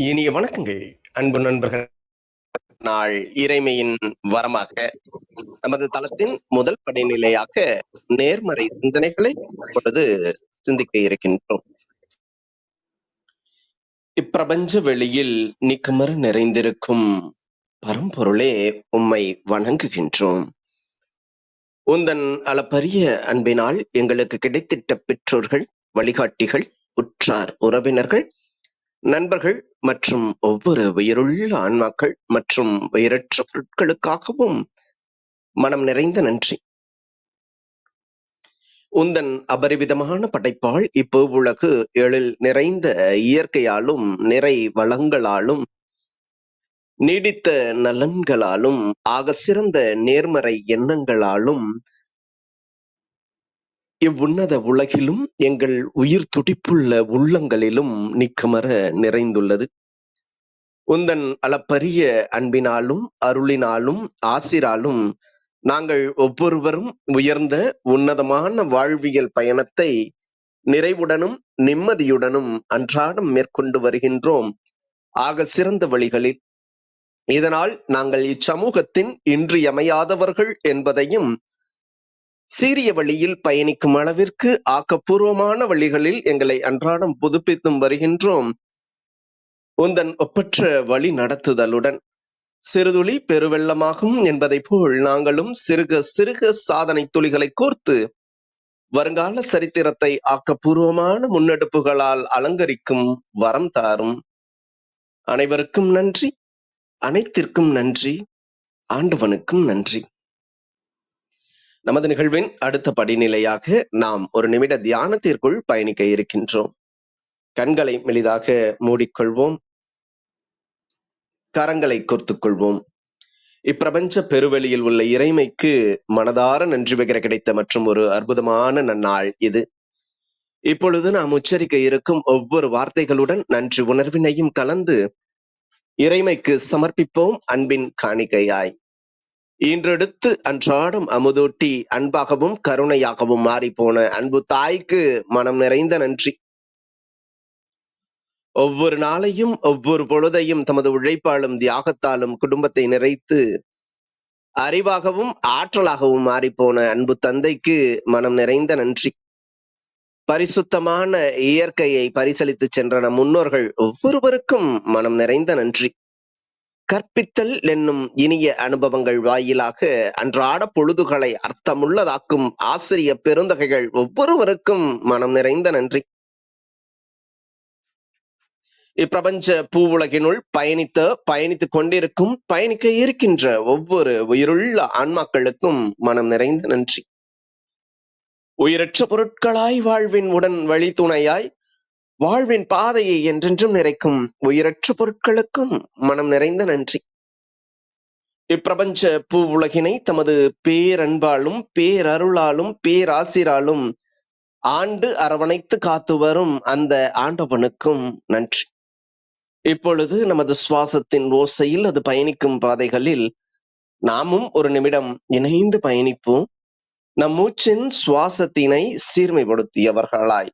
இனிய வணக்கங்கள் அன்பு நண்பர்கள். நாள் இறைமையின் வரமாக நமது தளத்தின் முதல் படிநிலையாக நேர்மறை சிந்தனைகளை இப்பொழுது சிந்திக்க இருக்கின்றோம். இப்பிரபஞ்ச வெளியில் நிக்கமர நிறைந்திருக்கும் பரம்பொருளே, உம்மை வணங்குகின்றோம். உந்தன் அளப்பரிய அன்பினால் எங்களுக்கு கிடைத்திட்ட பெற்றோர்கள், வழிகாட்டிகள், உற்றார் உறவினர்கள், நண்பர்கள் மற்றும் ஒவ்வொரு உயிருள்ள ஆன்மாக்கள் மற்றும் உயிரற்ற பொருட்களுக்காகவும் மனம் நிறைந்த நன்றி. உந்தன் அபரிவிதமான படைப்பால் இப்பூவுலகு எழில் நிறைந்த இயற்கையாலும், நிறை வளங்களாலும், நீடித்த நலன்களாலும், ஆக சிறந்த நேர்மறை எண்ணங்களாலும் இவ்வுன்னத உலகிலும் எங்கள் உயிர் துடிப்புள்ள உள்ளங்களிலும் நிக்கமர நிறைந்துள்ளது. உந்தன் அளப்பரிய அன்பினாலும், அருளினாலும், ஆசிராலும் நாங்கள் ஒவ்வொருவரும் உயர்ந்த உன்னதமான வாழ்வியல் பயணத்தை நிறைவுடனும் நிம்மதியுடனும் அன்றாடம் மேற்கொண்டு வருகின்றோம், ஆக சிறந்த வழிகளில். இதனால் நாங்கள் இச்சமூகத்தின் இன்றியமையாதவர்கள் என்பதையும், சீரிய வழியில் பயணிக்கும் அளவிற்கு ஆக்கப்பூர்வமான வழிகளில் எங்களை அன்றாடம் புதுப்பித்தும் வருகின்றோம். உந்தன் ஒப்பற்ற வழி நடத்துதலுடன் சிறுதுளி பெருவெள்ளமாகும் என்பதை போல் நாங்களும் சிறுக சிறுக சாதனை துளிகளை கோர்த்து வருங்கால சரித்திரத்தை ஆக்கப்பூர்வமான முன்னெடுப்புகளால் அலங்கரிக்கும் வரம் தாரும். அனைவருக்கும் நன்றி, அனைத்திற்கும் நன்றி, ஆண்டவனுக்கும் நன்றி. நமது நிகழ்வின் அடுத்த படிநிலையாக நாம் ஒரு நிமிட தியானத்திற்குள் பயணிக்க இருக்கின்றோம். கண்களை மெலிதாக மூடிக்கொள்வோம், கரங்களை கோர்த்துக் கொள்வோம். இப்பிரபஞ்ச பெருவெளியில் உள்ள இறைமைக்கு மனதார நன்றி பகிர கிடைத்த மற்றும் ஒரு அற்புதமான நன்னாள் இது. இப்பொழுது நாம் உச்சரிக்க இருக்கும் ஒவ்வொரு வார்த்தைகளுடன் நன்றி உணர்வினையும் கலந்து இறைமைக்கு சமர்ப்பிப்போம் அன்பின் காணிக்கையாய். இன்றெடுத்து அன்றாடம் அமுதூட்டி அன்பாகவும் கருணையாகவும் மாறிப்போன அன்பு தாய்க்கு மனம் நிறைந்த நன்றி. ஒவ்வொரு நாளையும் ஒவ்வொரு பொழுதையும் தமது உழைப்பாலும் தியாகத்தாலும் குடும்பத்தை நிறைத்து அறிவாகவும் ஆற்றலாகவும் மாறிப்போன அன்பு தந்தைக்கு மனம் நிறைந்த நன்றி. பரிசுத்தமான இயற்கையை பரிசளித்து சென்ற நம் முன்னோர்கள் ஒவ்வொருவருக்கும் மனம் நிறைந்த நன்றி. கற்பித்தல் என்னும் இனிய அனுபவங்கள் வாயிலாக அன்றாட பொழுதுகளை அர்த்தமுள்ளதாக்கும் ஆசிரிய பெருந்தகைகள் ஒவ்வொருவருக்கும் மனம் நிறைந்த நன்றி. இப்பிரபஞ்ச பூவுலகினுள் பயணித்துக் கொண்டிருக்கும், பயணிக்க இருக்கின்ற ஒவ்வொரு உயிருள்ள ஆன்மாக்களுக்கும் மனம் நிறைந்த நன்றி. உயிரற்ற பொருட்களாய் வாழ்வின் உடன் வழித்துணையாய் வாழ்வின் பாதையை என்றென்றும் நிறைக்கும் உயிரற்ற பொருட்களுக்கும் மனம் நிறைந்த நன்றி. இப்பிரபஞ்ச பூ உலகினை தமது பேரன்பாலும் பேரருளாலும் பேராசிராலும் ஆண்டு அரவணைத்து காத்து வரும் அந்த ஆண்டவனுக்கும் நன்றி. இப்பொழுது நமது சுவாசத்தின் ஓசையில் அது பயணிக்கும் பாதைகளில் நாமும் ஒரு நிமிடம் இணைந்து பயணிப்போம், நம் மூச்சின் சுவாசத்தினை சீர்மைப்படுத்தியவர்களாய்.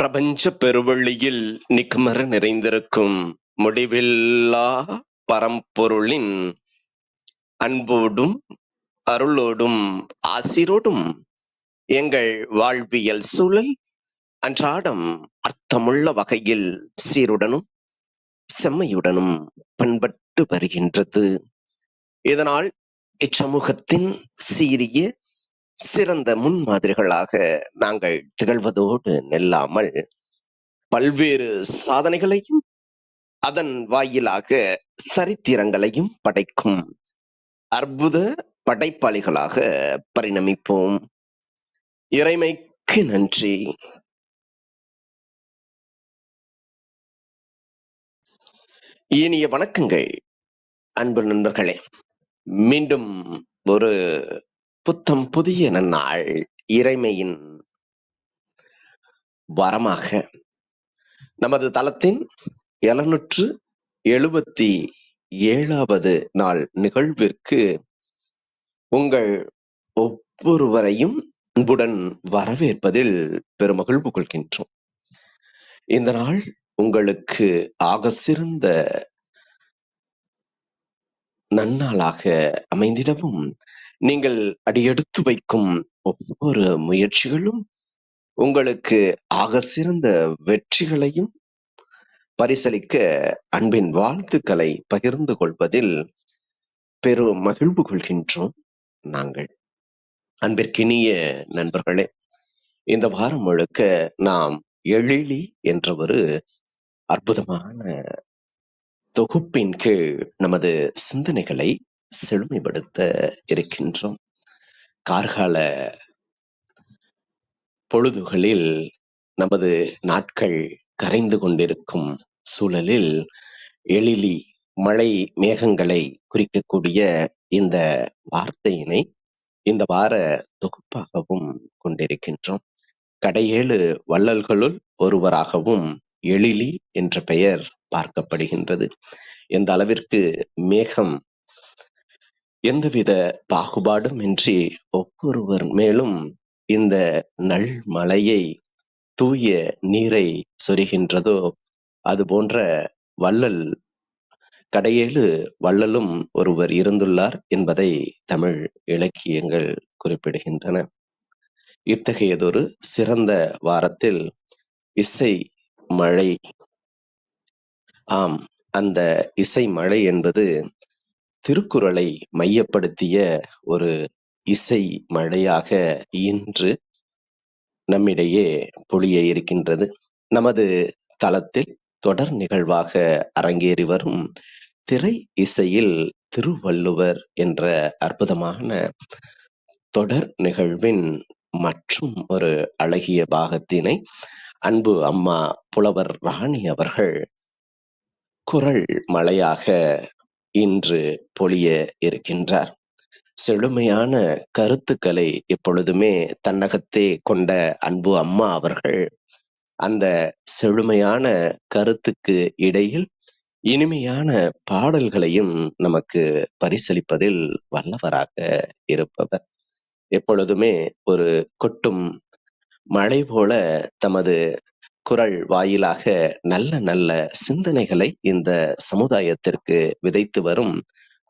பிரபஞ்ச பெருவெளியில் நிக்குமர நிறைந்திருக்கும் முடிவில்லா பரம்பொருளின் அன்போடும் அருளோடும் ஆசிரோடும் எங்கள் வாழ்வியல் சூழல் அன்றாடம் அர்த்தமுள்ள வகையில் சீருடனும் செம்மையுடனும் பண்பட்டு வருகின்றது. இதனால் இச்சமூகத்தின் சீரிய சிறந்த முன்மாதிரிகளாக நாங்கள் திகழ்வதோடு நில்லாமல் பல்வேறு சாதனைகளையும் அதன் வாயிலாக சரித்திரங்களையும் படைக்கும் அற்புத படைப்பாளிகளாக பரிணமிப்போம். இறைமைக்கு நன்றி. இனிய வணக்கங்கள் அன்பு நண்பர்களே. மீண்டும் ஒரு புத்தம் புதிய நன்னாள் இறைமையின் வரமாக நமது தளத்தின் 777வது நாள் நிகழ்விற்கு உங்கள் ஒவ்வொருவரையும் அன்புடன் வரவேற்பதில் பெருமகிழ்வு கொள்கின்றோம். இந்த நாள் உங்களுக்கு ஆக சிறந்த நன்னாளாக அமைந்திடவும் நீங்கள் அடியெடுத்து வைக்கும் ஒவ்வொரு முயற்சிகளும் உங்களுக்கு ஆக சிறந்த வெற்றிகளையும் பரிசளிக்க அன்பின் வாழ்த்துக்களை பகிர்ந்து கொள்வதில் பெரும் மகிழ்வு கொள்கின்றோம். நாங்கள் அன்பிற்கினிய நண்பர்களே, இந்த வாரம் முழுக்க நாம் எழிலி என்ற ஒரு அற்புதமான தொகுப்பின் கீழ் நமது சிந்தனைகளை செழுமைப்படுத்த இருக்கின்றோம். கார்கால பொழுதுகளில் நமது நாட்கள் கரைந்து கொண்டிருக்கும் சூழலில் எழிலி மழை மேகங்களை குறிக்கக்கூடிய இந்த வார்த்தையினை இந்த வார தொகுப்பாகவும் கொண்டிருக்கின்றோம். கடையேழு வள்ளல்களுள் ஒருவராகவும் எழிலி என்ற பெயர் பார்க்கப்படுகின்றது. எந்த அளவிற்கு மேகம் எந்தவித பாகுபாடும் இன்றி ஒவ்வொருவர் மேலும் இந்த நல் மழையை தூய நீரை சொரிகின்றதோ அது போன்ற வள்ளல் கடையேழு வள்ளலும் ஒருவர் இருந்துள்ளார் என்பதை தமிழ் இலக்கியங்கள் குறிப்பிடுகின்றன. இத்தகையதொரு சிறந்த வாரத்தில் இசை மழை, ஆம், அந்த இசை மழை என்பது திருக்குறளை மையப்படுத்திய ஒரு இசை மழையாக இன்று நம்மிடையே பொழிய இருக்கின்றது. நமது தளத்தில் தொடர் நிகழ்வாக அரங்கேறி வரும் திரை இசையில் திருவள்ளுவர் என்ற அற்புதமான தொடர் நிகழ்வின் மற்றும் ஒரு அழகிய பாகத்தினை அன்பு அம்மா புலவர் ராணி அவர்கள் குரல் மழையாக இன்று பொழிய இருக்கின்றார். செழுமையான கருத்துக்களை எப்பொழுதுமே தன்னகத்தே கொண்ட அன்பு அம்மா அவர்கள் அந்த செழுமையான கருத்துக்கு இடையில் இனிமையான பாடல்களையும் நமக்கு பரிசளிப்பதில் வல்லவராக இருப்பவர். எப்பொழுதுமே ஒரு கொட்டும் மழை போல தமது குரல் வாயிலாக நல்ல நல்ல சிந்தனைகளை இந்த சமுதாயத்திற்கு விதைத்து வரும்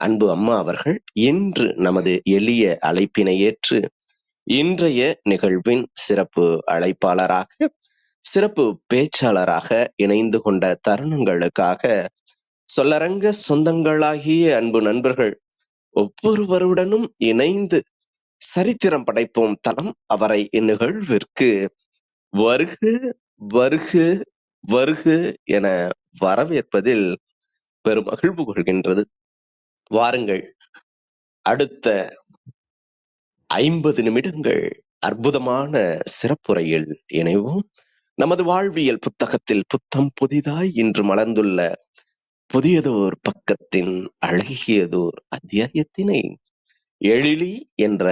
அன்பு அம்மா அவர்கள் இன்று நமது எளிய அழைப்பினை ஏற்று இன்றைய நிகழ்வின் சிறப்பு அழைப்பாளராக சிறப்பு பேச்சாளராக இணைந்து கொண்ட தருணங்களுக்காக சொல்லரங்க சொந்தங்களாகிய அன்பு நண்பர்கள் ஒவ்வொருவருடனும் இணைந்து சரித்திரம் படைப்போம் தளம் அவரை இந்நிகழ்விற்கு வருக வருக வருக என வரவேற்பதில் பெருமகிழ்வு கொள்கின்றது. வாருங்கள், அடுத்த 50 நிமிடங்கள் அற்புதமான சிறப்புரையில் இணைவோம். நமது வாழ்வியல் புத்தகத்தில் புத்தம் புதிதாய் இன்று மலர்ந்துள்ள புதியதோர் பக்கத்தின் அழகியதோர் அத்தியாயத்தினை எழிலி என்ற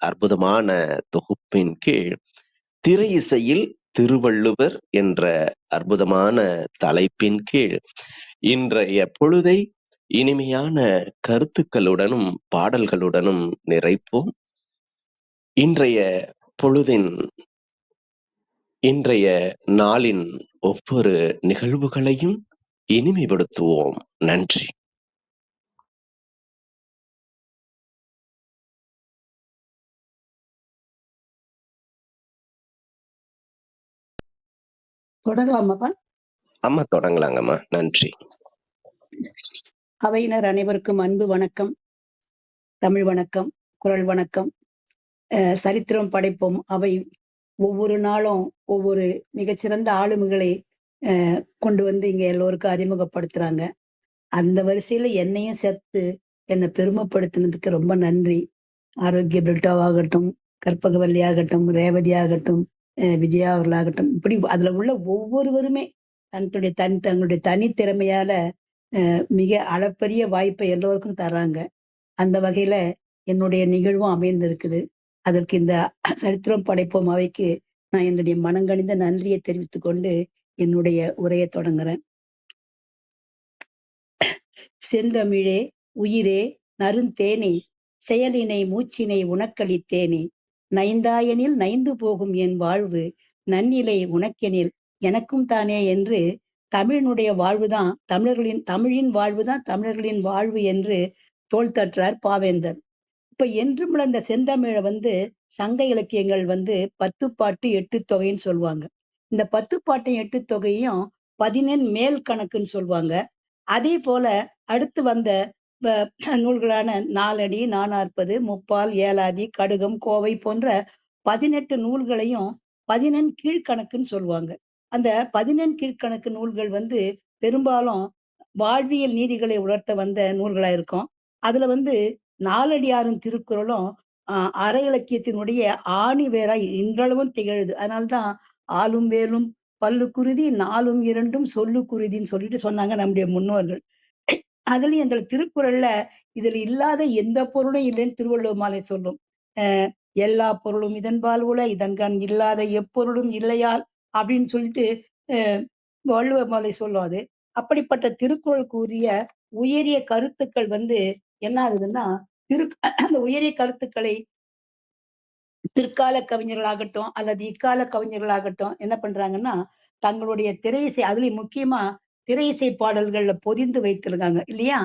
அற்புதமான தொகுப்பின் கீழ் திரை இசையில் திருவள்ளுவர் என்ற அற்புதமான தலைப்பின் கீழ் இன்றைய பொழுதை இனிமையான கருத்துக்களுடனும் பாடல்களுடனும் நிறைப்போம். இன்றைய பொழுதின் இன்றைய நாளின் ஒவ்வொரு நிகழ்வுகளையும் இனிமைப்படுத்துவோம். நன்றி. தொடங்கலாமாப்பா? அம்மா தொடங்கலாங்கம்மா. நன்றி. அவையினர் அனைவருக்கும் அன்பு வணக்கம், தமிழ் வணக்கம், குரல் வணக்கம். சரித்திரம் படைப்போம் அவை ஒவ்வொரு நாளும் ஒவ்வொரு மிகச்சிறந்த ஆளுமைகளை கொண்டு வந்து இங்க எல்லோருக்கும் அறிமுகப்படுத்துறாங்க. அந்த வரிசையில என்னையும் சேர்த்து என்னை பெருமைப்படுத்தினதுக்கு ரொம்ப நன்றி. ஆரோக்கிய பிரிட்டாவாகட்டும், கற்பகவல்லி ஆகட்டும், ரேவதி ஆகட்டும், விஜயா அவர்களாகட்டும், இப்படி அதுல உள்ள ஒவ்வொருவருமே தங்களுடைய தனித்திறமையால மிக அளப்பரிய வாய்ப்பை எல்லோருக்கும் தர்றாங்க. அந்த வகையில என்னுடைய நிகழ்வும் அமைந்திருக்குது. அதற்கு இந்த சரித்திரம் படைப்போம் அவைக்கு நான் என்னுடைய மனங்கனிந்த நன்றியை தெரிவித்துக் கொண்டு என்னுடைய உரையை தொடங்குறேன். செந்தமிழே, உயிரே, நறுந்தேனே, செயலினை மூச்சினை உனக்களித்தேனே, நைந்தாயெனில் நைந்து போகும் என் வாழ்வு, நன்னிலை உனக்கெனில் எனக்கும் தானே என்று தமிழினுடைய வாழ்வுதான் தமிழின் வாழ்வுதான் தமிழர்களின் வாழ்வு என்று தோள் தட்டுறார் பாவேந்தர். இப்ப என்றும் இந்த செந்தமிழை சங்க இலக்கியங்கள் 10 பாட்டு 8 தொகைன்னு சொல்லுவாங்க. இந்த 10 பாட்டும் 8 தொகையும் 14 மேல் கணக்குன்னு சொல்லுவாங்க. அதே போல அடுத்து வந்த நூல்களான நாலடி, நானாற்பது, முப்பால், ஏலாதி, கடுகம், கோவை போன்ற 18 நூல்களையும் 14 கீழ்கணக்குன்னு சொல்லுவாங்க. அந்த 14 கீழ்கணக்கு நூல்கள் பெரும்பாலும் வாழ்வியல் நீதிகளை உணர்த்த வந்த நூல்களா இருக்கும். அதுல நாலடியாரின் திருக்குறளும் அற இலக்கியத்தினுடைய ஆணி வேறா இன்றளவும் திகழுது. அதனால்தான் ஆளும் வேலும் பல்லு குருதி, நாலும் இரண்டும் சொல்லு குருதின்னு சொல்லிட்டு சொன்னாங்க நம்முடைய முன்னோர்கள். அதுலயும் இந்த திருக்குறள்ல இதுல இல்லாத எந்த பொருளும் இல்லைன்னு திருவள்ளுவர் மாலை சொல்லும். எல்லா பொருளும் இதன்பால் உள, இதன்கண் இல்லாத எப்பொருளும் இல்லையால் அப்படின்னு சொல்லிட்டு வள்ளுவர் மாலை சொல்லும். அது அப்படிப்பட்ட திருக்குறள் கூறிய உயரிய கருத்துக்கள் என்ன ஆகுதுன்னா, அந்த உயரிய கருத்துக்களை பிற்கால கவிஞர்களாகட்டும் அல்லது இக்கால கவிஞர்களாகட்டும் என்ன பண்றாங்கன்னா, தங்களுடைய திரை இசை அதுலயும் முக்கியமா திரை இசை பாடல்கள்ல பொதிந்து வைத்திருக்காங்க இல்லையா?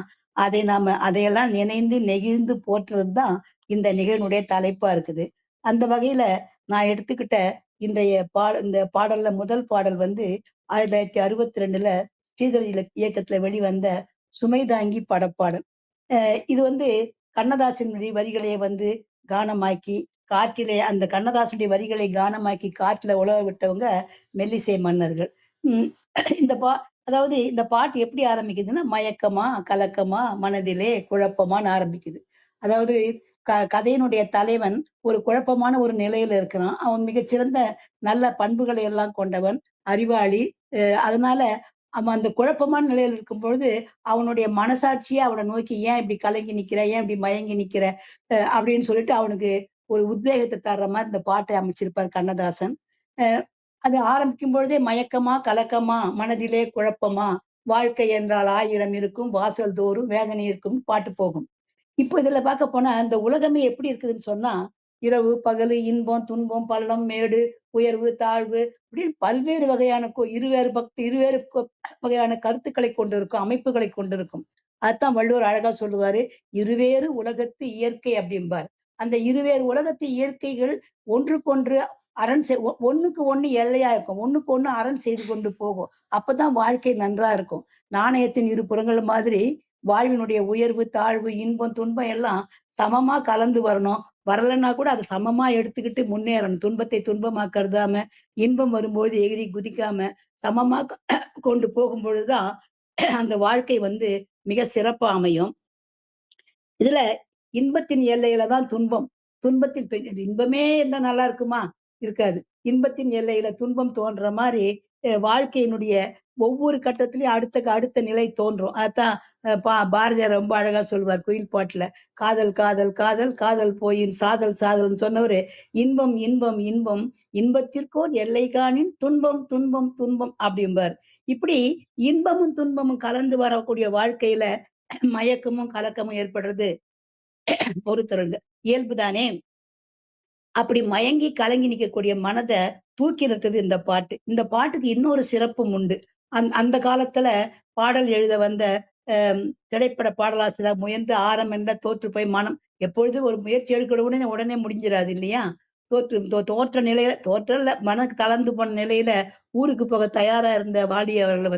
அதையெல்லாம் நினைந்து நெகிழ்ந்து போற்றுறதுதான் இந்த நிகழ்வுடைய தலைப்பா இருக்குது. அந்த வகையில நான் எடுத்துக்கிட்ட இந்த பாடல்ல முதல் பாடல் 1962ல ஸ்ரீதர் இயக்கத்துல வெளிவந்த சுமைதாங்கி படப்பாடல். இது கண்ணதாசனுடைய வரிகளை கானமாக்கி காற்றிலே அந்த கண்ணதாசனுடைய வரிகளை கானமாக்கி காற்றுல உலவ விட்டவங்க மெல்லிசை மன்னர்கள். இந்த அதாவது இந்த பாட்டு எப்படி ஆரம்பிக்குதுன்னா, மயக்கமா, கலக்கமா, மனதிலே குழப்பமான்னு ஆரம்பிக்குது. அதாவது கதையினுடைய தலைவன் ஒரு குழப்பமான ஒரு நிலையில இருக்கிறான். அவன் மிகச்சிறந்த நல்ல பண்புகளை எல்லாம் கொண்டவன், அறிவாளி. அதனால அவன் அந்த குழப்பமான நிலையில இருக்கும் பொழுது அவனுடைய மனசாட்சியே அவனை நோக்கி ஏன் இப்படி கலங்கி நிக்கிற, ஏன் இப்படி மயங்கி நிக்கிற அப்படின்னு சொல்லிட்டு அவனுக்கு ஒரு உத்வேகத்தை தர்ற மாதிரி இந்த பாட்டை அமைச்சிருப்பார் கண்ணதாசன். அது ஆரம்பிக்கும் பொழுதே மயக்கமா, கலக்கமா, மனதிலே குழப்பமா, வாழ்க்கை என்றால் 1000 இருக்கும், வாசல் தோறும் வேதனை இருக்கும் பாட்டு போகும். இப்போ இதுல பார்க்க போனா இந்த உலகமே எப்படி இருக்குதுன்னு சொன்னா, இரவு பகலு, இன்பம் துன்பம், பள்ளம் மேடு, உயர்வு தாழ்வு இப்படின்னு பல்வேறு வகையான இருவேறு வகையான கருத்துக்களை கொண்டிருக்கும், அமைப்புகளை கொண்டிருக்கும். அதான் வள்ளுவர் அழகா சொல்லுவாரு, இருவேறு உலகத்து இயற்கை அப்படிம்பார். அந்த இருவேறு உலகத்து இயற்கைகள் ஒன்றுக்கொன்று ஒண்ணுக்கு ஒண்ணு எல்லையா இருக்கும், ஒண்ணுக்கு ஒண்ணு அரண் செய்து கொண்டு போகும். அப்பதான் வாழ்க்கை நன்றா இருக்கும். நாணயத்தின் இரு புறங்கள் மாதிரி வாழ்வினுடைய உயர்வு தாழ்வு இன்பம் துன்பம் எல்லாம் சமமா கலந்து வரணும். வரலன்னா கூட அதை சமமா எடுத்துக்கிட்டு முன்னேறணும். துன்பத்தை துன்பமா கருதாம, இன்பம் வரும்போது எகிரி குதிக்காம சமமா கொண்டு போகும் பொழுதுதான் அந்த வாழ்க்கை மிக சிறப்பா அமையும். இதுல இன்பத்தின் எல்லையில தான் துன்பம். இன்பமே இருந்தா நல்லா இருக்குமா? இருக்காது. இன்பத்தின் எல்லையில துன்பம் தோன்ற மாதிரி வாழ்க்கையினுடைய ஒவ்வொரு கட்டத்திலயும் அடுத்த நிலை தோன்றும். அதான் பாரதியார் ரொம்ப அழகா சொல்லுவார் குயில் பாட்டுல, காதல் காதல் காதல் காதல் போயின் சாதல் சாதல்னு சொன்னவரு, இன்பம் இன்பம் இன்பம் இன்பத்திற்கோர் எல்லை காணின் துன்பம் துன்பம் துன்பம் அப்படிம்பார். இப்படி இன்பமும் துன்பமும் கலந்து வரக்கூடிய வாழ்க்கையில மயக்கமும் கலக்கமும் ஏற்படுறது பொறுத்தருங்க இயல்புதானே. அப்படி மயங்கி கலங்கி நிற்கக்கூடிய மனதை தூக்கி நிறுத்தது இந்த பாட்டு. இந்த பாட்டுக்கு இன்னொரு சிறப்பும் உண்டு. அந்த காலத்துல பாடல் எழுத வந்த அ திரைப்பட பாடலாசிரியர் முயன்று ஆரம் என்ற தோற்று போய் மனம் எப்பொழுதும் ஒரு முயற்சி எடுக்கிற உடனே உடனே முடிஞ்சிராது இல்லையா? தோற்ற நிலையில தோற்றம் இல்ல, மனம் தளர்ந்து போன நிலையில ஊருக்கு போக தயாரா இருந்த வாலி அவர்கள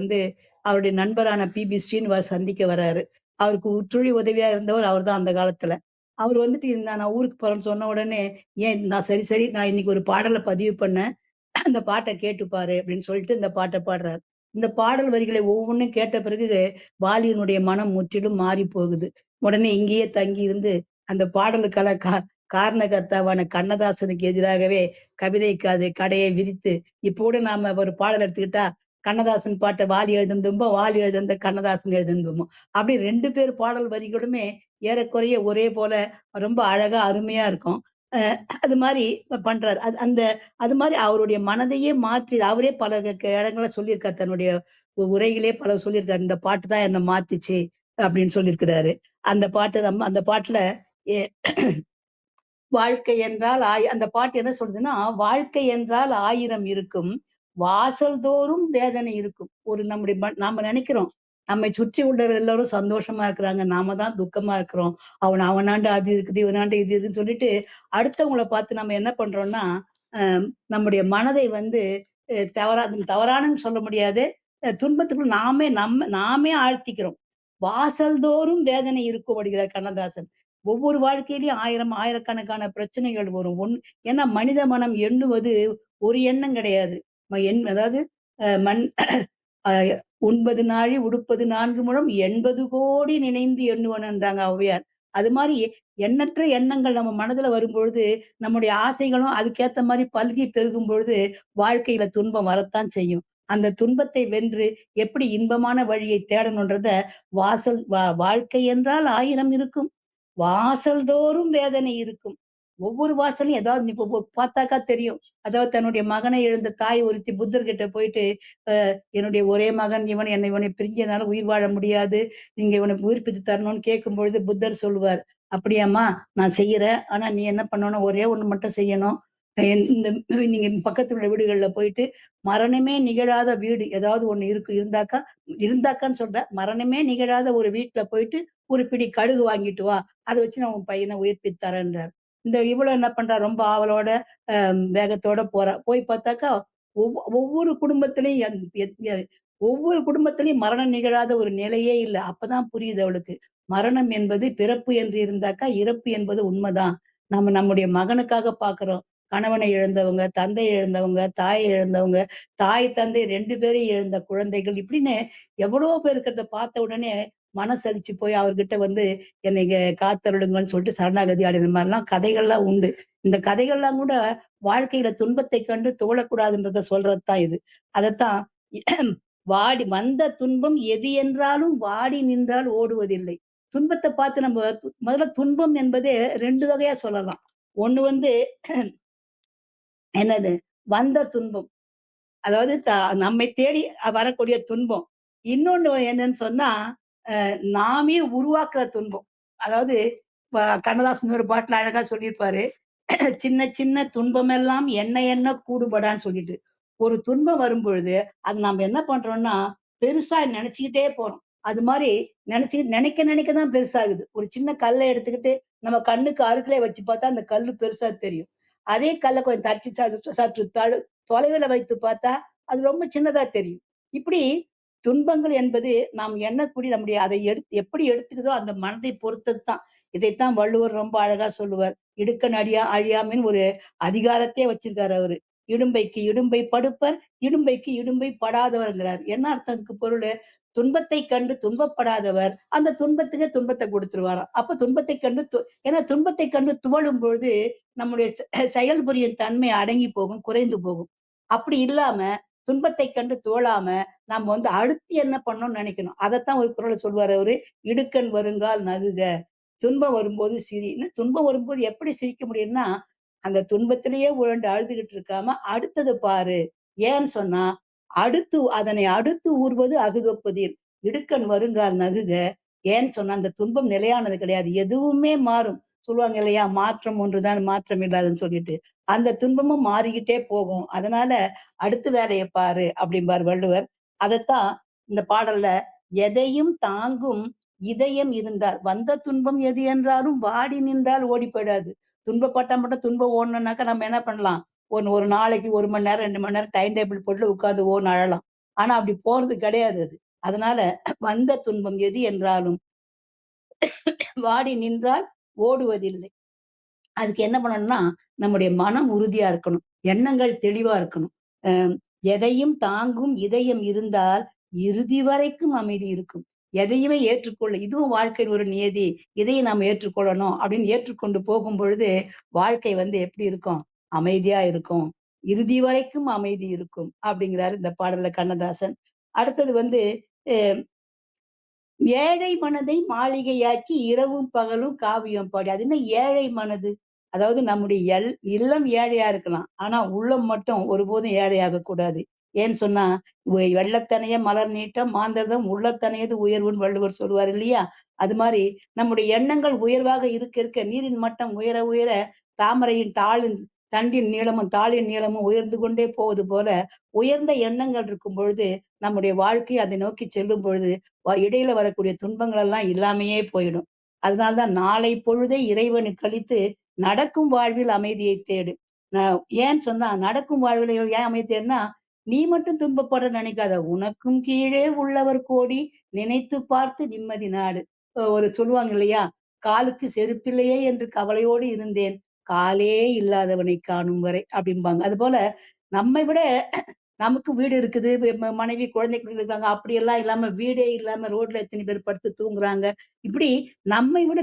அவருடைய நண்பரான பி.பி. ஸ்ரீனிவாஸ் சந்திக்க வராரு. அவருக்கு உற்றுழி உதவியா இருந்தவர் அவர்தான் அந்த காலத்துல. அவரு நான் ஊருக்கு போறேன்னு சொன்ன உடனே, "ஏன் நான் சரி, சரி நான் இன்னைக்கு ஒரு பாடல பதிவு பண்ணேன். அந்த பாட்ட கேட்டு பாரு" அப்படின்னு சொல்லிட்டு இந்த பாட்ட பாடுறாரு. இந்த பாடல் வரிகளை ஒவ்வொன்னும் கேட்ட பிறகு வாலியினுடைய மனம் முற்றிலும் மாறி போகுது. உடனே இங்கேயே தங்கி இருந்து அந்த பாடலுக்கான காரணகர்த்தாவான கண்ணதாசனுக்கு எதிராகவே கவிதைக்கு கடையை விரித்து, இப்போ கூட நாம ஒரு பாடல் எடுத்துக்கிட்டா, கண்ணதாசன் பாட்ட வாலி எழுதுனதும்போ, வாலி எழுதுனத கண்ணதாசன் எழுதுனதும்போம். அப்படி 2 பேர் பாடல் வரிகளுமே ஏறக்குறைய ஒரே போல ரொம்ப அழகா, அருமையா இருக்கும். அ அது மாரி பண்றாரு. அது மாரி அவருடைய மனதையே மாற்றி அவரே பல இடங்கள்ல சொல்லியிருக்காரு. தன்னுடைய உரையிலே பல சொல்லியிருக்காரு. "இந்த பாட்டு தான் என்ன மாத்துச்சு" அப்படின்னு சொல்லியிருக்கிறாரு. அந்த பாட்டுல எ வாழ்க்கை என்றால் அந்த பாட்டு என்ன சொல்றதுன்னா, "வாழ்க்கை என்றால் 1000 இருக்கும். வாசல் தோறும் வேதனை இருக்கும்." ஒரு நம்முடைய நாம நெனைக்கிறோம். நம்மை சுற்றி உள்ளவர்கள் எல்லாரும் சந்தோஷமா இருக்கிறாங்க. நாம தான் துக்கமா இருக்கிறோம். அவனாண்ட அது இருக்குது, இவனாண்ட இது இருக்குன்னு சொல்லிட்டு, அடுத்தவங்கள பார்த்து நம்ம என்ன பண்றோம்னா, அ நம்முடைய மனதை தவறானன்னு சொல்ல முடியாது. துன்பத்துக்குள்ள நாமே ஆழ்த்திக்கிறோம். "வாசல் தோறும் வேதனை இருக்கும்" அப்படிங்கிறார் கண்ணதாசன். ஒவ்வொரு வாழ்க்கையிலயும் ஆயிரக்கணக்கான பிரச்சனைகள் வரும். ஏன்னா மனித மனம் எண்ணுவது ஒரு எண்ணம் கிடையாது. அதாவது மண் அ "உண்பது நாழி உடுப்பது 4 முழம் 80 கோடி நினைந்து எண்ணுவனன்றாங்க ஔவையார். அது மாரி எண்ணற்ற எண்ணங்கள் நம்ம மனதுல வரும்பொழுது, நம்முடைய ஆசைகளும் அதுக்கேத்த மாரி பல்கி பெருகும் பொழுது, வாழ்க்கையில துன்பம் வரத்தான் செய்யும். அந்த துன்பத்தை வென்று எப்படி இன்பமான வழியை தேடணுன்றத வாழ்க்கை என்றால் 1000 இருக்கும். வாசல் தோறும் வேதனை இருக்கும். ஒவ்வொரு வாசலையும் ஏதாவது இப்போ பார்த்தாக்கா தெரியும். அதாவது தன்னுடைய மகனை இழந்த தாய் ஒருத்தி புத்தர்கிட்ட போயிட்டு, அ "என்னுடைய ஒரே மகன் இவனை பிரிஞ்சு என்னால உயிர் வாழ முடியாது. நீங்க இவனுக்கு உயிர்ப்பித்து தரணும்னு" கேட்கும்பொழுது புத்தர் சொல்லுவார், "அப்படியாம்மா நான் செய்யறேன். ஆனா நீ என்ன பண்ணணும், ஒரே ஒண்ணு மட்டும் செய்யணும். இந்த நீங்க பக்கத்துல உள்ள வீடுகள்ல போயிட்டு, மரணமே நிகழாத வீடு ஏதாவது ஒண்ணு இருந்தாக்கான்னு சொல்றேன். மரணமே நிகழாத ஒரு வீட்ல போயிட்டு ஒரு பிடி கடுகு வாங்கிட்டு வா. அத வச்சு நான் உன் பையன உயிர்ப்பித்து தரேன்றார்." இவளும் என்ன பண்றா, ரொம்ப ஆவலோட வேகத்தோட போறா. போய் பார்த்தாக்கா, ஒவ்வொரு குடும்பத்திலயும் ஒவ்வொரு குடும்பத்திலயும் மரணம் நிகழாத ஒரு நிலையே இல்ல. அப்பதான் புரியுது அவளுக்கு. மரணம் என்பது பிறப்பு என்று இருந்தாக்கா, இறப்பு என்பது உண்மைதான். நம்ம நம்முடைய மகனுக்காக பார்க்கிறோம். கணவனை இழந்தவங்க, தந்தையை இழந்தவங்க, தாயை இழந்தவங்க, தாய், தந்தை 2 பேரையும் இழந்த குழந்தைகள் இப்படின்னு எவ்வளவோ பேர் இருக்கிறத பார்த்த உடனே மனசலிச்சு போய் அவர்கிட்ட என்னை காத்தருளுங்கன்னு சொல்லிட்டு சரணாகதி அடைந்த மாதிரிலாம் கதைகள்லாம் உண்டு. இந்த கதைகள்லாம் கூட வாழ்க்கையில துன்பத்தை கண்டு துவளக்கூடாதுன்றத சொல்றதுதான் இது. அதத்தான் வந்த துன்பம் எது என்றாலும் வாடி நின்றால் ஓடுவதில்லை. துன்பத்த பார்த்து நம்ம முதல்ல துன்பம் என்பதே 2 வகையா சொல்லலாம். ஒண்ணு என்னது? வந்த துன்பம். அதாவது நம்மை தேடி வரக்கூடிய துன்பம். இன்னொன்னு என்னன்னு சொன்னா, நாமே உருவாக்குற துன்பம். அதாவது கண்ணதாசன் ஒரு பாட்டுல அழகா சொல்லியிருப்பாரு. "சின்ன சின்ன துன்பமெல்லாம் எண்ண எண்ண கூடுபடான்னு" சொல்லிட்டு. ஒரு துன்பம் வரும்பொழுது, அது நாம என்ன பண்றோம்னா, பெருசா நெனச்சுக்கிட்டே போறோம். அது மாரி நெனைக்க நெனைக்க தான் பெருசாகுது. ஒரு சின்ன கல்ல எடுத்துக்கிட்டு நம்ம கண்ணுக்கு அருகிலே வச்சு பார்த்தா, அந்த கல்லு பெருசா தெரியும். அதே கல்ல கொஞ்சம் தட்டி சற்று தொலைவில வைத்து பார்த்தா, அது ரொம்ப சின்னதா தெரியும். இப்படி துன்பங்கள் என்பது நாம் எண்ணக்கூடிய நம்முடைய அதை எப்படி எடுத்துக்குதோ அந்த மனதை பொறுத்தது தான். இதைத்தான் வள்ளுவர் ரொம்ப அழகா சொல்லுவார். "இடுக்கண் அழியாமைன்னு" ஒரு அதிகாரத்தையே வச்சிருக்காரு அவரு. "இடும்பைக்கு இடும்பை படுப்பர், இடும்பைக்கு இடும்பை படாதவர்ங்கிறார்." என்ன அர்த்தம் அதுக்கு பொருளு? துன்பத்தை கண்டு துன்பப்படாதவர், அந்த துன்பத்துக்கு துன்பத்த குடுத்துருவாராம். அப்ப துன்பத்தை கண்டு ஏன்னா துன்பத்தை கண்டு துவளும் பொழுது, நம்முடைய செயல் புரியும் தன்மை அடங்கி போகும், குறைந்து போகும். அப்படி இல்லாம, துன்பத்தை கண்டு துவளாம, நம்ம அடுத்து என்ன பண்ணணும்னு நெனைக்கணும். அதத்தான் ஒரு குறள்ல சொல்லுவாரு அவரு. "இடுக்கண் வருங்கால் நகுக." துன்பம் வரும்போது சிரி. துன்பம் வரும்போது எப்படி சிரிக்க முடியும்னா, அந்த துன்பத்திலேயே உழண்டு அழுதுகிட்டு இருக்காம, அடுத்தத பாரு. ஏன்னு சொன்னா, அதனை அடுத்து ஊர்வது அகுதொப்பதீர். இடுக்கண் வருங்கால் நகுக. ஏன்னு சொன்னா, அந்த துன்பம் நிலையானது கிடையாது. எதுவுமே மாறும். சொல்லுவாங்க இல்லையா, மாற்றம் ஒன்றுதான் மாற்றம் இல்லாதுன்னு சொல்லிட்டு. அந்த துன்பமும் மாறிக்கிட்டே போகும். அதனால அடுத்த வேலைய பாரு அப்படிம்பார் வள்ளுவர். அதத்தான் இந்த பாடல்ல எதையும் தாங்கும் இதயம் இருந்தால், வந்த துன்பம் எது என்றாலும் வாடி நின்றால் ஓடி போயிடாது. துன்பப்பட்டா மட்டும் துன்பம் ஓடணும்னாக்கா நம்ம என்ன பண்ணலாம்? ஒரு நாளைக்கு 1 மணி நேரம் 2 மணி நேரம் டைம் டேபிள் போட்டு உட்கார்ந்து ஓன்னு அழலாம். ஆனா அப்படி போறது கிடையாது அது. அதனால வந்த துன்பம் எது என்றாலும் வாடி நின்றால் ஓடுவதில்லை. அதுக்கு என்ன பண்ணணும்னா, நம்முடைய மனம் உறுதியா இருக்கணும். எண்ணங்கள் தெளிவா இருக்கணும். அ எதையும் தாங்கும் இதயம் இருந்தால் இறுதி வரைக்கும் அமைதி இருக்கும். எதையுமே ஏற்றுக்கொள்ள இதுவும் வாழ்க்கையின் ஒரு நியதி. இதையும் நாம ஏற்றுக்கொள்ளணும் அப்படின்னு ஏற்றுக்கொண்டு போகும் பொழுது, வாழ்க்கை எப்படி இருக்கும்? அமைதியா இருக்கும். இறுதி வரைக்கும் அமைதி இருக்கும். அப்படிங்கிறாரு இந்த பாடல்ல கண்ணதாசன். அடுத்தது அ ஏழை மனதை மாளிகையாக்கி இரவும் பகலும் காவியம் பாடி. அது என்ன ஏழை மனது? அதாவது நம்முடைய இல்லம் ஏழையா இருக்கலாம். ஆனா உள்ளம் மட்டும் ஒருபோதும் ஏழையாக கூடாது. ஏன்னு சொன்னா, "வெள்ளத்தனைய மலர் நீட்டம் மாந்தர்தம் உள்ளத்தனையது உயர்வுன்னு" வள்ளுவர் சொல்லுவார் இல்லையா? அது மாரி நம்முடைய எண்ணங்கள் உயர்வாக இருக்க இருக்க நீரின் மட்டம் உயர உயர தாமரையின் தண்டின் நீளமும் தாளின் நீளமும் உயர்ந்து கொண்டே போவது போல, உயர்ந்த எண்ணங்கள் இருக்கும் பொழுது நம்முடைய வாழ்க்கை அதை நோக்கி செல்லும் பொழுது இடையில வரக்கூடிய துன்பங்கள் எல்லாம் இல்லாமையே போயிடும். அதனால்தான் நாளை பொழுதை இறைவனுக்கு அளித்து நடக்கும் வாழ்வில் அமைதியை தேடு. ஏன்னு சொன்னா நடக்கும் வாழ்வில் ஏன் அமைதி தேடுனா, நீ மட்டும் துன்பப்பட நினைக்காத. உனக்கும் கீழே உள்ளவர் கோடி நினைத்து பார்த்து நிம்மதி நாடு. ஒரு சொல்லுவாங்க இல்லையா, காலுக்கு செருப்பில்லையே என்று கவலையோடு இருந்தேன். காலே இல்லாதவனை காணும் வரை அப்படிம்பாங்க. அதுபோல நம்மை விட நமக்கு வீடு இருக்குது, மனைவி குழந்தைகள் இருக்காங்க. அப்படியெல்லாம் இல்லாம வீடே இல்லாம ரோட்ல எத்தனை பேர் படுத்து தூங்குறாங்க. இப்படி நம்மை விட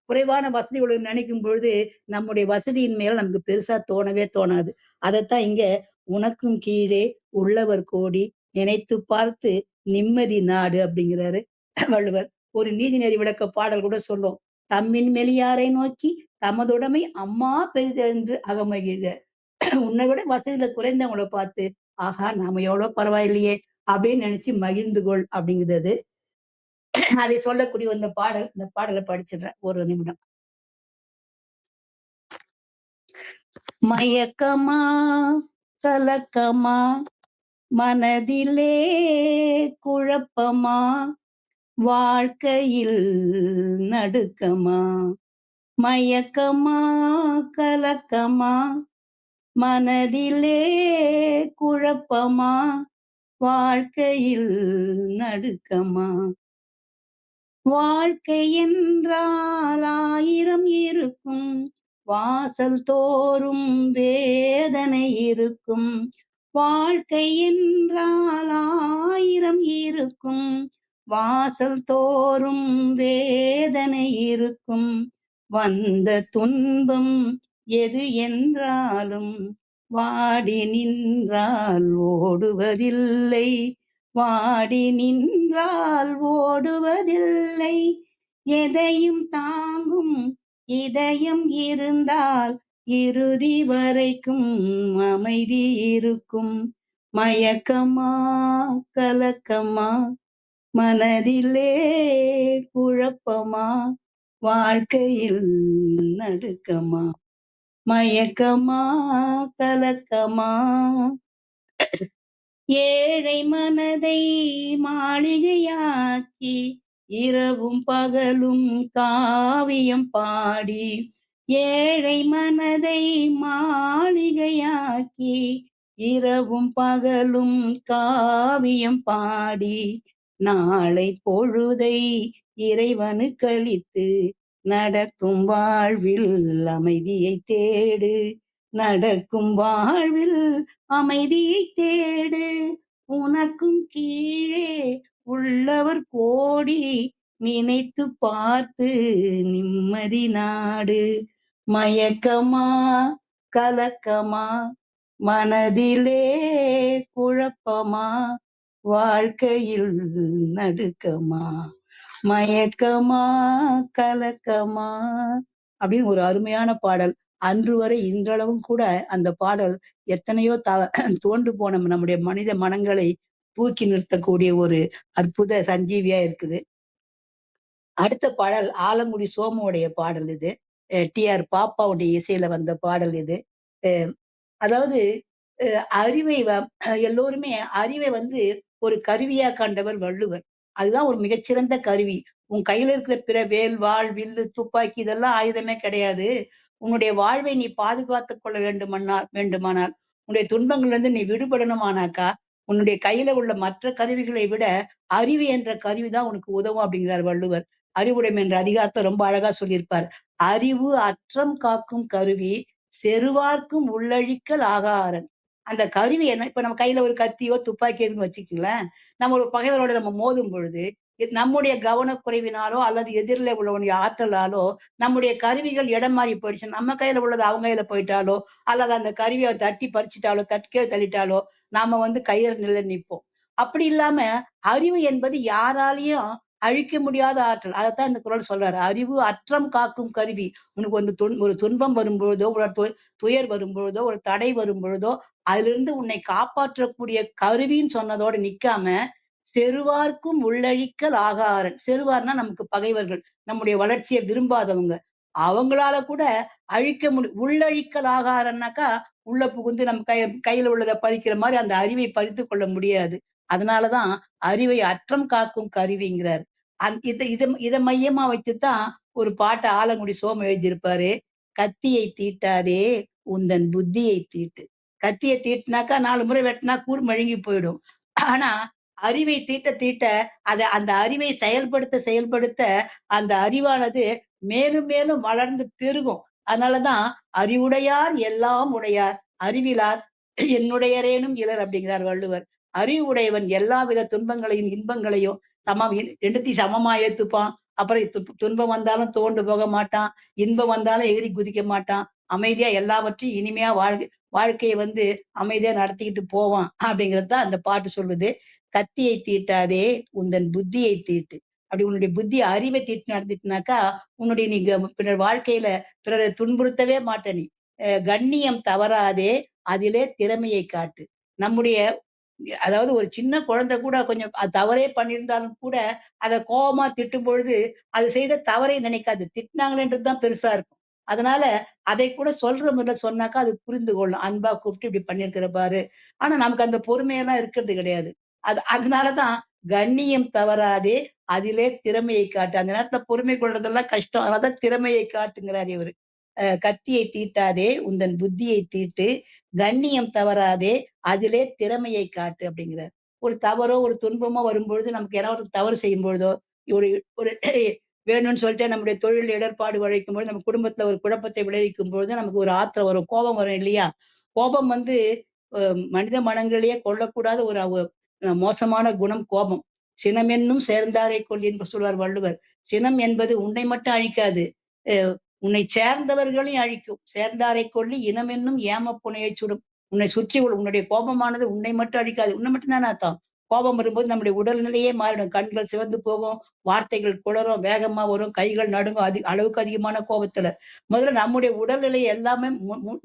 குறைவான வசதிகளுடன் நினைக்கும் பொழுது நம்முடைய வசதியின் மேல நமக்கு பெருசா தோணவே தோணாது. அதத்தான் இங்க உனக்கும் கீழே உள்ளவர் கோடி நினைத்து பார்த்து நிம்மதி நாடு அப்படிங்கிறாரு வள்ளுவர். ஒரு நீதிநெறி விளக்க பாடல் கூட சொல்லும். தம்மின் மெலியாரை நோக்கி தமதுடைமை அம்மா பெரிதென்று அகமகிழ்க. உன்னை விட வசதியில குறைந்தவங்கள பார்த்து, ஆஹா நாம எவ்வளவு பரவாயில்லையே அப்படின்னு நினைச்சு மகிழ்ந்து கொள் அப்படிங்கிறது. அதை சொல்லக்கூடிய இந்த பாடலை படிச்சிடுறேன் ஒரு நிமிடம். மயக்கமா கலக்கமா மனதிலே குழப்பமா வாழ்க்கையில் நடுக்கமா, மயக்கமா கலக்கமா மனதிலே குழப்பமா வாழ்க்கையில் நடுக்கமா, வாழ்க்கை என்றால் 1000 இருக்கும், வாசல் தோறும் வேதனை இருக்கும். வாழ்க்கை என்றால் 1000 இருக்கும், வாசல் தோறும் வேதனை இருக்கும். வந்த துன்பம் எது என்றாலும் வாடி நின்றால் ஓடுவதில்லை, வாடி நின்றால் ஓடுவதில்லை. எதையும் தாங்கும் இதயம் இருந்தால் இறுதி வரைக்கும் அமைதி இருக்கும். மயக்கமா கலக்கமா மனதிலே குழப்பமா வாழ்க்கையில் நடுக்கமா, மயக்கமா கலக்கமா. ஏழை மனதை மாளிகையாக்கி இரவும் பகலும் காவியம் பாடி, ஏழை மனதை மாளிகையாக்கி இரவும் பகலும் காவியம் பாடி, நாளை பொழுதை இறைவனுக்கு அளித்து நடக்கும் வாழ்வில் அமைதியை தேடு, நடக்கும் வாழ்வில் அமைதியை தேடு. உனக்கும் கீழே உள்ளவர் கோடி நினைத்து பார்த்து நிம்மதி நாடு. மயக்கமா கலக்கமா மனதிலே குழப்பமா வாழ்க்கையில் நடுக்கமா, மயக்கமா கலக்கமா அப்படின்னு ஒரு அருமையான பாடல். அன்று வரை இன்றளவும் கூட அந்த பாடல் எத்தனையோ தோண்டு போன நம்முடைய மனித மனங்களை தூக்கி நிறுத்தக்கூடிய ஒரு அற்புத சஞ்சீவியா இருக்குது. அடுத்த பாடல் ஆலங்குடி சோமுடைய பாடல் இது. டி.ஆர். பாப்பாவுடைய இசையில வந்த பாடல் இது. அதாவது அறிவை எல்லோருமே அறிவை ஒரு கருவியா கண்டவர் வள்ளுவர். அதுதான் ஒரு மிகச்சிறந்த கருவி. உன் கையில இருக்கிற பிற வேல், வாள், வில்லு, துப்பாக்கி இதெல்லாம் ஆயுதமே கிடையாது. உன்னுடைய வாழ்வை நீ பாதுகாத்துக் கொள்ள வேண்டுமானால் உன்னுடைய துன்பங்கள்ல இருந்து நீ விடுபடணுமானாக்கா உன்னுடைய கையில உள்ள மற்ற கருவிகளை விட அறிவு என்ற கருவிதான் உனக்கு உதவும் அப்படிங்கிறார் வள்ளுவர். அறிவுடைமை என்ற அதிகாரத்தை ரொம்ப அழகா சொல்லியிருப்பார். அறிவு அற்றம் காக்கும் கருவி செருவார்க்கும் உள்ளழிக்கல் ஆகாரன். அந்த கருவி என்ன, இப்ப நம்ம கையில ஒரு கத்தியோ துப்பாக்கி இருக்குன்னு வச்சுக்கங்களேன். நம்ம ஒரு பகைவரோட நம்ம மோதும் பொழுது நம்முடைய கவனக்குறைவினாலோ அல்லது எதிரில உள்ளவனுடைய ஆற்றலாலோ நம்முடைய கருவிகள் இடம் மாறி போயிடுச்சு. நம்ம கையில உள்ளது அவங்க கையில போயிட்டாலோ அல்லது அந்த கருவியை தட்டி பறிச்சுட்டாலோ தட்டிக்கே தள்ளிட்டாலோ நாம கையில நிலை நிற்போம். அப்படி இல்லாம அறிவு என்பது யாராலையும் அழிக்க முடியாத ஆற்றல். அதைத்தான் இந்த குறள் சொல்றாரு. அறிவு அற்றம் காக்கும் கருவி. உனக்கு ஒரு துன்பம் வரும்பொழுதோ ஒரு துயர் வரும்பொழுதோ ஒரு தடை வரும்பொழுதோ அதிலிருந்து உன்னை காப்பாற்றக்கூடிய கருவின்னு சொன்னதோட நிக்காம செருவார்க்கும் உள்ளழிக்கல் ஆகாரன். செருவார்னா நமக்கு பகைவர்கள், நம்முடைய வளர்ச்சியை விரும்பாதவங்க. அவங்களால கூட அழிக்க உள்ளழிக்கல் ஆகாரன்னாக்கா உள்ள புகுந்து நம்ம கையில உள்ளதை பறிக்கிற மாதிரி அந்த அறிவை பறித்து கொள்ள முடியாது. அதனாலதான் அறிவை அற்றம் காக்கும் கருவிங்கிறார். இதை மையமா வச்சுதான் ஒரு பாட்டை ஆலங்குடி சோமு எழுதியிருப்பாரு. கத்தியை தீட்டாதே உந்தன் புத்தியை தீட்டு. கத்தியை தீட்டினாக்கா 4 முறை வெட்டினா கூர் மழுங்கி போயிடும். ஆனா அறிவை தீட்ட தீட்ட அந்த அறிவை செயல்படுத்த அந்த அறிவானது மேலும் மேலும் வளர்ந்து பெருகும். அதனாலதான் அறிவுடையார் எல்லாம் உடையார் அறிவிலார் என்னுடையரேனும் இலர் அப்படிங்கிறார் வள்ளுவர். அறிவு உடையவன் எல்லா வித துன்பங்களையும் இன்பங்களையும் ரெண்டுத்தையும் சமமா ஏத்துப்பான். அப்புறம் துன்பம் வந்தாலும் துவண்டு போக மாட்டான், இன்பம் வந்தாலும் எகிரி குதிக்க மாட்டான், அமைதியா எல்லாவற்றையும் இனிமையா வாழ்க்கையை அமைதியா நடத்திக்கிட்டு போவான் அப்படிங்கறதுதான் அந்த பாட்டு சொல்லுது. கத்தியை தீட்டாதே உந்தன் புத்தியை தீட்டு. அப்படி உன்னுடைய புத்தி அறிவை தீட்டு நடத்திட்டுனாக்கா உன்னுடைய நீங்க பிறர் வாழ்க்கையில பிறரை துன்புறுத்தவே மாட்ட நீ. கண்ணியம் தவறாதே அதிலே திறமையை காட்டு. நம்முடைய அதாவது ஒரு சின்ன குழந்தை கூட கொஞ்சம் தவறே பண்ணியிருந்தாலும் கூட அதை கோபமா திட்டும் பொழுது அது செய்த தவறை நினைக்காது, திட்டினாங்களேன்றதுதான் பெருசா இருக்கும். அதனால அதை கூட சொல்ற முறையில சொன்னாக்கா அது புரிந்து கொள்ளும். அன்பா கூப்பிட்டு இப்படி பண்ணியிருக்கிற பாரு. ஆனா நமக்கு அந்த பொறுமையெல்லாம் இருக்கிறது கிடையாது. அதனாலதான் கண்ணியம் தவறாதே அதிலே திறமையை காட்டு. அந்த நேரத்துல பொறுமை கொள்றதெல்லாம் கஷ்டம். அதனாலதான் திறமையை காட்டுங்கிறார் இவரு. கத்தியை தீட்டாதே உந்தன் புத்தியை தீட்டு, கண்ணியம் தவறாதே அதிலே திறமையை காட்டு அப்படிங்கிறார். ஒரு தவறோ ஒரு துன்பமோ வரும்பொழுது நமக்கு யாராவது தவறு செய்யும் பொழுதோ ஒரு ஒரு வேணும்னு சொல்லிட்டு நம்முடைய தொழில் இடர்பாடு உழைக்கும் பொழுது நம்ம குடும்பத்துல ஒரு குழப்பத்தை விளைவிக்கும் பொழுது நமக்கு ஒரு ஆத்திரம் வரும், கோபம் வரும் இல்லையா? கோபம் மனித மனங்களிலேயே கொள்ளக்கூடாத ஒரு மோசமான குணம் கோபம். சினம் என்னும் சேர்ந்தாரை கொல் என்று சொல்வார் வள்ளுவர். சினம் என்பது உன்னை மட்டும் அழிக்காது, உன்னை சேர்ந்தவர்களையும் அழிக்கும். சேர்ந்தாரை கொல்லி இனம் என்னும் ஏம புனையை சுடும். உன்னை சுற்றி உன்னுடைய கோபமானது உன்னை மட்டும் அழிக்காது. உன்னை மட்டும் தானே அர்த்தம். கோபம் வரும்போது நம்முடைய உடல்நிலையே மாறிடும். கண்கள் சிவந்து போகும், வார்த்தைகள் குளறும், வேகமா வரும், கைகள் நடுங்கும். அளவுக்கு அதிகமான கோபத்துல முதல்ல நம்முடைய உடல்நிலை எல்லாமே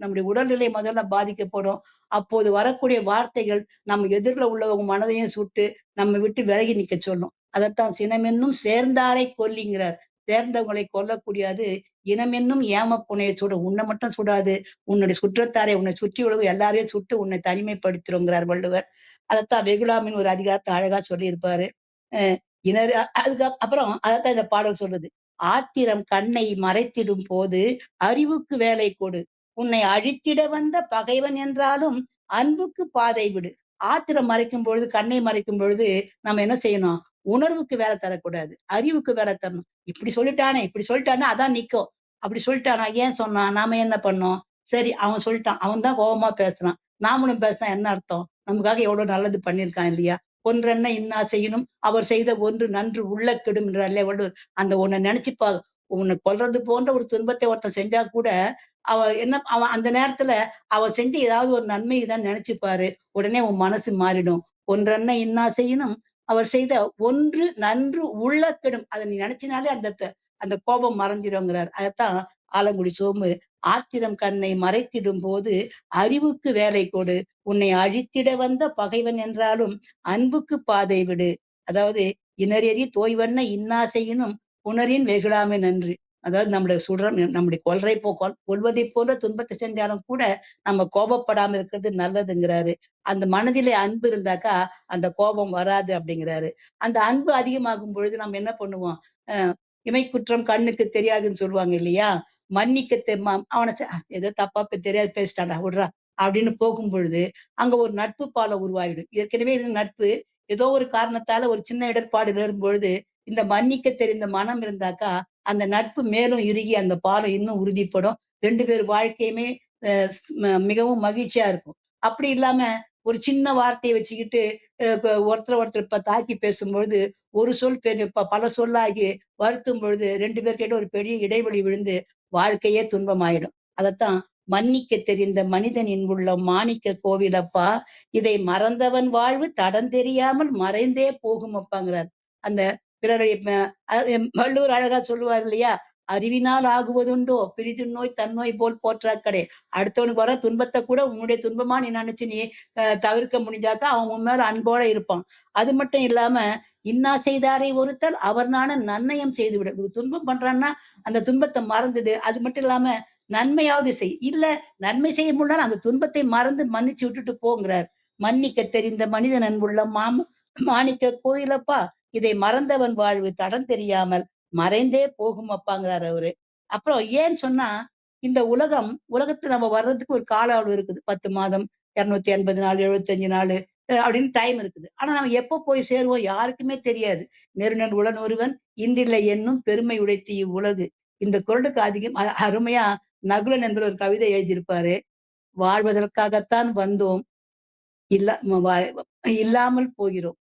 நம்முடைய உடல்நிலை முதல்ல பாதிக்கப்படும். அப்போது வரக்கூடிய வார்த்தைகள் நம்ம எதிரில் உள்ளவங்க மனதையும் சுட்டு நம்ம விட்டு விலகி நிக்க சொல்லும். அதைத்தான் சினமென்னும் சேர்ந்தாரை கொல்லிங்கிறார். சேர்ந்தவங்களை கொல்லக்கூடியது இனமென்னும் ஏம புனையை சுடும். உன்னை மட்டும் சுடாது, உன்னுடைய சுற்றத்தாரை உன்னை சுற்றி உழவு எல்லாரையும் சுட்டு உன்னை தனிமைப்படுத்திருங்கிறார் வள்ளுவர். அதைத்தான் வெகுளாமின் ஒரு அதிகாரத்தை அழகா சொல்லியிருப்பாரு. இனர் அதுக்கு அப்புறம் அதைத்தான் இந்த பாடல் சொல்லுது. ஆத்திரம் கண்ணை மறைத்திடும் போது அறிவுக்கு வேலை கொடு, உன்னை அழித்திட வந்த பகைவன் என்றாலும் அன்புக்கு பாதை விடு. ஆத்திரம் மறைக்கும் பொழுது கண்ணை மறைக்கும் பொழுது நம்ம என்ன செய்யணும்? உணர்வுக்கு வேலை தரக்கூடாது, அறிவுக்கு வேலை தரணும். இப்படி சொல்லிட்டானே அதான் நிக்கும். அப்படி சொல்லிட்டானா, ஏன் சொன்னான், நாம என்ன பண்ணோம்? சரி அவன் சொல்லிட்டான், அவன் தான் கோபமா பேசுறான், நாமளும் பேசினா என்ன அர்த்தம்? நமக்காக எவ்வளவு நல்லது பண்ணியிருக்கான் இல்லையா? ஒன்றென்ன இன்னா செய்யணும் அவர் செய்த ஒன்று நன்று உள்ள கெடும் என்றாலே வள்ளுவர். அந்த உன்னை நினைச்சுப்பா, உன்னை கொல்றது போன்ற ஒரு துன்பத்தை ஒருத்தன் செஞ்சா கூட அவன் அந்த நேரத்துல அவன் செஞ்ச ஏதாவது ஒரு நன்மையை தான் நினைச்சுப்பாரு. உடனே உன் மனசு மாறிடும். ஒன்றென்ன இன்னா செய்யணும் அவர் செய்த ஒன்று நன்று உள்ள கெடும். அதை நீ நினைச்சினாலே அந்த கோபம் மறைஞ்சிருங்கிறார். அதைத்தான் ஆலங்குடி சோமு ஆத்திரம் கண்ணை மறைத்திடும் போது அறிவுக்கு வேலை கொடு, உன்னை அழித்திட வந்த பகைவன் என்றாலும் அன்புக்கு பாதை விடு. அதாவது இனரெறி தோய்வண்ண இன்னா செய்யினும் புணரின் வெகுளாமை நன்று. அதாவது நம்மள நம்முடைய கொல்வதை போன்ற துன்பத்தை செஞ்சாலும் கூட நம்ம கோபப்படாம இருக்கிறது நல்லதுங்கிறாரு. அந்த மனதிலே அன்பு இருந்தாக்கா அந்த கோபம் வராது அப்படிங்கிறாரு. அந்த அன்பு அதிகமாகும் பொழுது நம்ம என்ன பண்ணுவோம்? இமை குற்றம் கண்ணுக்கு தெரியாதுன்னு சொல்லுவாங்க இல்லையா? மன்னிக்க அவன ஏதோ தப்பா தெரியாது பேசிட்டான்டா விட்றா அப்படின்னு போகும் பொழுது அங்க ஒரு நட்பு பாலம் உருவாகிடும். ஏற்கனவே இது நட்பு ஏதோ ஒரு காரணத்தால ஒரு சின்ன இடர்பாடு நேரும் பொழுது இந்த மன்னிக்க தெரிந்த மனம் இருந்தாக்கா அந்த நட்பு மேலும் இறுகி அந்த பாலம் இன்னும் உறுதிப்படும். 2 பேர் வாழ்க்கையுமே மிகவும் மகிழ்ச்சியா இருக்கும். அப்படி இல்லாம ஒரு சின்ன வார்த்தையை வச்சுக்கிட்டு ஒருத்தர் இப்ப தாக்கி பேசும்பொழுது ஒரு சொல் பல சொல்லாகி வருத்தும் பொழுது 2 பேர்கிட்ட ஒரு பெரிய இடைவெளி விழுந்து வாழ்க்கையே துன்பமாயிடும். அதத்தான் மன்னிக்க தெரிந்த மனிதனின் உள்ளம் மாணிக்க கோவிலப்பா, இதை மறந்தவன் வாழ்வு தடம் தெரியாமல் மறைந்தே போகும் அப்பாங்கிறார். அந்த பிறரை வள்ளுவர் அழகா சொல்லுவார் இல்லையா? அறிவினால் ஆகுவதுண்டோ பிரிதின் நோய் தன்னோய் போல் போற்றாக்கடை. அடுத்தவனுக்கு வர துன்பத்தை கூட உன்னுடைய துன்பமா நீ நினைச்சு நீ தவிர்க்க முடிஞ்சாக்கா அவன் உன் மேல அன்போட இருப்பான். அது மட்டும் இல்லாம இன்னா செய்தாரை ஒருத்தல் அவர் நாண நன்னயம் செய்து விட. ஒரு துன்பம் பண்றான்னா அந்த துன்பத்தை மறந்துடு. அது மட்டும் இல்லாம நன்மையாவது செய். இல்ல நன்மை செய்ய முடியல அந்த துன்பத்தை மறந்து மன்னிச்சு விட்டுட்டு போங்கிறார். மன்னிக்க தெரிந்த மனிதன் அன்புள்ள மாணிக்க கோயிலப்பா, இதை மறந்தவன் வாழ்வு தடம் தெரியாமல் மறைந்தே போகும் அப்பாங்கிறார் அவரு. அப்புறம் ஏன்னு சொன்னா இந்த உலகத்துல நம்ம வர்றதுக்கு ஒரு கால அளவு இருக்குது. 10 மாதம், 280 நாள், 75 நாள் அப்படின்னு டைம் இருக்குது. ஆனா நம்ம எப்ப போய் சேருவோம் யாருக்குமே தெரியாது. நெருநல் உளன் ஒருவன் இன்றில்லை என்னும் பெருமை உடைத்து இவ்வுலகு. இந்த குறளுக்கு அதிகம் அருமையா நகுலன் என்ற ஒரு கவிதை எழுதியிருப்பாரு. வாழ்வதற்காகத்தான் வந்தோம், இல்ல இல்லாமல் போகிறோம்.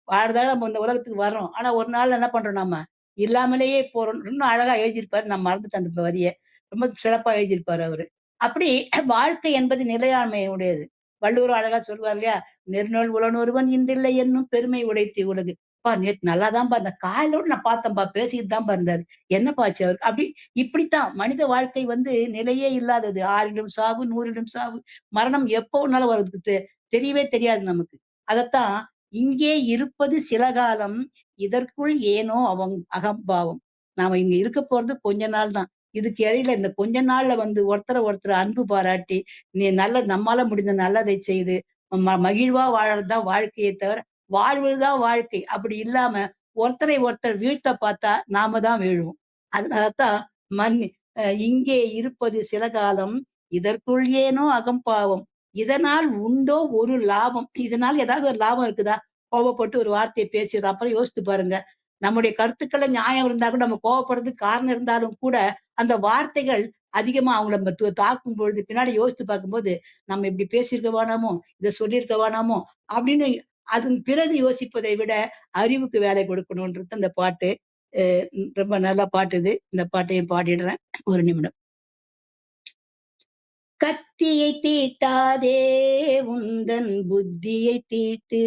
வாழ்றதாக நம்ம இந்த உலகத்துக்கு வர்றோம். ஆனா ஒரு நாள் என்ன பண்றோம் நம்ம? இல்லாமலேயே போறோம். இன்னும் அழகா எழுதியிருப்பாரு. நான் மறந்துட்டேன் அந்த வரிய. ரொம்ப சிறப்பா எழுதியிருப்பாரு அவரு. அப்படி வாழ்க்கை என்பது நிலையாண்மை உடையது. வள்ளுவர் அழகா சொல்லுவார் இல்லையா? "நெருநல் உளனொருவன் இன்றில்லை என்னும் பெருமை உடைத்து உலகு." நேத்து நல்லாதான்பா இருந்தேன். காலையிலோட நான் பார்த்தேன்பா. பேசிட்டு தான்பா இருந்தாரு. என்னப்பா ஆச்சு அவருக்கு? இப்படித்தான் மனித வாழ்க்கை நிலையே இல்லாதது. ஆறிலும் சாவு, நூறிலும் சாவு. மரணம் எப்போ வேணாலும் வர்றதுக்கு தெரியவே தெரியாது நமக்கு. அதத்தான் இங்கே இருப்பது சில காலம், இதற்குள் ஏனோ அகம்பாவம். நாம இங்க இருக்க போறது கொஞ்ச நாள் தான். இதுக்கு இடையில இந்த கொஞ்ச நாள்ல ஒருத்தர் அன்பு பாராட்டி, நீ நம்மால முடிந்த நல்லதை செய்து, மகிழ்வா வாழறதுதான் வாழ்க்கையே தவிர, வாழ்வதுதான் வாழ்க்கை. அப்படி இல்லாம ஒருத்தரை ஒருத்தர் வீழ்த்த பார்த்தா நாம தான் வீழுவோம். அதனாலதான் மன்னி இங்கே இருப்பது சில காலம், இதற்குள் ஏனோ அகம்பாவம். இதனால் உண்டோ ஒரு லாபம். இதனால ஏதாவது ஒரு லாபம் இருக்குதா? கோபப்பட்டு ஒரு வார்த்தையை பேசிடுறோம். அப்புறம் யோசித்து பாருங்க. நம்முடைய கருத்துக்கள்ல நியாயம் இருந்தா கூட நம்ம கோவப்படுறதுக்கு காரணம் இருந்தாலும் கூட, அந்த வார்த்தைகள் அதிகமா அவங்கள நம்ம தாக்கும் பொழுது பின்னாடி யோசித்து பார்க்கும்போது, நம்ம இப்படி பேசியிருக்க வேணாமோ, இத சொல்லியிருக்க வேணாமோ அப்படின்னு அதன் பிறகு யோசிப்பதை விட அறிவுக்கு வேலை கொடுக்கணும்ன்றது அந்த பாட்டு. ரொம்ப நல்ல பாட்டு இது. இந்த பாட்டையும் பாடிடுறேன். ஒரு நிமிடம். கத்தியை தீட்டாதே உந்தன் புத்தியை தீட்டு,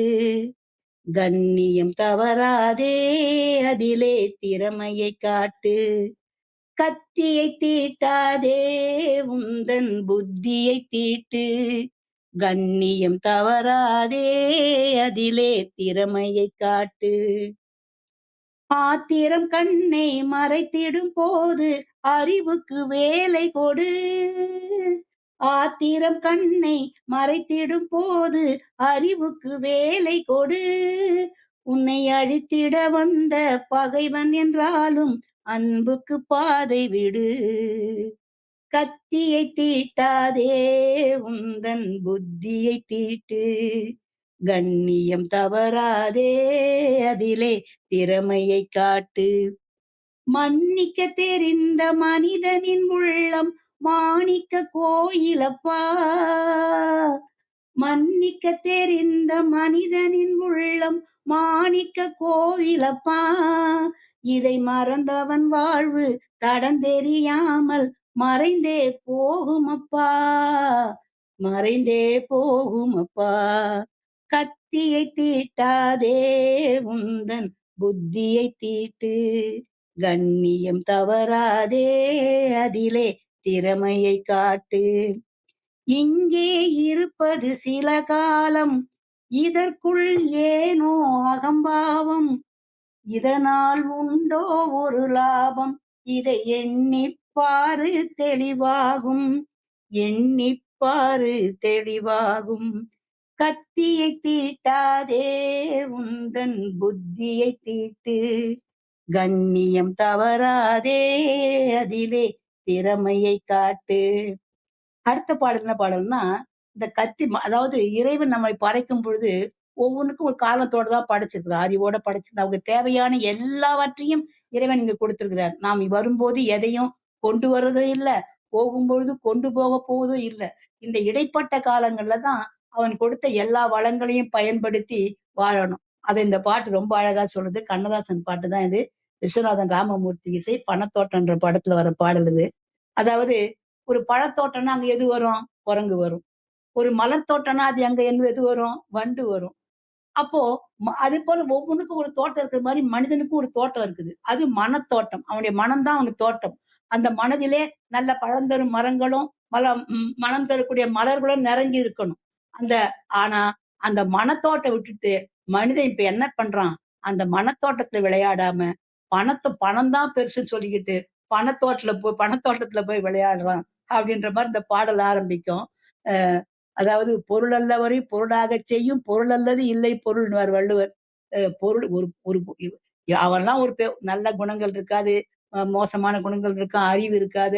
கண்ணியம் தவறாதே அதிலே திறமையை காட்டு. கத்தியை தீட்டாதே உந்தன் புத்தியை தீட்டு, கண்ணியம் தவறாதே அதிலே திறமையை காட்டு. ஆத்திரம் கண்ணை மறைத்திடும் போது அறிவுக்கு வேலை கொடு. ஆத்திரம் கண்ணை மறைத்திடும் போது அறிவுக்கு வேலை கொடு. உன்னை அழித்திட வந்த பகைவன் என்றாலும் அன்புக்கு பாதை விடு. கத்தியை தீட்டாதே உந்தன் புத்தியை தீட்டு, கண்ணியம் தவறாதே அதிலே திறமையை காட்டு. மன்னிக்க தெரிந்த மனிதனின் உள்ளம் மாணிக்க கோயிலப்பா. மன்னிக்க தெரிந்த மனிதனின் உள்ளம் மாணிக்க கோயிலப்பா. இதை மறந்தவன் வாழ்வு தடந்தெரியாமல் மறைந்தே போகுமப்பா. மறைந்தே போகுமப்பா. கத்தியை தீட்டாதே உந்தன் புத்தியை தீட்டு, கண்ணியம் தவறாதே அதிலே திறமையை காட்டு. இங்கே இருப்பது சில காலம், இதற்குள் ஏனோ அகம்பாவம். இதனால் உண்டோ ஒரு லாபம், இதை எண்ணிப்பாரு தெளிவாகும், எண்ணிப்பாரு தெளிவாகும். கத்தியை தீட்டாதே உந்தன் புத்தியை தீட்டு, கண்ணியம் தவறாதே அதிலே திறமையை காட்டு. அடுத்த பாடல் என்ன பாடல்னா, இந்த அதாவது இறைவன் நம்மை படைக்கும் பொழுது, ஒவ்வொன்னுக்கும் ஒரு காரணத்தோட தான் படைச்சிருக்கிறார். அறிவோட படைச்சிருந்தார். அவங்க தேவையான எல்லாவற்றையும் இறைவன் இங்க கொடுத்திருக்கிறார். நாம் வரும்போது எதையும் கொண்டு வர்றதும் இல்ல, போகும்பொழுது கொண்டு போக போவதும் இல்ல. இந்த இடைப்பட்ட காலங்கள்ல தான் அவன் கொடுத்த எல்லா வளங்களையும் பயன்படுத்தி வாழணும். அத இந்த பாட்டு ரொம்ப அழகா சொல்லுது. கண்ணதாசன் பாட்டு தான் இது. விஸ்வநாதன் ராமமூர்த்தி இசை. பணத்தோட்டன்ற படத்துல வர பாடல் இது. அதாவது ஒரு பழத்தோட்டம்னா அங்க எது வரும்? குரங்கு வரும். ஒரு மலர் தோட்டம்னா அது அங்க எது வரும்? வண்டு வரும். அப்போ அது போல ஒவ்வொன்னுக்கும் ஒரு தோட்டம் இருக்கிற மாதிரி மனிதனுக்கும் ஒரு தோட்டம் இருக்குது. அது மனத்தோட்டம். அவனுடைய மனம் தான் அவனுக்கு தோட்டம். அந்த மனதிலே நல்ல பழந்தரும் மரங்களும் மனம் தரக்கூடிய மலர்களும் நிறைஞ்சு இருக்கணும். அந்த ஆனா அந்த மனத்தோட்டம் விட்டுட்டு மனிதன் இப்ப என்ன பண்றான்? அந்த மனத்தோட்டத்துல விளையாடாம பணம் தான் பெருசுன்னு சொல்லிக்கிட்டு பணத்தோட்டத்துல போய் விளையாடுறான் அப்படின்ற மாதிரி இந்த பாடல் ஆரம்பிக்கும். அஹ் அதாவது பொருள் அல்லவரை பொருளாக செய்யும் பொருள் அல்லது இல்லை பொருள்வார் வள்ளுவர். பொருள் ஒரு ஒரு அவன்லாம் நல்ல குணங்கள் இருக்காது, மோசமான குணங்கள் இருக்கும், அறிவு இருக்காது,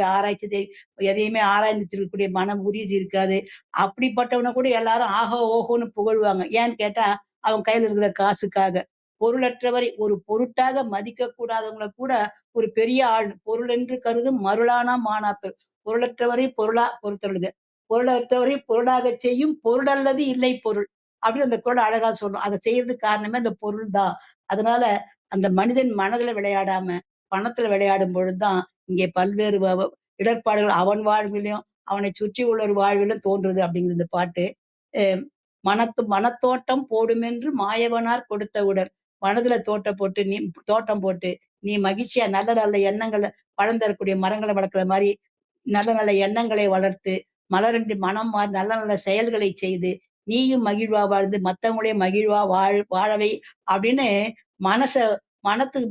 எதையுமே ஆராய்ந்து இருக்கக்கூடிய மன உறுதி இருக்காது. அப்படிப்பட்டவனை கூட எல்லாரும் ஆஹோ ஓஹோன்னு புகழ்வாங்க. ஏன்னு கேட்டா அவன் கையில இருக்கிற காசுக்காக. பொருளற்றவரை ஒரு பொருட்டாக மதிக்க கூடாதவங்களை கூட ஒரு பெரிய ஆள் பொருள் என்று கருதும் மருளானா மாணாக்கர். பொருளற்றவரை பொறுத்தருளுக, பொருளற்றவரை பொருளாக செய்யும் பொருள் அல்லது இல்லை பொருள் அப்படின்னு அந்த குறள் அழகா சொல்லும். அதை செய்யறதுக்கு காரணமே அந்த பொருள் தான். அதனால அந்த மனிதன் மனதுல விளையாடாம பணத்துல விளையாடும் பொழுதுதான் இங்கே பல்வேறு இடர்பாடுகள் அவன் வாழ்விலும் அவனை சுற்றி உள்ளவர் வாழ்விலும் தோன்றுது அப்படிங்கிற இந்த பாட்டு. அஹ் மனத்தோட்டம் போடுமென்று மாயவனார் கொடுத்த உடல். மனதுல தோட்டம் போட்டு நீ மகிழ்ச்சியா நல்ல நல்ல எண்ணங்களை பழம் தரக்கூடிய மரங்களை வளர்க்கிற மாதிரி நல்ல நல்ல எண்ணங்களை வளர்த்து மலரன்றி மனம் நல்ல நல்ல செயல்களை செய்து நீயும் மகிழ்வா வாழ்ந்து மத்தவங்களையும் மகிழ்வா வாழவை அப்படின்னு மனச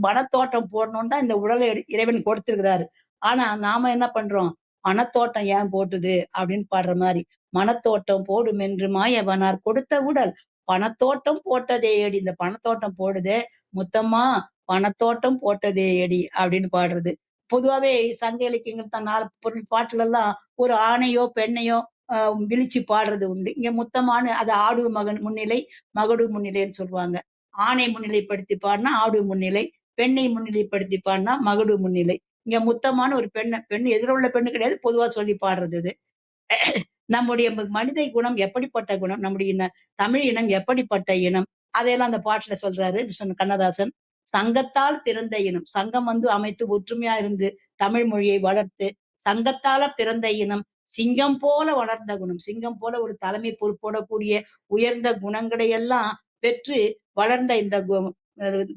மனத்தோட்டம் போடணும்னு தான் இந்த உடலை இறைவன் கொடுத்திருக்கிறாரு. ஆனா நாம என்ன பண்றோம்? மனத்தோட்டம் ஏன் போட்டுது அப்படின்னு பாடுற மாதிரி, மனத்தோட்டம் போடும் என்று மாயவனார் கொடுத்த உடல் பணத்தோட்டம் போட்டதே அடி. இந்த பணத்தோட்டம் போடுதே முத்தம்மா, பணத்தோட்டம் போட்டதே அடி அப்படின்னு பாடுறது. பொதுவாவே சங்க இலக்கியங்கள் தான் பொருள் பாட்டுல எல்லாம் ஒரு ஆணையோ பெண்ணையோ விழிச்சு பாடுறது உண்டு. இங்க முத்தமான அது ஆடு மகன் முன்னிலை, மகடு முன்னிலைன்னு சொல்லுவாங்க. ஆணை முன்னிலைப்படுத்தி பாடினா ஆடு முன்னிலை, பெண்ணை முன்னிலைப்படுத்தி பாடினா மகடு முன்னிலை. இங்க முத்தமான ஒரு பெண் எதிர உள்ள பெண்ணு கிடையாது, பொதுவா சொல்லி பாடுறது இது. நம்முடைய மனித குணம் எப்படிப்பட்ட குணம், நம்முடைய தமிழ் இனம் எப்படிப்பட்ட இனம், அதையெல்லாம் அந்த பாட்டுல சொல்றாரு கண்ணதாசன். சங்கத்தால் பிறந்த இனம். சங்கம் அமைத்து ஒற்றுமையா இருந்து தமிழ் மொழியை வளர்த்து சங்கத்தால பிறந்த இனம். சிங்கம் போல வளர்ந்த குணம். சிங்கம் போல ஒரு தலைமை பொறுப்போடக்கூடிய உயர்ந்த குணங்களை எல்லாம் பெற்று வளர்ந்த இந்த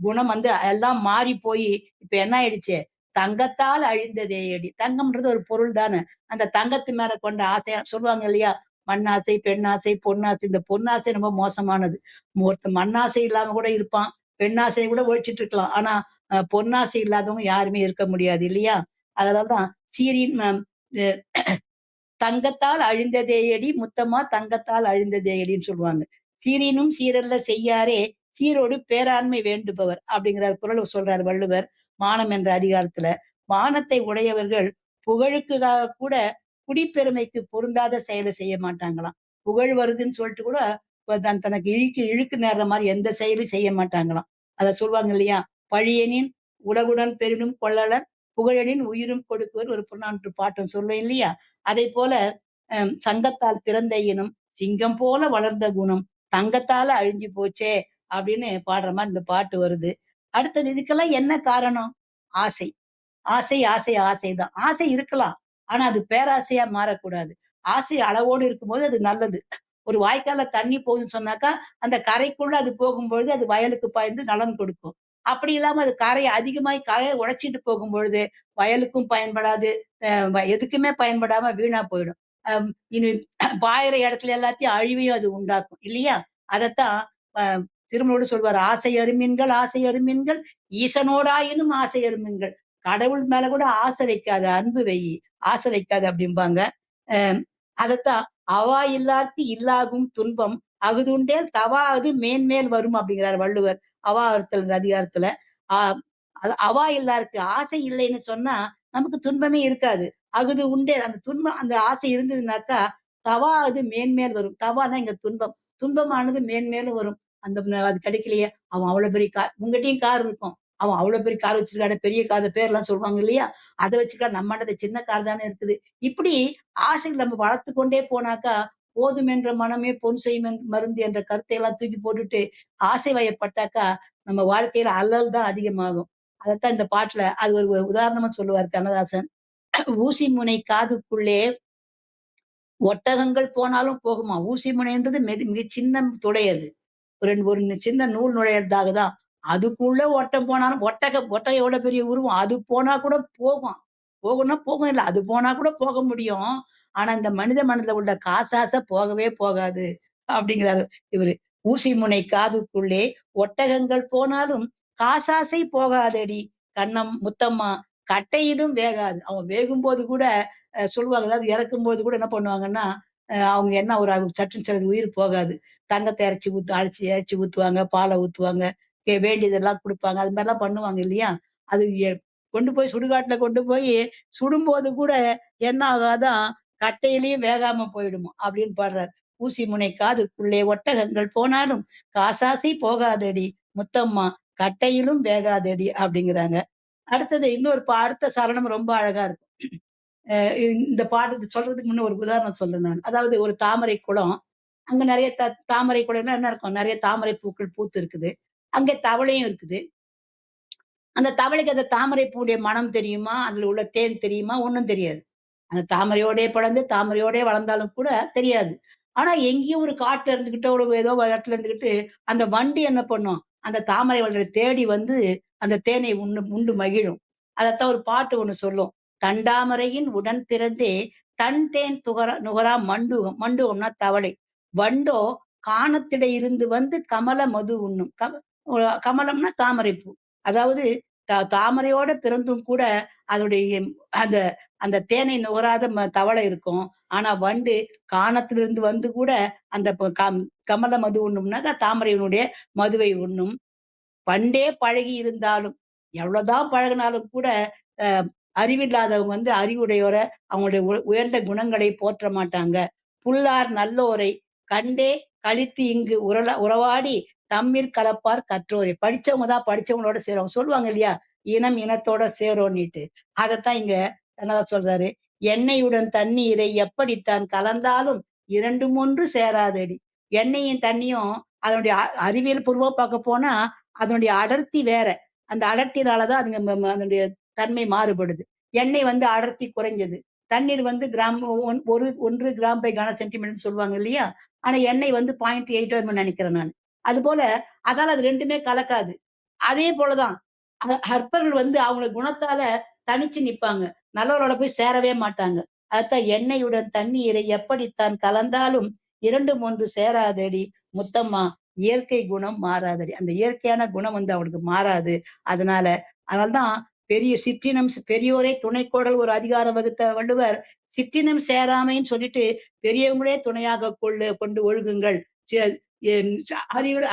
குணம் எல்லாம் மாறி போய் இப்ப என்ன ஆயிடுச்சு? தங்கத்தால் அழிந்ததே அடி. தங்கம்ன்றது ஒரு பொருள் தானே. அந்த தங்கத்து மேல கொண்ட ஆசை சொல்லுவாங்க இல்லையா? மண்ணாசை, பெண்ணாசை, பொன்னாசை. இந்த பொன்னாசை ரொம்ப மோசமானது. ஒருத்தன் மண்ணாசை இல்லாம கூட இருப்பான், பெண்ணாசை கூட ஒழிச்சிட்டு இருக்கலாம். ஆனா பொன்னாசை இல்லாதவங்க யாருமே இருக்க முடியாது இல்லையா? அதனாலதான் சீரின் தங்கத்தால் அழிந்ததேயடி முத்தமா, தங்கத்தால் அழிந்ததேயடின்னு சொல்லுவாங்க. சீரினும் சீரல்ல செய்யாரே சீரோடு பேராண்மை வேண்டுபவர் அப்படிங்கிறார் குறள் சொல்றார் வள்ளுவர் மானம் என்ற அதிகாரத்துல. மானத்தை உடையவர்கள் புகழுக்காக கூட குடிப்பெருமைக்கு பொருந்தாத செயலை செய்ய மாட்டாங்களாம். புகழ் வருதுன்னு சொல்லிட்டு கூட தனக்கு இழுக்கு நேர்ற மாதிரி எந்த செயலும் செய்ய மாட்டாங்களாம். அத சொல்லுவாங்க இல்லையா? பழியனின் உலகுடன் பெரினும் கொள்ளலர், புகழனின் உயிரும் கொடுக்குவர் ஒரு புறநானூற்று பாட்டம் சொல்லுவேன் இல்லையா? அதை போல சங்கத்தால் பிறந்த இனம், சிங்கம் போல வளர்ந்த குணம், தங்கத்தால அழிஞ்சு போச்சே அப்படின்னு பாடுற மாதிரி இந்த பாட்டு வருது. அடுத்தது இதுக்கெல்லாம் என்ன காரணம்? ஆசை. ஆசை ஆசை ஆசைதான். ஆசை இருக்கலாம், ஆனா அது பேராசையா மாறக்கூடாது. ஆசை அளவோடு இருக்கும்போது அது நல்லது. ஒரு வாய்க்கால தண்ணி போகுதுன்னு சொன்னாக்கா அந்த கரைக்குள்ள அது போகும்பொழுது அது வயலுக்கு பாய்ந்து நலன் கொடுக்கும். அப்படி இல்லாம அது கரையை உடைச்சிட்டு போகும் பொழுது வயலுக்கும் பயன்படாது, எதுக்குமே பயன்படாம வீணா போயிடும். இனி பாயிற இடத்துல எல்லாத்தையும் அழிவையும் அது உண்டாக்கும் இல்லையா? அதத்தான் திருமணோடு சொல்வார், ஆசை அருமீன்கள் ஆசை அருமீன்கள் ஈசனோடாயினும் ஆசை அருமீன்கள். கடவுள் மேல கூட ஆசை வைக்காத, அன்பு வை, ஆசை வைக்காது அப்படிம்பாங்க. அதத்தான் அவா இல்லார்க்கு இல்லாகும் துன்பம் அகுதுண்டேல் தவா அது மேன்மேல் வரும் அப்படிங்கிறார் வள்ளுவர் அவா அறுத்தல் அதிகாரத்துல. ஆஹ் அவா இல்லாருக்கு ஆசை இல்லைன்னு சொன்னா நமக்கு துன்பமே இருக்காது. அகுது உண்டே அந்த துன்பம் அந்த ஆசை இருந்ததுனாக்கா தவா அது மேன்மேல் வரும். தவானா இங்க துன்பம், துன்பமானது மேன்மேலும் வரும். அந்த அது கிடைக்கலையே, அவன் அவ்வளவு பெரிய கார், உங்ககிட்டயும் கார் இருக்கும், அவன் அவ்வளவு பெரிய கார் வச்சிருக்காரு, பெரிய கார் பேர் எல்லாம் சொல்லுவாங்க இல்லையா, அதை வச்சிருக்கா, நம்மகிட்ட சின்ன கார் தானே இருக்குது. இப்படி ஆசைகள் நம்ம வளர்த்து கொண்டே போனாக்கா போதும் என்ற மனமே பொன் செய்யும் மருந்து என்ற கருத்தை எல்லாம் தூக்கி போட்டுட்டு ஆசை வயப்பட்டாக்கா நம்ம வாழ்க்கையில அல்லல் தான் அதிகமாகும். அதைத்தான் இந்த பாட்டுல அது ஒரு உதாரணமா சொல்லுவார் கண்ணதாசன். ஊசி முனை காதுக்குள்ளே ஒட்டகங்கள் போனாலும் போகுமா. ஊசி முனைன்றது மிக சின்ன துளை அது. ஒரு சின்ன நூல் நுழையறதாக தான். அதுக்குள்ள ஒட்டம் போனாலும் ஒட்டகம் எவ்வளவு பெரிய உருவம், அது போனா கூட போகும். போகும்னா போகும் இல்ல, அது போனா கூட போக முடியும். ஆனா இந்த மனித மனதுல உள்ள காசாசை போகவே போகாது அப்படிங்கிறாரு இவரு. ஊசி முனை காதுக்குள்ளே ஒட்டகங்கள் போனாலும் காசாசை போகாதடி கண்ணம் முத்தம்மா கட்டையிலும் வேகாது. அவன் வேகும் போது கூட சொல்லுவாங்க, அதாவது இறக்கும் போது கூட என்ன பண்ணுவாங்கன்னா, அவங்க என்ன ஒரு சட்டுன்னு சிலது உயிர் போகாது. தங்கத்தை அரைச்சி ஊத்துவாங்க, பாலை ஊத்துவாங்க, வேண்டியதெல்லாம் கொடுப்பாங்க, அது மாதிரிலாம் பண்ணுவாங்க இல்லையா. அது கொண்டு போய் சுடுகாட்டுல கொண்டு போய் சுடும்போது கூட என்ன ஆகாதான், கட்டையிலயும் வேகாம போயிடுமா அப்படின்னு பாடுறாரு. ஊசி முனை காதுக்குள்ளே ஒட்டகங்கள் போனாலும் காசாசை போகாதடி முத்தம்மா கட்டையிலும் வேகாதடி அப்படிங்கிறாங்க. அடுத்தது இன்னொரு அடுத்த சரணம் ரொம்ப அழகா இருக்கும். இந்த பாட்டு சொல்றதுக்கு முன்ன ஒரு உதாரணம் சொல்றேன் நான். அதாவது ஒரு தாமரை குளம், அங்க நிறைய தாமரை குளம்னா என்ன இருக்கும், நிறைய தாமரை பூக்கள் பூத்து இருக்குது. அங்க தவளையும் இருக்குது. அந்த தவளைக்கு அந்த தாமரை பூவுடைய மனம் தெரியுமா, அதுல உள்ள தேன் தெரியுமா, ஒண்ணும் தெரியாது. அந்த தாமரையோடே பிறந்து தாமரையோடே வளர்ந்தாலும் கூட தெரியாது. ஆனா எங்கேயும் ஒரு காட்டுல இருந்துகிட்டோ ஒரு ஏதோ இடத்துல இருந்துகிட்டு அந்த வண்டு என்ன பண்ணும், அந்த தாமரை வளரை தேடி வந்து அந்த தேனை உண்டு உண்டு மகிழும். அதத்தான் ஒரு பாட்டு ஒண்ணு சொல்லும். தண்டாமரையின் உடன் பிறந்தே தன் தேன் நுகரா மண்டுகம். மண்டுகம்னா தவளை. வண்டோ காணத்திட இருந்து வந்து கமல மது உண்ணும். கமலம்னா தாமரைப்பூ. அதாவது தாமரையோட பிறந்தும் கூட அதோடைய அந்த அந்த தேனை நுகராத தவளை இருக்கும். ஆனா வண்டு காணத்திலிருந்து வந்து கூட அந்த கமல மது உண்ணும்னாக்கா தாமரையினுடைய மதுவை உண்ணும். பண்டே பழகி இருந்தாலும், எவ்வளவுதான் பழகினாலும் கூட அறிவில்லாதவங்க வந்து அறிவுடையோர அவங்களுடைய உயர்ந்த குணங்களை போற்ற மாட்டாங்க. புல்லார் நல்லோரை கண்டே கழித்து இங்கு உறவாடி தம்மிற் கலப்பார் கற்றோரை. படிச்சவங்க தான் படிச்சவங்களோட சேருவாங்க சொல்லுவாங்க இல்லையா, இனம் இனத்தோட சேரும்னிட்டு. அதைத்தான் இங்க என்னதான் சொல்றாரு, எண்ணெயுடன் தண்ணீரை எப்படித்தான் கலந்தாலும் இரண்டும் ஒன்று சேராதடி. எண்ணெயும் தண்ணியும் அதனுடைய அறிவியல் பூர்வமா பார்க்க போனா அதனுடைய அடர்த்தி வேற. அந்த அடர்த்தினாலதான் அதுங்க அதனுடைய தன்மை மாறுபடுது. எண்ணெய் வந்து அடர்த்தி குறைஞ்சது, தண்ணீர் வந்து கிராம் 1 கிராம் பை கன சென்டிமீட்டர் சொல்லுவாங்க இல்லையா. ஆனா எண்ணெய் வந்து 0.8 வரும்னு நினைக்கிறேன் நான். அது போல அதால அது ரெண்டுமே கலக்காது. அதே போலதான் ஹற்பர்கள் வந்து அவங்க குணத்தால தனிச்சு நிப்பாங்க, நல்லவரோட போய் சேரவே மாட்டாங்க. அதான் எண்ணெயுடன் தண்ணீரை எப்படித்தான் கலந்தாலும் இரண்டும் ஒன்று சேராதடி முத்தம்மா இயற்கை குணம் மாறாதடி. அந்த இயற்கையான குணம் வந்து அவனுக்கு மாறாது. அதனால்தான் பெரிய சிற்றினம் பெரியோரே துணைக்கோடல் ஒரு அதிகாரம் வகுத்த வள்ளுவர், சிற்றினம் சேராமைன்னு சொல்லிட்டு பெரியவங்களே துணையாக கொண்டு ஒழுகுங்கள்.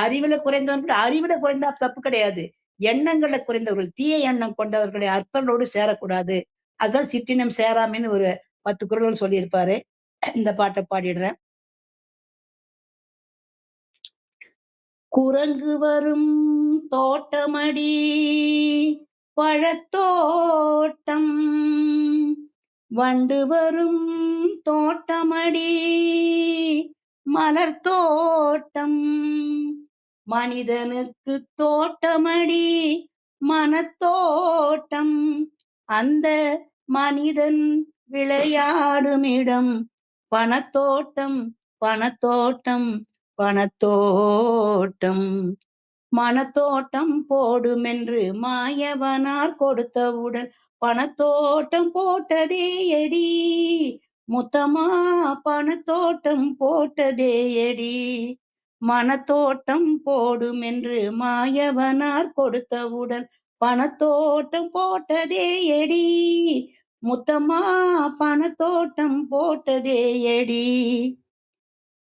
அறிவுல குறைந்தவன் அறிவுல குறைந்தா தப்பு கிடையாது, எண்ணங்களை குறைந்தவர்கள் தீய எண்ணம் கொண்டவர்களை அற்பர்களோடு சேரக்கூடாது. அதுதான் சிற்றினம் சேராமைன்னு ஒரு 10 குறள் சொல்லியிருப்பாரு. இந்த பாட்டை பாடிடுறேன். குரங்கு வரும் தோட்டமடி பழத்தோட்டம், வண்டு வரும் தோட்டமடி மலர் தோட்டம், மனிதனுக்கு தோட்டமடி மனத்தோட்டம், அந்த மனிதன் விளையாடும் இடம் பணத்தோட்டம் பணத்தோட்டம் பணத்தோட்டம். மனத்தோட்டம் போடுமென்று மாயவனார் கொடுத்தவுடன் பணத்தோட்டம் போட்டதே எடி முத்தமா, பணத்தோட்டம் போட்டதே எடி. மனத்தோட்டம் போடும் என்று மாயவனார் கொடுத்தவுடன் பணத்தோட்டம் போட்டதே எடி முத்தம்மா, பணத்தோட்டம் போட்டதே எடி.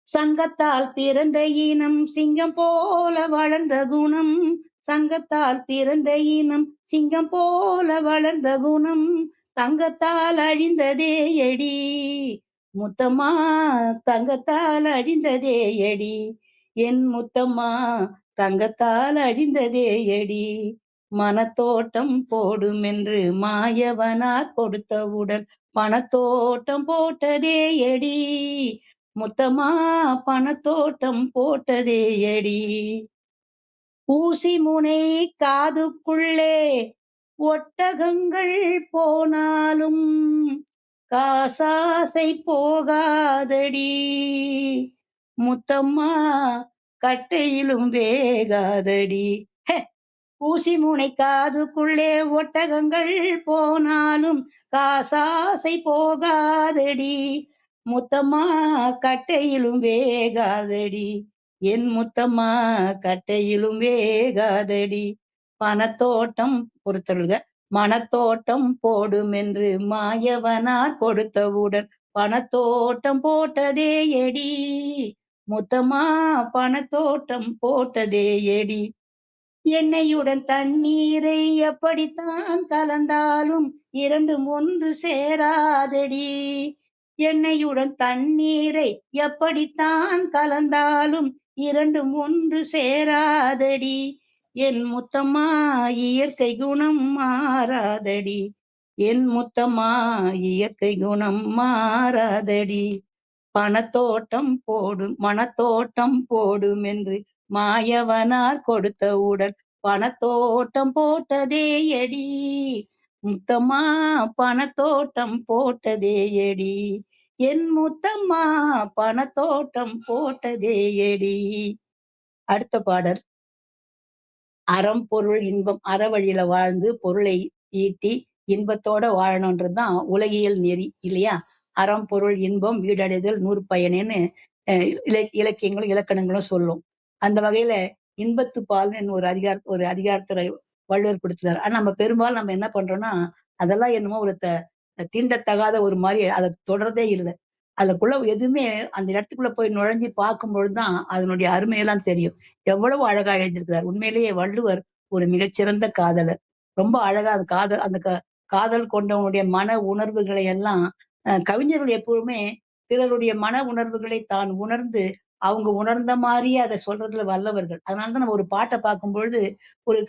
சங்கத்தால் பிறந்த இனம் சிங்கம் போல வளர்ந்த குணம், சங்கத்தால் பிறந்த இனம் சிங்கம் போல வளர்ந்த குணம், தங்கத்தால் அழிந்ததே எடி முத்தம்மா, தங்கத்தால் அழிந்ததே எடி. என் முத்தம்மா, தங்கத்தால் அழிந்ததே எடி. மனத்தோட்டம் போடும் என்று மாயவனார் கொடுத்தவுடன் பணத்தோட்டம் போட்டதே எடி முத்தம்மா, பணத்தோட்டம் போட்டதே எடி. ஊசி முனை காதுக்குள்ளே ஒட்டகங்கள் போனாலும் காசாசை போகாதடி முத்தம்மா, கட்டையிலும் வேகாதடி. ஊசி முனை காதுக்குள்ளே ஒட்டகங்கள் போனாலும் காசாசை போகாதடி முத்தம்மா, கட்டையிலும் வேகாதடி. என் முத்தம்மா, கட்டையிலும் வேகாதடி. பணத்தோட்டம் பொறுத்தருள்க. மனத்தோட்டம் போடும் என்று மாயவனார் கொடுத்தவுடன் பணத்தோட்டம் போட்டதே எடி முத்தம்மா, பணத்தோட்டம் போட்டதே எடி. எண்ணெயுடன் தண்ணீரை எப்படித்தான் கலந்தாலும் இரண்டும் ஒன்று சேராதடி. எண்ணெயுடன் தண்ணீரை எப்படித்தான் கலந்தாலும் இரண்டும் ஒன்று சேராதடி. என் முத்தம்மா, இயற்கை குணம் மாறாதடி. என் முத்தம்மா, இயற்கை குணம் மாறாதடி. பணத்தோட்டம் போடும் மனத்தோட்டம் போடும் என்று மாயவனார் கொடுத்தவுடன் பணத்தோட்டம் போட்டதே எடி முத்தம்மா, பணத்தோட்டம் போட்டதே எடி. என் முத்தம்மா, பணத்தோட்டம் போட்டதே எடி. அடுத்த பாடல். அறம் பொருள் இன்பம், அற வழியில வாழ்ந்து பொருளை ஈட்டி இன்பத்தோட வாழணுன்றதுதான் உலகியல் நெறி இல்லையா? அறம் பொருள் இன்பம் வீடடைதல் நூற்பயனேன்னு இலக்கியங்களும் இலக்கணங்களும் சொல்லும். அந்த வகையில இன்பத்து பால்னு ஒரு அதிகாரத்துறை வள்ளுவர் கொடுத்துறாரு. ஆனா நம்ம பெரும்பாலும் நம்ம என்ன பண்றோம்னா, அதெல்லாம் என்னமோ ஒரு தீண்டத்தகாத ஒரு மாதிரி அதை தொடர்றதே இல்லை. அதுக்குள்ள எதுவுமே அந்த இடத்துக்குள்ள போய் நுழைஞ்சு பார்க்கும் பொழுதுதான் அதனுடைய அருமையெல்லாம் தெரியும். எவ்வளவு அழகா எழுதியிருக்கிறார். உண்மையிலேயே வள்ளுவர் ஒரு மிகச்சிறந்த காதலர். ரொம்ப அழகா அந்த காதல் கொண்டவனுடைய மன உணர்வுகளை எல்லாம் கவிஞர்கள் எப்பவுமே பிறருடைய மன உணர்வுகளை தான் உணர்ந்து அவங்க உணர்ந்த மாதிரியே அதை சொல்றதுல வல்லவர்கள். அதனாலதான் நம்ம ஒரு பாட்டை பார்க்கும் பொழுது ஒரு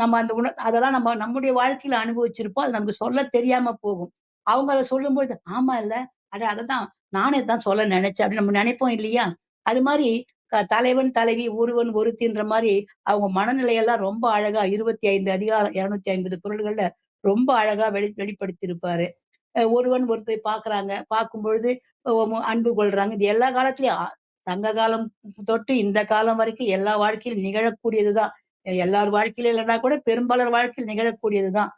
நம்ம அந்த அதெல்லாம் நம்ம நம்முடைய வாழ்க்கையில அனுபவிச்சிருப்போம். அது நமக்கு சொல்ல தெரியாம போகும். அவங்க அதை சொல்லும் பொழுது ஆமா இல்ல, அதைதான் நானே தான் சொல்ல நினைச்சேன் அப்படின்னு நம்ம நினைப்போம் இல்லையா? அது மாதிரி தலைவன் தலைவி ஒருவன் ஒருத்தின்ற மாதிரி அவங்க மனநிலையெல்லாம் ரொம்ப அழகா 25 அதிகாரம் 250 குறள்கள்ல ரொம்ப அழகா வெளிப்படுத்தி இருப்பாரு. ஒருவன் ஒருத்தரை பாக்குறாங்க, பார்க்கும் பொழுது அன்பு கொள்றாங்க. இது எல்லா காலத்திலயும் சங்க காலம் தொட்டு இந்த காலம் வரைக்கும் எல்லா வாழ்க்கையிலும் நிகழக்கூடியதுதான். எல்லார் வாழ்க்கையில இல்லைன்னா கூட பெரும்பாலர் வாழ்க்கையில் நிகழக்கூடியதுதான்.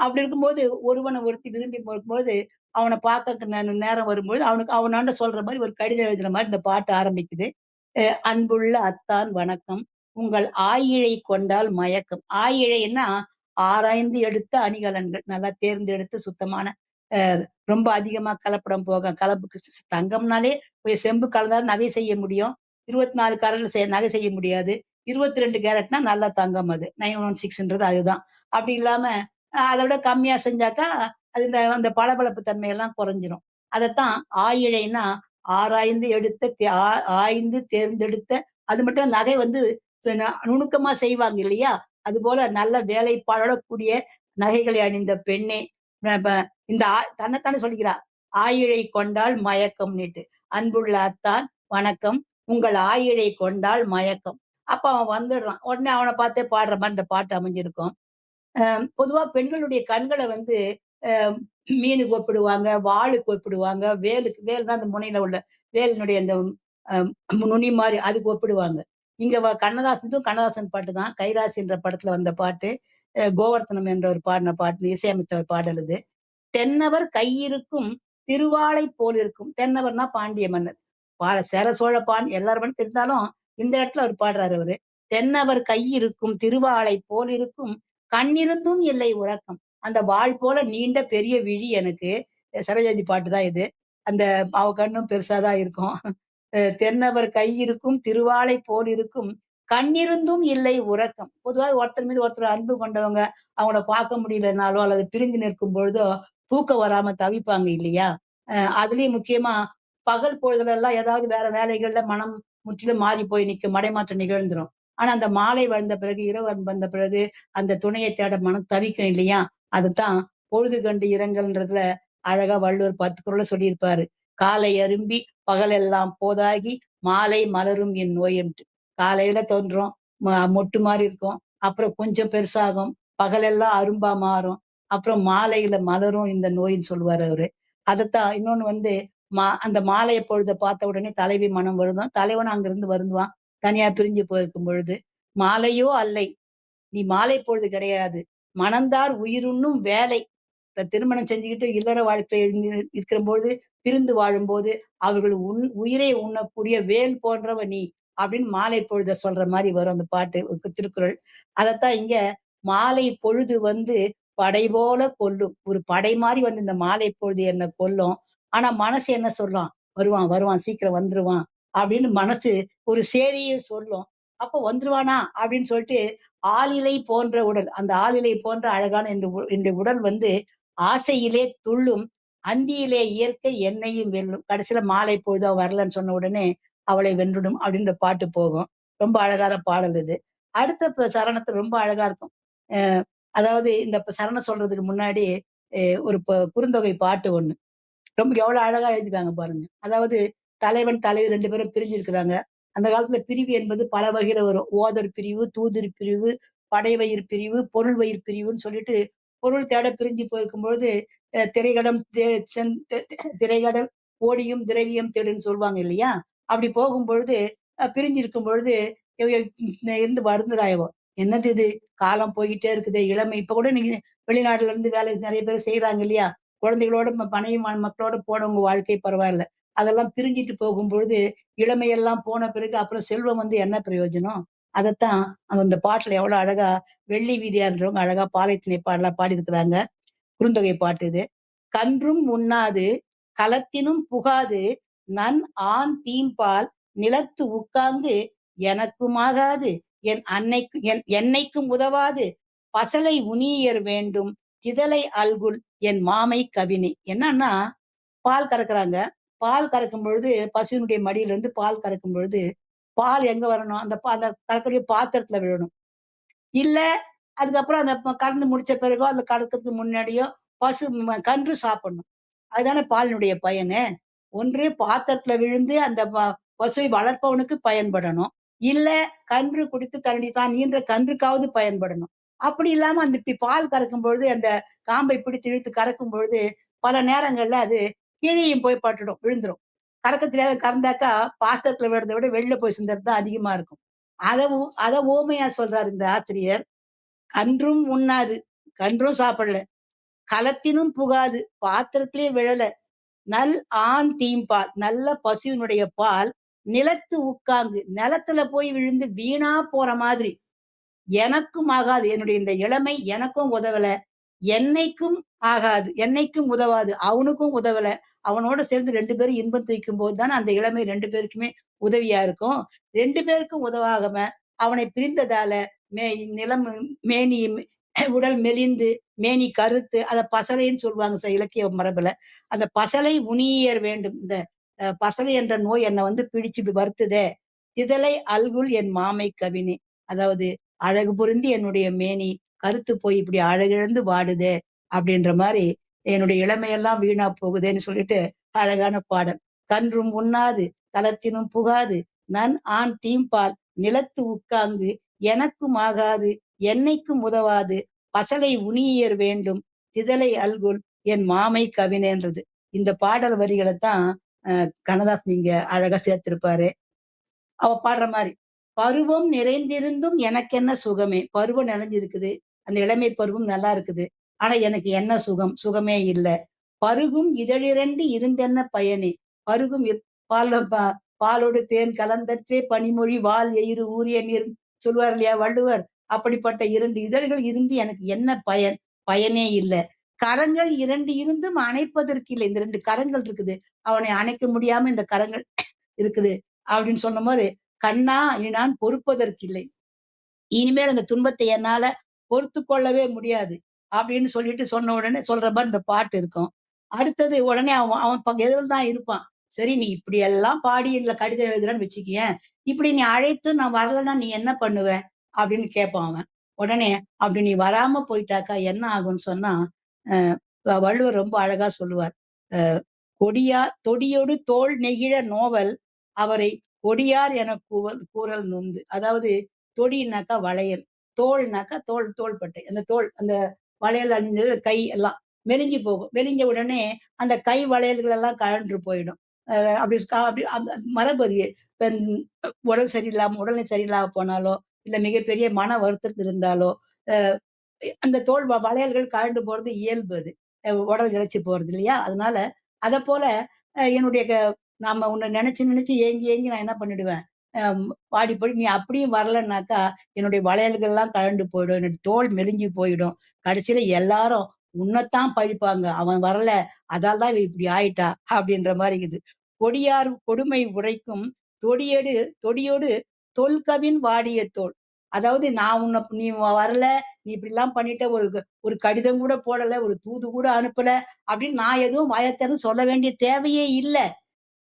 அப்படி இருக்கும்போது ஒருவனை ஒருத்தி விரும்பி போகும்போது அவனை பார்க்க நேரம் வரும்போது அவனாண்ட சொல்ற மாதிரி ஒரு கடிதம் எழுதுற மாதிரி இந்த பாட்டு ஆரம்பிக்குது. அன்புள்ள அத்தான் வணக்கம், உங்கள் ஆயிழை கொண்டால் மயக்கம். ஆயிழைன்னா ஆராய்ந்து எடுத்த அணிகலன்கள், நல்லா தேர்ந்தெடுத்து சுத்தமான ரொம்ப அதிகமா கலப்படம் போக கலப்புக்கு தங்கம்னாலே செம்பு கலந்தாலும் நகை செய்ய முடியும். 24 கேரட்ல நகை செய்ய முடியாது. 22 கேரட்னா நல்ல தங்கம். அது 916ன்றது அதுதான். அப்படி இல்லாம அதை விட கம்மியா செஞ்சாக்கா அது அந்த பளபளப்பு தன்மையெல்லாம் குறைஞ்சிரும். அதைத்தான் ஆயிழைன்னா ஆராய்ந்து எடுத்த ஆய்ந்து தேர்ந்தெடுத்த. அது மட்டும் நகை நுணுக்கமா செய்வாங்க இல்லையா? அது போல நல்ல வேலைப்பாடோட கூடிய நகைகளை அணிந்த பெண்ணே, இந்த தன்னைத்தானே சொல்லிக்கிறா, ஆயிழை கொண்டால் மயக்கம்னுட்டு. அன்புள்ள அத்தான் வணக்கம், உங்கள் ஆயிழை கொண்டால் மயக்கம். அப்ப அவன் வந்துடுறான். உடனே அவனை பார்த்தே பாடுற மாதிரி இந்த பாட்டு அமைஞ்சிருக்கும். பொதுவா பெண்களுடைய கண்களை மீனுக்கு ஒப்பிடுவாங்க, வாளுக்கு ஒப்பிடுவாங்க, வேல் தான் அந்த முனையில உள்ள வேலினுடைய அந்த நுனி மாதிரி அதுக்கு ஒப்பிடுவாங்க. இங்க கண்ணதாசன் பாட்டு தான். கைராசி என்ற படத்துல வந்த பாட்டு. கோவர்த்தனம் என்றவர் பாடின பாட்டு, இசையமைத்தவர் பாடல் இது. தென்னவர் கையிருக்கும் திருவாளை போல் இருக்கும். தென்னவர்னா பாண்டிய மன்னர். சேர சோழப்பான் எல்லாரும் இருந்தாலும் இந்த இடத்துல அவர் பாடுறாரு அவரு. தென்னவர் கையிருக்கும் திருவாளை போல் இருக்கும் கண்ணிருந்தும் இல்லை உறக்கம். அந்த வாள் போல நீண்ட பெரிய விழி எனக்கு. சரோஜாஜி பாட்டு தான் இது. அந்த அவ கண்ணும் பெருசாதான் இருக்கும். தென்னவர் கையிருக்கும் திருவாளை போல் இருக்கும் கண்ணிருந்தும் இல்லை உறக்கம். பொதுவாக ஒருத்தர் மீது ஒருத்தர் அன்பு கொண்டவங்க அவங்கள பார்க்க முடியலனாலோ அல்லது பிரிஞ்சு நிற்கும் பொழுதோ தூக்கம் வராம தவிப்பாங்க இல்லையா? அதுலயும் முக்கியமா பகல் பொழுதுல எல்லாம் ஏதாவது வேற வேலைகள்ல மனம் முற்றிலும் மாறி போய் நிற்கும், மடைமாற்றம் நிகழ்ந்துரும். ஆனா அந்த மாலை வந்த பிறகு, இரவு வந்த பிறகு அந்த துணையை தேட மனம் தவிக்கும் இல்லையா? அதுதான் பொழுது கண்டு இரங்கல்ன்றதுல அழகா வள்ளுவர் 10 குறள சொல்லியிருப்பாரு. காலை அரும்பி பகலெல்லாம் போதாகி மாலை மலரும் என் நோய் என்று. காலையில தோன்றும், மொட்டு மாதிரி இருக்கும், அப்புறம் கொஞ்சம் பெருசாகும், பகலெல்லாம் அரும்பா மாறும், அப்புறம் மாலையில மலரும் இந்த நோயின்னு சொல்லுவாரு அவரு. அதைத்தான் இன்னொன்னு வந்து அந்த மாலை பொழுத பார்த்த உடனே தலைவி மனம் வருதும், தலைவன் அங்கிருந்து வருந்துவான் தனியா பிரிஞ்சு போயிருக்கும் பொழுது. மாலையோ அல்லை, நீ மாலை பொழுது கிடையாது, மணந்தார் உயிருண்ணும் வேலை. திருமணம் செஞ்சுக்கிட்டு இல்லற வாழ்க்கை இருக்கிற பொழுது, பிரிந்து வாழும்போது அவர்கள் உயிரை உண்ணக்கூடிய வேல் போன்றவ நீ அப்படின்னு மாலை பொழுத சொல்ற மாதிரி வரும் அந்த பாட்டு, திருக்குறள். அதைத்தான் இங்க மாலை பொழுது வந்து படை போல கொல்லும். ஒரு படை மாதிரி வந்து இந்த மாலை பொழுது என்ன கொல்லும். ஆனா மனசு என்ன சொல்லும்? வருவான் வருவான் சீக்கிரம் வந்துருவான் அப்படின்னு மனசு ஒரு சேதியை சொல்லும். அப்போ வந்துருவானா அப்படின்னு சொல்லிட்டு ஆளிலை போன்ற உடல், அந்த ஆளிலை போன்ற அழகான இந்த உடல் வந்து ஆசையிலே துள்ளும், அந்தியிலே இயற்கை என்னையும் வெல்லும். கடைசியில மாலை பொழுது அவ வரலன்னு சொன்ன உடனே அவளை வென்றுடும் அப்படின்ற பாட்டு போகும். ரொம்ப அழகான பாடல் இது. அடுத்த சரணத்துல ரொம்ப அழகா இருக்கும். அதாவது இந்த சரணம் சொல்றதுக்கு முன்னாடி ஒரு குறுந்தொகை பாட்டு ஒண்ணு ரொம்ப எவ்வளவு அழகா எழுதிருக்காங்க பாருங்க. அதாவது தலைவன் தலைவி 2 பேரும் பிரிஞ்சிருக்கிறாங்க. அந்த காலத்துல பிரிவு என்பது பல வகையில வரும். ஓதர் பிரிவு, தூதர் பிரிவு, படைவயிர் பிரிவு, பொருள் வயிர் பிரிவுன்னு சொல்லிட்டு பொருள் தேட பிரிஞ்சு போயிருக்கும்பொழுது திரைக்கடம் திரைக்கடல் ஓடியும் திரவியம் தேடுன்னு சொல்லுவாங்க இல்லையா? அப்படி போகும் பொழுது பிரிஞ்சு இருக்கும் பொழுது இருந்து வருந்துராயவோ, என்னது இது காலம் போய்கிட்டே இருக்குது, இளமை. இப்ப கூட நீங்க வெளிநாட்டுல இருந்து வேலை நிறைய பேர் செய்யறாங்க இல்லையா? குழந்தைகளோட மனைவி மக்களோட போனவங்க வாழ்க்கை பரவாயில்ல. அதெல்லாம் பிரிஞ்சிட்டு போகும்பொழுது இளமையெல்லாம் போன பிறகு அப்புறம் செல்வம் வந்து என்ன பிரயோஜனம்? அதைத்தான் அந்த பாட்டுல எவ்வளவு அழகா வெள்ளி வீதியார்ன்றவங்க அழகா பாலைத்திணை பாடலா பாடியிருக்கிறாங்க. குறுந்தொகை பாட்டு இது. கன்றும் உண்ணாது களத்தினும் புகாது நன் ஆண் தீம்பால் நிலத்து உட்கார்ந்து எனக்குமாகாது என் அன்னைக்கு என்னைக்கும் உதவாது பசலை உணியர் வேண்டும் திதலை அல்குல் என் மாமை கவினி. என்னன்னா பால் கறக்குறாங்க. பால் கறக்கும் பொழுது பசுவினுடைய மடியில இருந்து பால் கறக்கும் பொழுது பால் எங்க வரணும்? அந்த அந்த கறக்கக்கூடிய பாத்திரத்துல விழணும். இல்ல அதுக்கப்புறம் அந்த கறந்து முடிச்ச பிறகோ அந்த கறக்கிறதுக்கு முன்னாடியோ பசு கன்று சாப்பிடணும். அதுதானே பாலினுடைய பயனு. ஒன்று பாத்திரத்துல விழுந்து அந்த பசுவை வளர்ப்பவனுக்கு பயன்படணும், இல்ல கன்று குடித்து தண்ணி தான் நீன்ற கன்றுக்காவது பயன்படணும். அப்படி இல்லாம அந்த பால் கறக்கும் பொழுது அந்த காம்பை பிடித்து இழுத்து கறக்கும் பொழுது பல நேரங்கள்ல அது கீழேயும் போய் பட்டுடும், விழுந்துரும். கறக்க தெரியாத கறந்தாக்கா பாத்திரத்துல விடுறதை விட வெளில போய் சிந்தறது தான் அதிகமா இருக்கும். அத ஓமையா சொல்றாரு இந்த ஆசிரியர். கன்றும் உண்ணாது, கன்றும் சாப்பிடல, களத்தினும் புகாது, பாத்திரத்திலே விழல, நல் ஆண் தீம்பால், நல்ல பசுவினுடைய பால் நிலத்து உட்கார்ந்து நிலத்துல போய் விழுந்து வீணா போற மாதிரி எனக்கும் ஆகாது, என்னுடைய இந்த இளமை எனக்கும் உதவல, என்னைக்கும் ஆகாது, என்னைக்கும் உதவாது, அவனுக்கும் உதவல. அவனோட சேர்ந்து 2 பேரும் இன்பம் துய்க்கும் போதுதானே அந்த இளமை 2 பேருக்குமே உதவியா இருக்கும். 2 பேருக்கும் உதவாகாம அவனை பிரிந்ததால நிலம் மேனி உடல் மெலிந்து மேனி கருத்து அத பசலைன்னு சொல்லுவாங்க இலக்கிய மரபுல. அந்த பசலை உணியர் வேண்டும். இந்த பசலை என்ற நோய் என்னை வந்து பிடிச்சு வருத்துதே. திதலை அல்குல் என் மாமை கவினி. அதாவது அழகு பொருந்தி என்னுடைய மேனி கருத்து போய் இப்படி அழகிழந்து வாடுதே அப்படின்ற மாதிரி என்னுடைய இளமையெல்லாம் வீணா போகுதேன்னு சொல்லிட்டு அழகான பாடல். கன்றும் உண்ணாது களத்தினும் புகாது நன் ஆண் தீம்பால் நிலத்து உட்கார்ந்து எனக்கும் ஆகாது என்னைக்கும் உதவாது பசலை உணியர் வேண்டும் திதலை அல்குல் என் மாமை கவினேன்றது. இந்த பாடல் வரிகளைத்தான் கண்ணதாசன் இங்க அழகா சேர்த்திருப்பாரு. அவ பாடுற மாதிரி பருவம் நிறைந்திருந்தும் எனக்கு என்ன சுகமே. பருவம் நிறைஞ்சிருக்குது, அந்த இளமை பருவம் நல்லா இருக்குது, ஆனா எனக்கு என்ன சுகம்? சுகமே இல்லை. பருகும் இதழிரண்டு இருந்தென்ன பயனே. பருகும் பால் பாலோடு தேன் கலந்தற்றே பனிமொழி வால் எயிறு ஊரிய நீர் சொல்லுவார் இல்லையா வள்ளுவர். அப்படிப்பட்ட 2 இதழ்கள் இருந்து எனக்கு என்ன பயன்? பயனே இல்லை. கரங்கள் 2 இருந்தும் அணைப்பதற்கு இல்லை. இந்த 2 கரங்கள் இருக்குது, அவனை அணைக்க முடியாம இந்த கரங்கள் இருக்குது அப்படின்னு சொன்ன போது, கண்ணா இனி நான் பொறுப்பதற்கு இல்லை, இனிமேல் அந்த துன்பத்தை என்னால பொறுத்து கொள்ளவே முடியாது அப்படின்னு சொல்லிட்டு சொன்ன உடனே சொல்ற மாதிரி இந்த பாட்டு இருக்கும். அடுத்தது உடனே அவன் அவன் தான் இருப்பான். சரி, நீ இப்படி எல்லாம் பாடி இல்ல கடிதம் எழுதுறன்னு வச்சுக்கியேன், இப்படி நீ அழைத்து நான் வரலைன்னா நீ என்ன பண்ணுவ அப்படின்னு கேட்பான் அவன். உடனே அப்படி நீ வராம போயிட்டாக்கா என்ன ஆகும்னு சொன்னா, அஹ் வள்ளுவர் ரொம்ப அழகா சொல்லுவார். தொடியோடு தோல் நெகிழ நோவல் அவரை கொடியார் என கூறல் நொந்து. அதாவது தொடினாக்கா வளையல், தோல்னாக்கா தோள்பட்டை, அந்த தோல் அந்த வளையல் அணிந்தது கை எல்லாம் மெலிஞ்சு போகும். மெலிஞ்ச உடனே அந்த கை வளையல்கள் எல்லாம் கழன்று போயிடும். அப்படி அப்படி அந்த மரபு அது. உடல்நிலை சரியில்லாம போனாலோ, இல்ல மிகப்பெரிய மன வருத்தத்தில் இருந்தாலோ, அஹ் அந்த தோல் வளையல்கள் கழண்டு போறது இயல்பு அது. உடல் இழைச்சி போறது இல்லையா? அதனால அத போல என்னுடைய நாம உன்னை நினைச்சு நினைச்சு ஏங்கி ஏங்கி நான் என்ன பண்ணிடுவேன், பாடி போய் நீ அப்படியும் வரலன்னாக்கா என்னுடைய வளையல்கள் எல்லாம் கழண்டு போயிடும், என்னுடைய தோல் மெலிஞ்சு போயிடும். கடைசியில எல்லாரும் உன்னைத்தான் பழிப்பாங்க, அவன் வரல அதால் தான் இவ இப்படி ஆயிட்டா அப்படின்ற மாதிரி இருக்குது. கொடியார் கொடுமை உரைக்கும் தொடியடு தொடியோடு தொல்கவின் வாடிய தோல். அதாவது நான் நீ வரல, நீ இப்படி எல்லாம் பண்ணிட்ட, ஒரு கடிதம் கூட போடல, ஒரு தூது கூட அனுப்பல அப்படின்னு நான் எதுவும் வாயத்தன்னு சொல்ல வேண்டிய தேவையே இல்லை.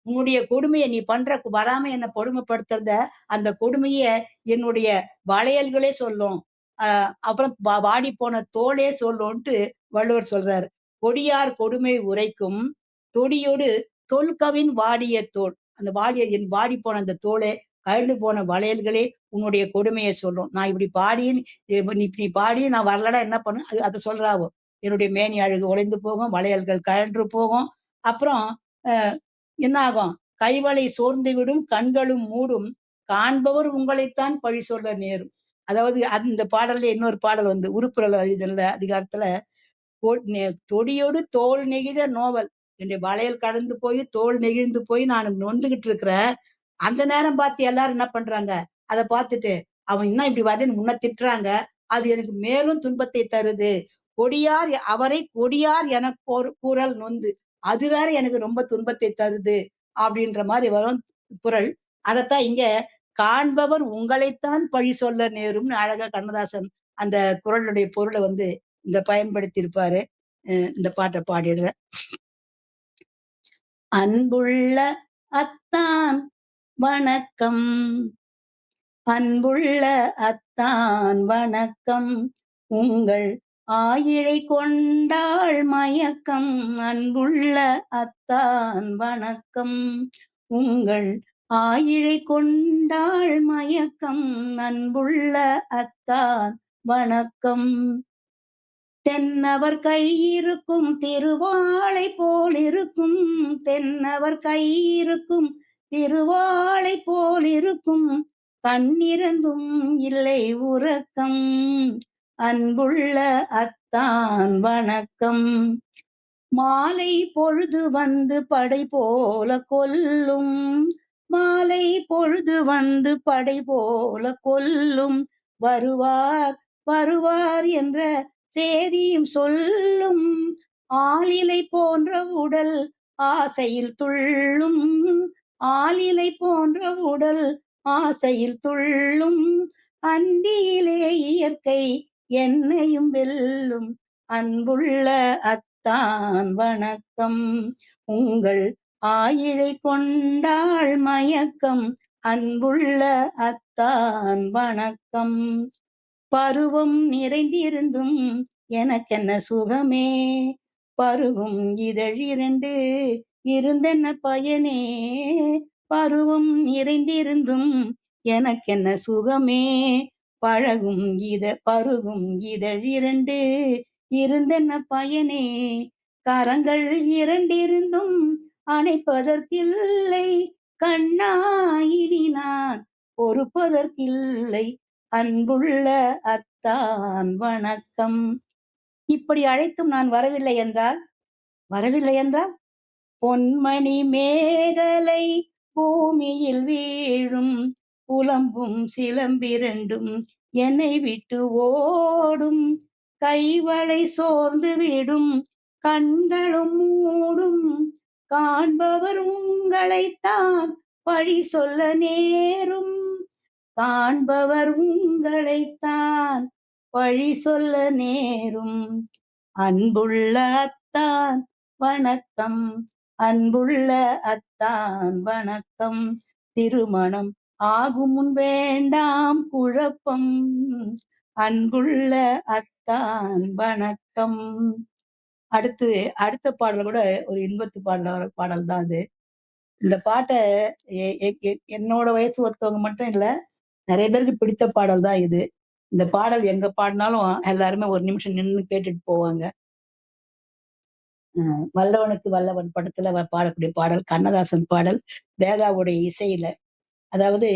உன்னுடைய கொடுமையை நீ பண்ற வராம என்னை கொடுமைப்படுத்துறத, அந்த கொடுமைய என்னுடைய வளையல்களே சொல்லும், அப்புறம் வாடி போன தோளே சொல்லும்ட்டு வள்ளுவர் சொல்றாரு. கொடியார் கொடுமை உரைக்கும் தொடியோடு தொல்கவின் வாடிய தோல். அந்த என் வாடி போன அந்த தோளே, கழண்டு போன வளையல்களே உன்னுடைய கொடுமையை சொல்லும். நான் இப்படி பாடி நீ பாடி நான் வரலன்னா என்ன பண்ணு, அதை சொல்றாவோ. என்னுடைய மேனி அழகு உழைந்து போகும், வளையல்கள் கழன்று போகும். அப்புறம் என்ன ஆகும், கைவளை சோர்ந்து விடும், கண்களும் மூடும், காண்பவர் உங்களைத்தான் பழி சொல்ல நேரும். அதாவது அந்த பாடல்ல இன்னொரு பாடல் வந்து உருப்புரல் அழிதல்ல அதிகாரத்துல, தொடியோடு தோல் நெகிழ நோவல், என்னுடைய வளையல் கடந்து போய் தோல் நெகிழ்ந்து போய் நான் நொந்துகிட்டு இருக்கிறேன். அந்த நேரம் பார்த்து எல்லாரும் என்ன பண்றாங்க, அதை பார்த்துட்டு அவன் இன்னும் இப்படி வரேன்னு முன்ன திட்டுறாங்க, அது எனக்கு மேலும் துன்பத்தை தருது. அவரை கொடியார் என கூறல் நொந்து, அது வேற எனக்கு ரொம்ப துன்பத்தை தருது அப்படின்ற மாதிரி வரும் குரல். அதைத்தான் இங்க காண்பவர் உங்களைத்தான் பழி சொல்ல நேரும்னு அழகா கண்ணதாசன் அந்த குரலுடைய பொருளை வந்து இந்த பயன்படுத்தி இருப்பாரு. இந்த பாட்டை பாடிடுறேன். அன்புள்ள அத்தான் வணக்கம், அன்புள்ள அத்தான் வணக்கம், உங்கள் ஆயிழை கொண்டாள் மயக்கம், அன்புள்ள அத்தான் வணக்கம், உங்கள் ஆயிழை கொண்டாள் மயக்கம், அன்புள்ள அத்தான் வணக்கம், தென்னவர் கையிருக்கும் திருவாளை போலிருக்கும், தென்னவர் கையிருக்கும் திருவாளை போலிருக்கும், கண்ணிரந்தும் இல்லை உறக்கம், அன்புள்ள அத்தான் வணக்கம், மாலை பொழுது வந்து படை போல கொல்லும், மாலை பொழுது வந்து படை போல கொல்லும், வருவார் வருவார் என்ற சேதியும் சொல்லும், ஆளிலை போன்ற உடல் ஆசையில் துள்ளும், ஆளிலை போன்ற உடல் ஆசையில் துள்ளும், அந்தியிலே இயற்கை என்னையும் வெல்லும், அன்புள்ள அத்தான் வணக்கம், உங்கள் ஆயிழை கொண்டாள் மயக்கம், அன்புள்ள அத்தான் வணக்கம், பருவம் நிறைந்திருந்தும் எனக்கென்ன சுகமே, பருவும் இதழிரண்டு இருந்தென்ன பயனே, பருவம் நிறைந்திருந்தும் எனக்கென்ன சுகமே, பருகும் இதழிரண்டு இருந்தென்ன பயனே, கரங்கள் இரண்டிருந்தும் அணைப்பதற்கில்லை, கண்ணா இனி நான் பொறுப்பதற்கில்லை, அன்புள்ள அத்தான் வணக்கம். இப்படி அழைத்தும் நான் வரவில்லை என்றால் பொன்மணி மேகலை பூமியில் வீழும் புலம்பும் சிலம்பிரண்டும் என்னை விட்டு ஓடும். கைவளை சோர்ந்து விடும் கண்களும் மூடும். காண்பவர் உங்களைத்தான் பழி சொல்ல நேரும். காண்பவர் உங்களைத்தான் பழி சொல்ல நேரும். அன்புள்ள அத்தான் வணக்கம். அன்புள்ள அத்தான் வணக்கம். திருமணம் ஆகும் முன் வேண்டாம் குழப்பம். அன்புள்ள அத்தான் வணக்கம். அடுத்து அடுத்த பாடல் கூட ஒரு இன்பத்து பாடல் தான் அது. இந்த பாட்டை என்னோட வயசு ஒருத்தவங்க மட்டும் இல்ல, நிறைய பேருக்கு பிடித்த பாடல் தான் இது. இந்த பாடல் எங்க பாடினாலும் எல்லாருமே ஒரு நிமிஷம் நின்னு கேட்டுட்டு போவாங்க. வல்லவனுக்கு வல்லவன் படத்துல பாடக்கூடிய பாடல், கண்ணதாசன் பாடல், வேதாவுடைய இசையில. அதாவது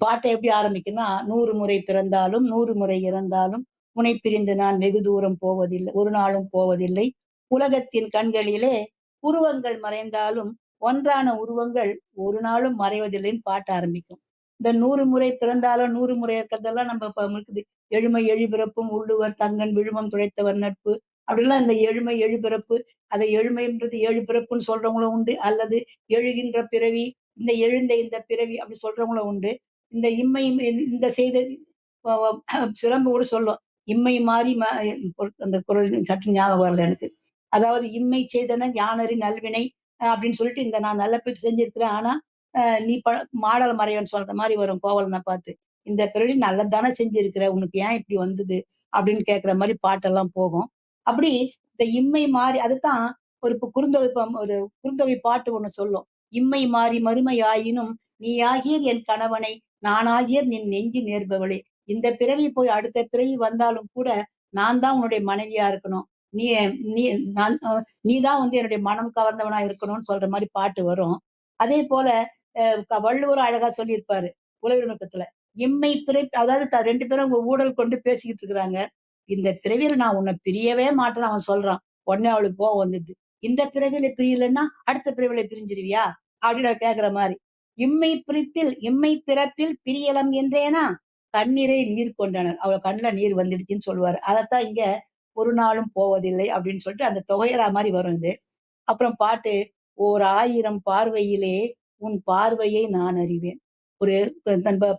பாட்டை எப்படி ஆரம்பிக்குன்னா, 100 முறை பிறந்தாலும் 100 முறை இறந்தாலும் உனை பிரிந்து நான் வெகு தூரம் போவதில்லை, ஒரு நாளும் போவதில்லை. உலகத்தின் கண்களிலே உருவங்கள் மறைந்தாலும் ஒன்றான உருவங்கள் ஒரு நாளும் மறைவதில்லைன்னு பாட்டு ஆரம்பிக்கும். இந்த 100 முறை பிறந்தாலும் 100 முறை இருக்கிறதெல்லாம் நம்ம இப்ப இருக்குது. எழுமை எழுபிறப்பும் உள்ளுவர் தங்கன் விழுமம் துடைத்தவர் நட்பு அப்படிலாம். இந்த எழுமை எழுபிறப்பு, அதை எழுமைன்றது 7 பிறப்புன்னு சொல்றவங்களும் உண்டு, அல்லது எழுகின்ற பிறவி, இந்த எழுந்த இந்த பிறவி அப்படி சொல்றவங்களும் உண்டு. இந்த இம்மை இந்த செய்த சிலம்பு கூட சொல்லும், இம்மை மாறி அந்த குரல் சற்று ஞாபகம் வரல எனக்கு. அதாவது இம்மை செய்தன ஞானறி நல்வினை அப்படின்னு சொல்லிட்டு, இந்த நான் நல்ல பேர் செஞ்சிருக்கிறேன், ஆனா நீ மாடல மறைவன் சொல்ற மாதிரி வரும் கோவலனை பார்த்து. இந்த பிறவி நல்லதானே செஞ்சிருக்கிற, உனக்கு ஏன் இப்படி வந்தது அப்படின்னு கேட்கிற மாதிரி பாட்டெல்லாம் போகும். அப்படி இந்த இம்மை மாறி அதுதான் ஒரு குறுந்தொகை ஒரு குறுந்தொகை பாட்டு ஒண்ணு சொல்லும். இம்மை மாறி மறுமை ஆயினும் நீ ஆகியர் என் கணவனை, நான் ஆகியர் நின் நெஞ்சு நேர்பவளே. இந்த பிறவி போய் அடுத்த பிறவி வந்தாலும் கூட நான் தான் உன்னுடைய மனைவியா இருக்கணும். நீ நீ நான் நீதான் என்னுடைய மனம் கவர்ந்தவனா இருக்கணும்னு சொல்ற மாதிரி பாட்டு வரும். அதே போல வள்ளுவரும் அழகா சொல்லியிருப்பாரு புலவர் நுட்பத்துல. இம்மை பிறப்பு, அதாவது 2 பேரும் உங்க ஊடல் கொண்டு பேசிக்கிட்டு இருக்கிறாங்க. இந்த பிறவியில நான் உன்னை பிரியவே மாட்டேன்னு அவன் சொல்றான். உடனே அவளுக்கு கோவம் வந்துட்டு, இந்த பிறவியில பிரியலன்னா அடுத்த பிறவியில பிரிஞ்சிருவியா அப்படின்னு கேக்குற மாதிரி. இம்மை பிறப்பில் பிரியலம் என்றேனா கண்ணீரை நீர் கொண்டனர். அவள் கண்ணுல நீர் வந்துடுச்சுன்னு சொல்லுவாரு. அதைத்தான் இங்க ஒரு நாளும் போவதில்லை அப்படின்னு சொல்லிட்டு அந்த தொகையரா மாதிரி வரும் இது. அப்புறம் பாட்டு, ஓர் 1000 பார்வையிலே உன் பார்வையை நான் அறிவேன். ஒரு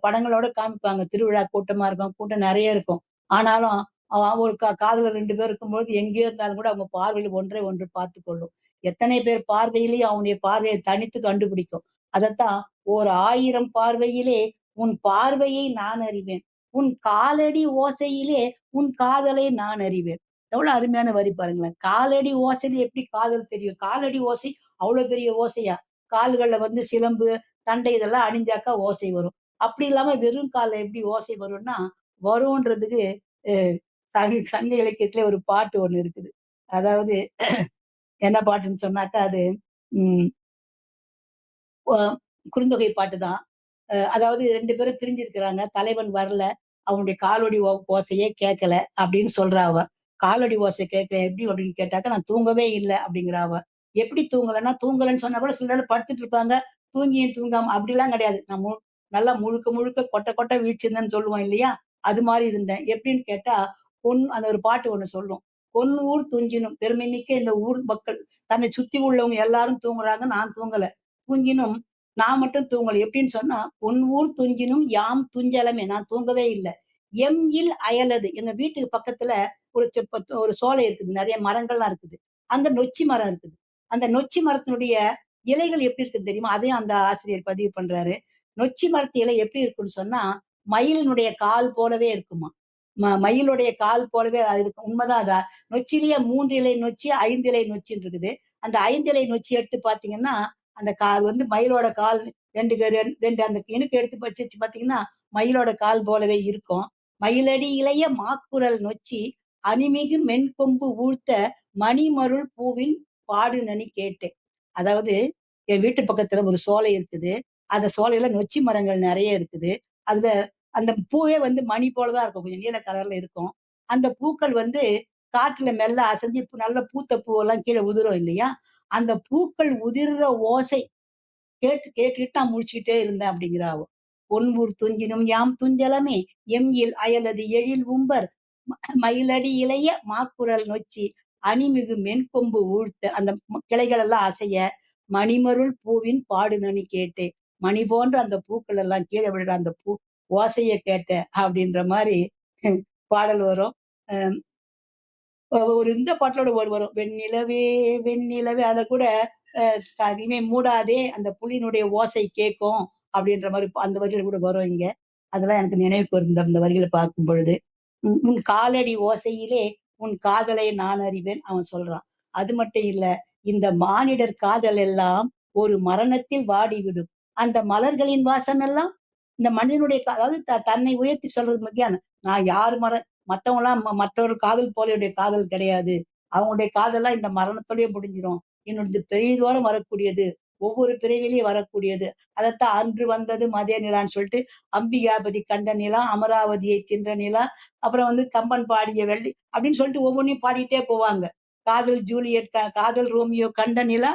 படங்களோட காமிப்பாங்க, திருவிழா கூட்டமா இருக்கும், கூட்டம் நிறைய இருக்கும். ஆனாலும் அவன் ஒரு காதுல 2 பேர் இருக்கும்போது எங்கேயோ இருந்தாலும் கூட அவங்க பார்வையில் ஒன்றை ஒன்று பார்த்து கொள்ளும். எத்தனை பேர் பார்வையிலேயே அவனுடைய பார்வையை தனித்து கண்டுபிடிக்கும். அதத்தான், ஓர் 1000 பார்வையிலே உன் பார்வையை நான் அறிவேன். உன் காலடி ஓசையிலே உன் காதலை நான் அறிவேன். எவ்வளவு அருமையான வரி பாருங்களேன். காலடி ஓசையில எப்படி காதல் தெரியும்? காலடி ஓசை அவ்வளவு பெரிய ஓசையா? கால்கள்ல சிலம்பு, தண்டை இதெல்லாம் அணிஞ்சாக்கா ஓசை வரும். அப்படி இல்லாம வெறும் கால்ல எப்படி ஓசை வரும்னா, வரும்ன்றதுக்கு சங்க இலக்கியத்துல ஒரு பாட்டு ஒண்ணு இருக்குது. அதாவது என்ன பாட்டுன்னு சொன்னாக்கா, அது உம் குறுந்தொகை பாட்டுதான். அதாவது 2 பேரும் பிரிஞ்சிருக்கிறாங்க, தலைவன் வரல, அவனுடைய காலடி ஓசையே கேட்கல அப்படின்னு சொல்றா அவ. காலடி ஓசை கேட்கல எப்படி அப்படின்னு கேட்டாக்க, நான் தூங்கவே இல்லை அப்படிங்கிற அவ. எப்படி தூங்கலைன்னா, தூங்கலன்னு சொன்னா கூட சில நேரம் படுத்துட்டு இருப்பாங்க, தூங்கியும் தூங்காம அப்படிலாம் கிடையாது. நான் நல்லா முழுக்க முழுக்க கொட்டை கொட்டை வீழ்ச்சிருந்தேன்னு சொல்லுவோம் இல்லையா, அது மாதிரி இருந்தேன். எப்படின்னு கேட்டா, அந்த ஒரு பாட்டு ஒண்ணு சொல்லும். பொன் ஊர் துஞ்சினும், பெருமை மிக்க இந்த ஊர் மக்கள், தன்னை சுத்தி உள்ளவங்க எல்லாரும் தூங்குறாங்க, நான் தூங்கல. தூங்கினும் நான் மட்டும் தூங்கல. எப்படின்னு சொன்னா, பொன் ஊர் துஞ்சினும் யாம் துஞ்சலமே, நான் தூங்கவே இல்லை. எம் இல் அயலது, எங்க வீட்டுக்கு பக்கத்துல ஒரு ஒரு சோலை இருக்குது, நிறைய மரங்கள்லாம் இருக்குது. அங்க நொச்சி மரம் இருக்குது. அந்த நொச்சி மரத்தினுடைய இலைகள் எப்படி இருக்குன்னு தெரியுமா? அதையும் அந்த ஆசிரியர் பதிவு பண்றாரு. நொச்சி மரத்து இலை எப்படி இருக்குன்னு சொன்னா, மயிலினுடைய கால் போலவே இருக்குமா. மயிலுடைய கால் போலவே அது இருக்கும். உண்மைதான். அதா நொச்சிலேயே 3 இலை நொச்சி, 5 இலை நொச்சின்னு இருக்குது. அந்த 5 இலை நொச்சி எடுத்து பாத்தீங்கன்னா, அந்த கால் மயிலோட கால் ரெண்டு அந்த இணுக்கு எடுத்து வச்சு பாத்தீங்கன்னா மயிலோட கால் போலவே இருக்கும். மயிலடி இளைய மாக்குரல் நொச்சி அணிமிகு மென்கொம்பு ஊழ்த்த மணிமருள் பூவின் பாடு நனி கேட்டேன். அதாவது என் வீட்டு பக்கத்துல ஒரு சோலை இருக்குது. அந்த சோலையில நொச்சி மரங்கள் நிறைய இருக்குது. அதுல அந்த பூவே மணி போலதான் இருக்கும், கொஞ்சம் நீல கலர்ல இருக்கும். அந்த பூக்கள் காற்றுல மெல்ல அசைஞ்சு நல்ல பூத்த பூவெல்லாம் கீழே உதிரும் இல்லையா, அந்த பூக்கள் உதிர்ற ஓசை கேட்டுக்கிட்டு நான் முழிச்சுக்கிட்டே இருந்தேன் அப்படிங்கிறா அவ. "பொன்பூர் துஞ்சினும் யாம் துஞ்சலமே எம்இல் அயலது எழில் உம்பர் மயிலடி இளைய மாக்குரல் நொச்சி அணிமிகு மென்கொம்பு ஊழ்த்த" அந்த கிளைகள் எல்லாம் அசைய, "மணிமருள் பூவின் பாடுநனி கேட்டேன்." மணி போன்ற அந்த பூக்கள் எல்லாம் கீழே விழுற அந்த பூ ஓசைய கேட்டேன் அப்படின்ற மாதிரி பாடல் வரும். ஒரு இந்த பாட்டோட ஒரு வரும், "வெண்ணிலவே வெண்ணிலவே", அதுல கூட இனிமே மூடாதே அந்த புலியினுடைய ஓசை கேட்கும் அப்படின்ற மாதிரி அந்த வரிகள் கூட வரும் இங்க. அதெல்லாம் எனக்கு நினைவுக்கு வரும் இந்த வரிகளை பார்க்கும் பொழுது. "உன் காலடி ஓசையிலே உன் காதலை நான் அறிவேன்" அவன் சொல்றான். அது மட்டும் இல்ல, "இந்த மானிடர் காதல் எல்லாம் ஒரு மரணத்தில் வாடிவிடும். அந்த மலர்களின் வாசம் எல்லாம்", இந்த மனிதனுடைய அதாவது தன்னை உயர்த்தி சொல்றது முக்கியம். நான் யாரு மத்தவங்க எல்லாம் மற்றவர்கள் காதல் போல என்னுடைய காதல் கிடையாது. அவங்களுடைய காதல்லாம் இந்த மரணத்தோடயே முடிஞ்சிரும். என்னோடது பெரிதோறும் வரக்கூடியது, ஒவ்வொரு பிறவிலையும் வரக்கூடியது. அதைத்தான் "அன்று வந்தது மதே நிலான்னு" சொல்லிட்டு, "அம்பிகாபதி கண்ட நிலா, அமராவதியை தின்ற நிலா", அப்புறம் கம்பன் பாடிய வெள்ளி அப்படின்னு சொல்லிட்டு ஒவ்வொன்றையும் பாடிட்டே போவாங்க. "காதல் ஜூலியட், காதல் ரோமியோ கண்ட நிலா,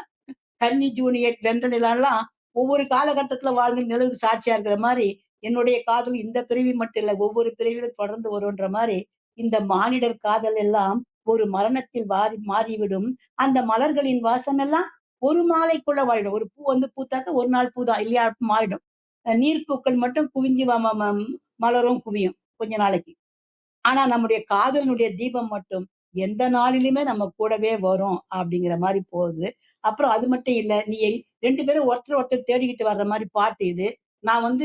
கன்னி ஜூனியட் வென்ற நிலாலாம்", ஒவ்வொரு காலகட்டத்துல வாழ்ந்து நிலவுக்கு சாட்சியா இருக்கிற மாதிரி என்னுடைய காதல் இந்த பிறவி மட்டும் இல்ல, ஒவ்வொரு பிறவியிலும் தொடர்ந்து வரும்ன்ற மாதிரி இந்த மானிடர் காதல் எல்லாம் ஒரு மரணத்தில் மாறிவிடும். அந்த மலர்களின் வாசம் எல்லாம் ஒரு மாலைக்குள்ள வாழிடும். ஒரு பூ பூத்தாக்க ஒரு நாள் பூதான் இல்லையா, மாறிடும். நீர்ப்பூக்கள் மட்டும் குவிஞ்சு மலரும், குவியும் கொஞ்ச நாளைக்கு. ஆனா நம்முடைய காதலினுடைய தீபம் மட்டும் எந்த நாளிலுமே நம்ம கூடவே வரும் அப்படிங்கிற மாதிரி போகுது. அப்புறம் அது மட்டும் இல்ல, நீ 2 பேரும் ஒருத்தர் ஒருத்தர் தேடிக்கிட்டு வர்ற மாதிரி பாட்டு இது. நான்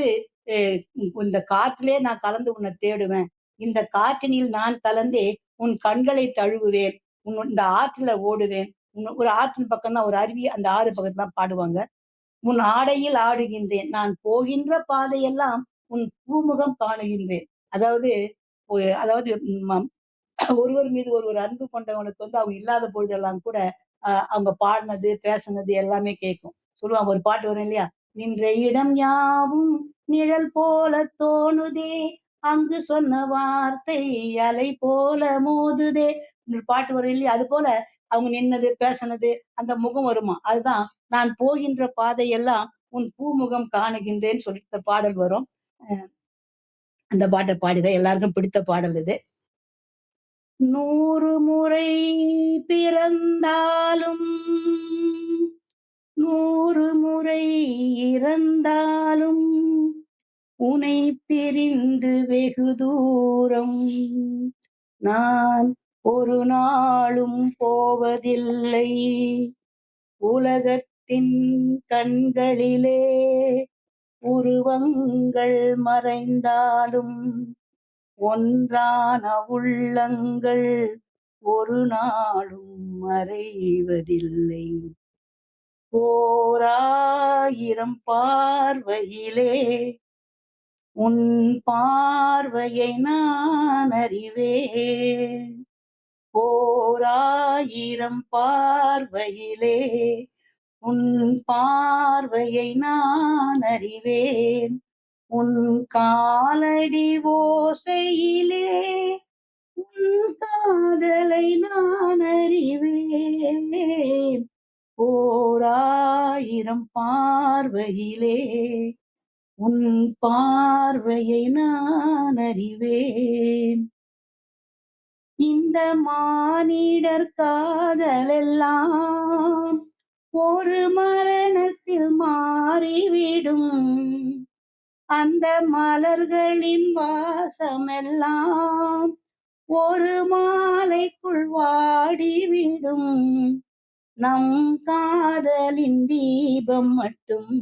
அஹ் இந்த காற்றிலே நான் கலந்து உன்னை தேடுவேன். இந்த காற்றினில் நான் கலந்தே உன் கண்களை தழுவுவேன். இந்த ஆற்றுல ஓடுவேன். ஒரு ஆற்றின் பக்கம் தான், ஒரு அருவி, அந்த ஆறு பக்கத்துல தான் பாடுவாங்க. "உன் ஆடையில் ஆடுகின்றேன், நான் போகின்ற பாதையெல்லாம் உன் பூமுகம் காணுகின்றேன்". அதாவது அதாவது ஒருவர் மீது ஒருவர் அன்பு கொண்டவனுக்கு அவங்க இல்லாத பொழுதெல்லாம் கூட அவங்க பாடினது பேசுனது எல்லாமே கேட்கும். சொல்லுவாங்க, ஒரு பாட்டு வரும் இல்லையா, "நின்ற இடம் யாவும் நிழல் போல தோணுதே, அங்கு சொன்ன வார்த்தை அலை போல மோதுதே", ஒரு பாட்டு வரும் இல்லையா. அது போல அவங்க நின்னது பேசுனது அந்த முகம் வருமா, அதுதான் "நான் போகின்ற பாதையெல்லாம் உன் பூமுகம் காணுகின்றேன்னு" சொல்லிட்டு பாடல் வரும். அந்த பாட்டை பாடிதான் எல்லாருக்கும் பிடித்த பாடல் இது. 100 முறை பிறந்தாலும் 100 முறை இறந்தாலும் உனை பிரிந்து வெகு தூரம் நான் ஒரு நாளும் போவதில்லை. உலகத்தின் கண்களிலே உருவங்கள் மறைந்தாலும் ஒன்றான உள்ளங்கள் ஒரு நாளும் மறைவதில்லை. ஓராயிரம் பார்வையிலே உன் பார்வையை நான் அறிவேன். ஓராயிரம் பார்வையிலே உன் பார்வையை நான் அறிவேன். உன் காலடி ஓசையிலே உன் காதலை நான் அறிவேன். ஓராயிரம் பார்வையிலே உன் பார்வையை நான் அறிவேன். இந்த மானிடர் காதலெல்லாம் ஒரு மரணத்தில் மாறிவிடும். அந்த மலர்களின் வாசமெல்லாம் ஒரு மாலைக்குள் வாடிவிடும். நம் காதலின் தீபம் மட்டும்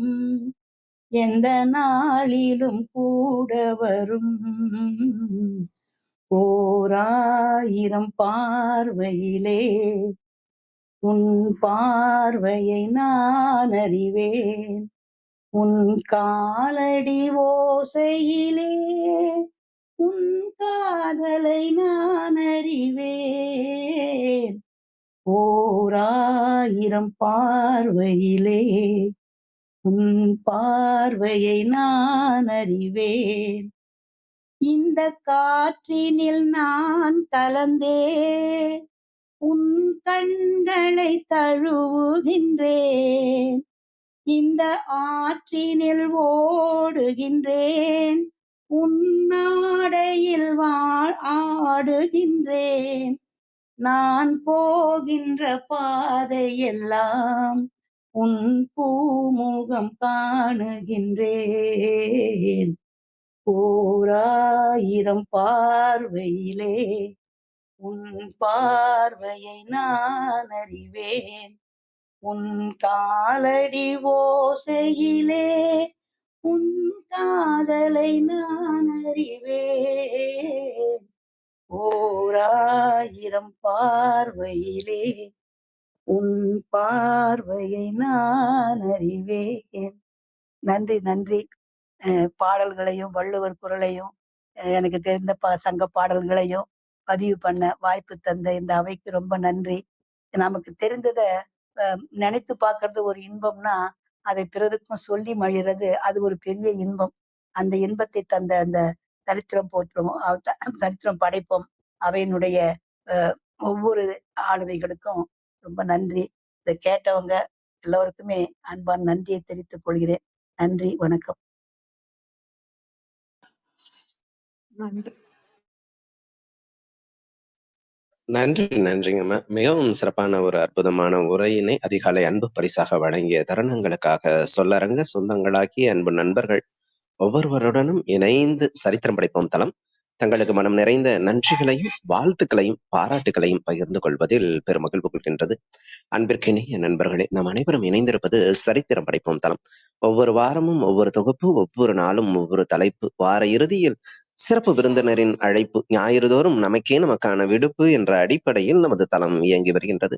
எந்த நாளிலும் கூட வரும். ஓராயிரம் பார்வையிலே உன் பார்வையை நான் அறிவேன். உன் காலடி ஓசையிலே உன் காதலை நான் அறிவேன். ஓராயிரம் பார்வையிலே உன் பார்வையை நான் அறிவேன். இந்த காற்றினில் நான் கலந்தே உன் கண்களை தழுவுகின்றேன். இந்த ஆற்றினில் ஓடுகின்றேன், உன்னாடையில் ஆடுகின்றேன். நான் போகின்ற பாதையெல்லாம் உன் பூமுகம் காணுகின்றேன். ஓராயிரம் பார்வையிலே உன் பார்வையை நான் அறிவேன். உன் காலடி ஓசையிலே உன் காதலை நான் அறிவேன். ஓராயிரம் பார்வையிலே உன் பார்வையை நான் அறிவேன். நன்றி நன்றி. பாடல்களையும் வள்ளுவர் குறளையும் எனக்கு தெரிந்த சங்க பாடல்களையும் பதிவு பண்ண வாய்ப்பு தந்த இந்த அவைக்கு ரொம்ப நன்றி. நமக்கு தெரிந்தத நினைத்து பார்க்கறது ஒரு இன்பம்னா, அதை பிறருக்கும் சொல்லி மகிழ்றது அது ஒரு பெரிய இன்பம். அந்த இன்பத்தை தந்த அந்த சரித்திரம் போற்றுவோம், சரித்திரம் படைப்போம் அவையினுடைய ஒவ்வொரு ஆளுமைகளுக்கும் ரொம்ப நன்றி. இதை கேட்டவங்க எல்லோருக்குமே அன்பான நன்றியை தெரிவித்துக் கொள்கிறேன். நன்றி, வணக்கம். நன்றிங்கம்மா. மிகவும் சிறப்பான ஒரு அற்புதமான உரையினை அதிகாலை அன்பு பரிசாக வழங்கிய தருணங்களுக்காக சொல்லரங்க சொந்தங்களாகி அன்பு நண்பர்கள் ஒவ்வொருவருடனும் இணைந்து சரித்திரம் படைப்போம் தளம் தங்களுக்கு மனம் நிறைந்த நன்றிகளையும் வாழ்த்துக்களையும் பாராட்டுகளையும் பகிர்ந்து கொள்வதில் பெருமகிழ்வு கொள்கின்றது. அன்பிற்கினிய நண்பர்களே, நாம் அனைவரும் இணைந்திருப்பது சரித்திரம் படைப்போம் தளம். ஒவ்வொரு வாரமும் ஒவ்வொரு தொகுப்பு, ஒவ்வொரு நாளும் ஒவ்வொரு தலைப்பு, வார இறுதியில் சிறப்பு விருந்தினரின் அழைப்பு, ஞாயிறு தோறும் நமக்கான விடுப்பு என்ற அடிப்படையில் நமது தளம் இயங்கி வருகின்றது.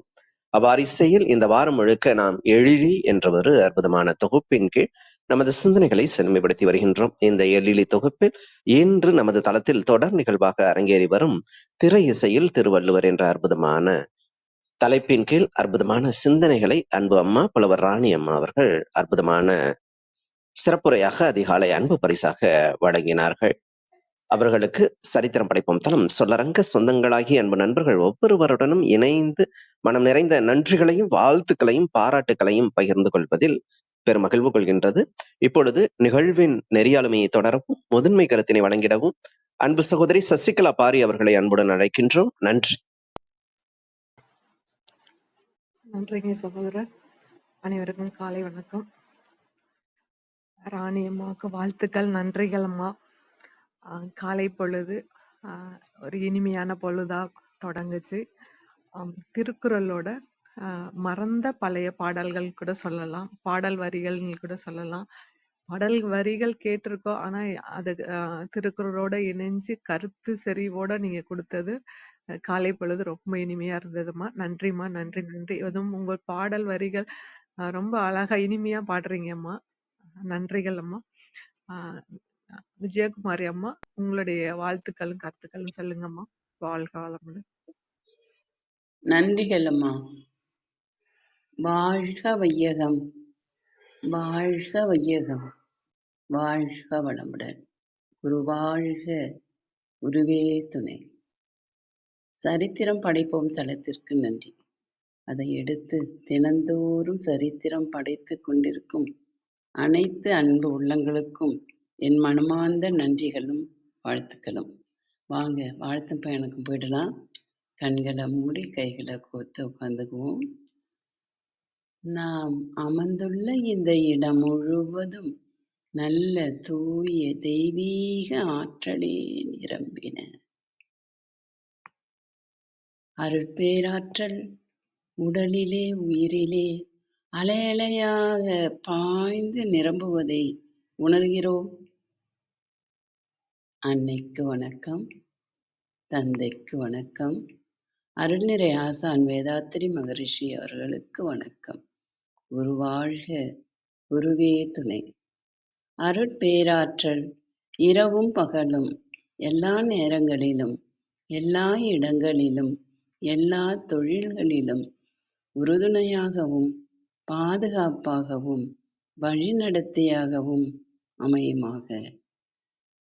அவ்வாரிசையில் இந்த வாரம் முழுக்க நாம் எழிலி என்ற ஒரு அற்புதமான தொகுப்பின் கீழ் நமது சிந்தனைகளை செழுமைப்படுத்தி வருகின்றோம். இந்த எழிலி தொகுப்பில் இன்று நமது தளத்தில் தொடர் நிகழ்வாக அரங்கேறி வரும் திரை இசையில் திருவள்ளுவர் என்ற அற்புதமான தலைப்பின் கீழ் அற்புதமான சிந்தனைகளை அன்பு அம்மா புலவர் ராணி அம்மா அவர்கள் அற்புதமான சிறப்புரையாக அதிகாலை அன்பு பரிசாக வழங்கினார்கள். அவர்களுக்கு சரித்திரம் படைப்போம் தளம் சொல்லரங்க சொந்தங்களாகி அன்பு நண்பர்கள் ஒவ்வொருவருடனும் இணைந்து மனம் நிறைந்த நன்றிகளையும் வாழ்த்துக்களையும் பாராட்டுகளையும் பகிர்ந்து கொள்வதில் பெருமகிழ்வு கொள்கின்றது. இப்பொழுது நிகழ்வின் நெறியாளுமையை தொடரவும் முதன்மை கருத்தினை வழங்கிடவும் அன்பு சகோதரி சசிகலா பாரி அவர்களை அன்புடன் அழைக்கின்றோம். நன்றி. நன்றிங்க சகோதரர். அனைவருக்கும் காலை வணக்கம். ராணி அம்மாவுக்கு வாழ்த்துக்கள், நன்றிகள் அம்மா. காலை பொழுது ஒரு இனிமையான பொழுதா தொடங்குச்சு. திருக்குறளோட மறந்த பழைய பாடல்கள் கூட சொல்லலாம், பாடல் வரிகள் கூட சொல்லலாம். பாடல் வரிகள் கேட்டிருக்கோம், ஆனா அது திருக்குறளோட இணைஞ்சு கருத்து செறிவோட நீங்க கொடுத்தது காலை பொழுது ரொம்ப இனிமையா இருந்ததுமா. நன்றிம்மா, நன்றி நன்றி. அதுவும் உங்கள் பாடல் வரிகள் ரொம்ப அழகா இனிமையா பாடுறீங்கம்மா. நன்றிகள் அம்மா. விஜயகுமாரி அம்மா, உங்களுடைய வாழ்த்துக்களும் கருத்துக்களும் சொல்லுங்கம்மா. வாழ்க வளமுடன். நன்றிகள் அம்மா. வாழ்க வையகம், வாழ்க வையகம், வாழ்க வளமுடன். குரு வாழ்க, குருவே துணை. சரித்திரம் படைப்போம் தளத்திற்கு நன்றி. அதை எடுத்து தினந்தோறும் சரித்திரம் படைத்து கொண்டிருக்கும் அனைத்து அன்பு உள்ளங்களுக்கும் என் மனமார்ந்த நன்றிகளும் வாழ்த்துக்களும். வாங்க வாழ்த்தும் பயனுக்கும் போயிடலாம். கண்களை மூடி கைகளை கோத்து உட்காந்துக்குவோம். நாம் அமர்ந்துள்ள இந்த இடம் முழுவதும் நல்ல தூய தெய்வீக ஆற்றலே நிரம்பின. அருட்பேராற்றல் உடலிலே உயிரிலே அலையலையாக பாய்ந்து நிரம்புவதை உணர்கிறோம். அன்னைக்கு வணக்கம், தந்தைக்கு வணக்கம், அருள்நிறை ஆசான் வேதாத்திரி மகரிஷி அவர்களுக்கு வணக்கம். குரு வாழ்க, குருவே துணை. அருட்பேராற்றல் இரவும் பகலும் எல்லா நேரங்களிலும் எல்லா இடங்களிலும் எல்லா தொழில்களிலும் உறுதுணையாகவும் பாதுகாப்பாகவும் வழிநடத்தியாகவும் அமையுமாக.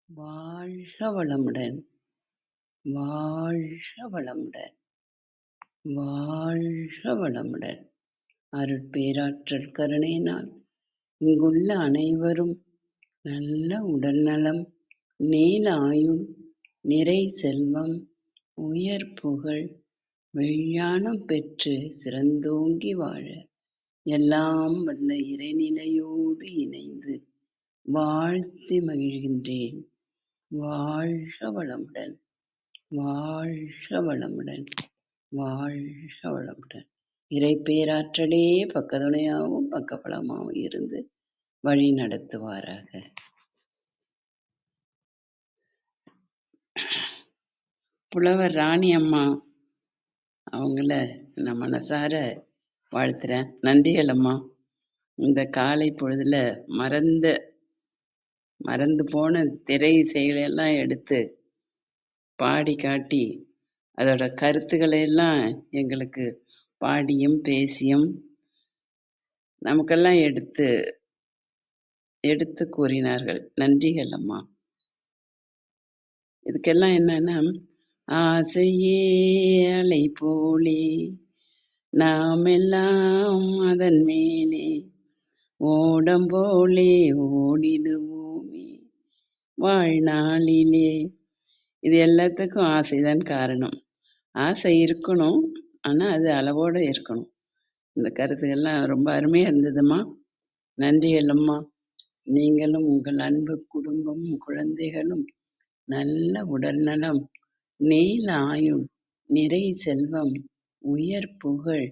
வாழ்க வளமுடன், வாழ்க வளமுடன், வாழ்க வளமுடன். அருட்பேராற்றல் கருணையினால் இங்குள்ள அனைவரும் நல்ல உடல்நலம், நீல ஆயுள், நிறை செல்வம், உயர் புகழ், மெய்ஞானம் பெற்று சிறந்தோங்கி வாழ எல்லாம் வல்ல இறைநிலையோடு இணைந்து வாழ்த்தி மகிழ்கின்றேன். வாழ்க வளமுடன், வாழ்க வளமுடன், வாழ்க வளமுடன். இறை பேராற்றலே பக்கத்துணையாகவும் பக்கபலமாகவும் இருந்து வழி நடத்துவாராக. புலவர் ராணி அம்மா அவங்கள நான் மனசார வாழ்த்துறேன். நன்றிகள் அம்மா. இந்த காலை பொழுதுல மறந்து போன திரை இசைகளெல்லாம் எடுத்து பாடி காட்டி அதோட கருத்துக்களை எல்லாம் எங்களுக்கு பாடியும் பேசியும் நமக்கெல்லாம் எடுத்து கூறினார்கள். நன்றிகள் அம்மா. இதுக்கெல்லாம் என்னன்னா, ஆசையே அலை போலே நாம் எல்லாம் அதன் மேலே ஓடம் போலே ஓடிடுவோமே வாழ்நாளிலே. இது எல்லாத்துக்கும் ஆசைதான் காரணம். ஆசை இருக்கணும், ஆனா அது அளவோட இருக்கணும். இந்த கருத்துக்கள்லாம் ரொம்ப அருமையா இருந்ததும்மா. நன்றிகள் அம்மா. நீங்களும் உங்கள் அன்பு குடும்பம், குழந்தைகளும் நல்ல உடல்நலம், நீல ஆயுள், நிறை செல்வம், உயர் புகழ்,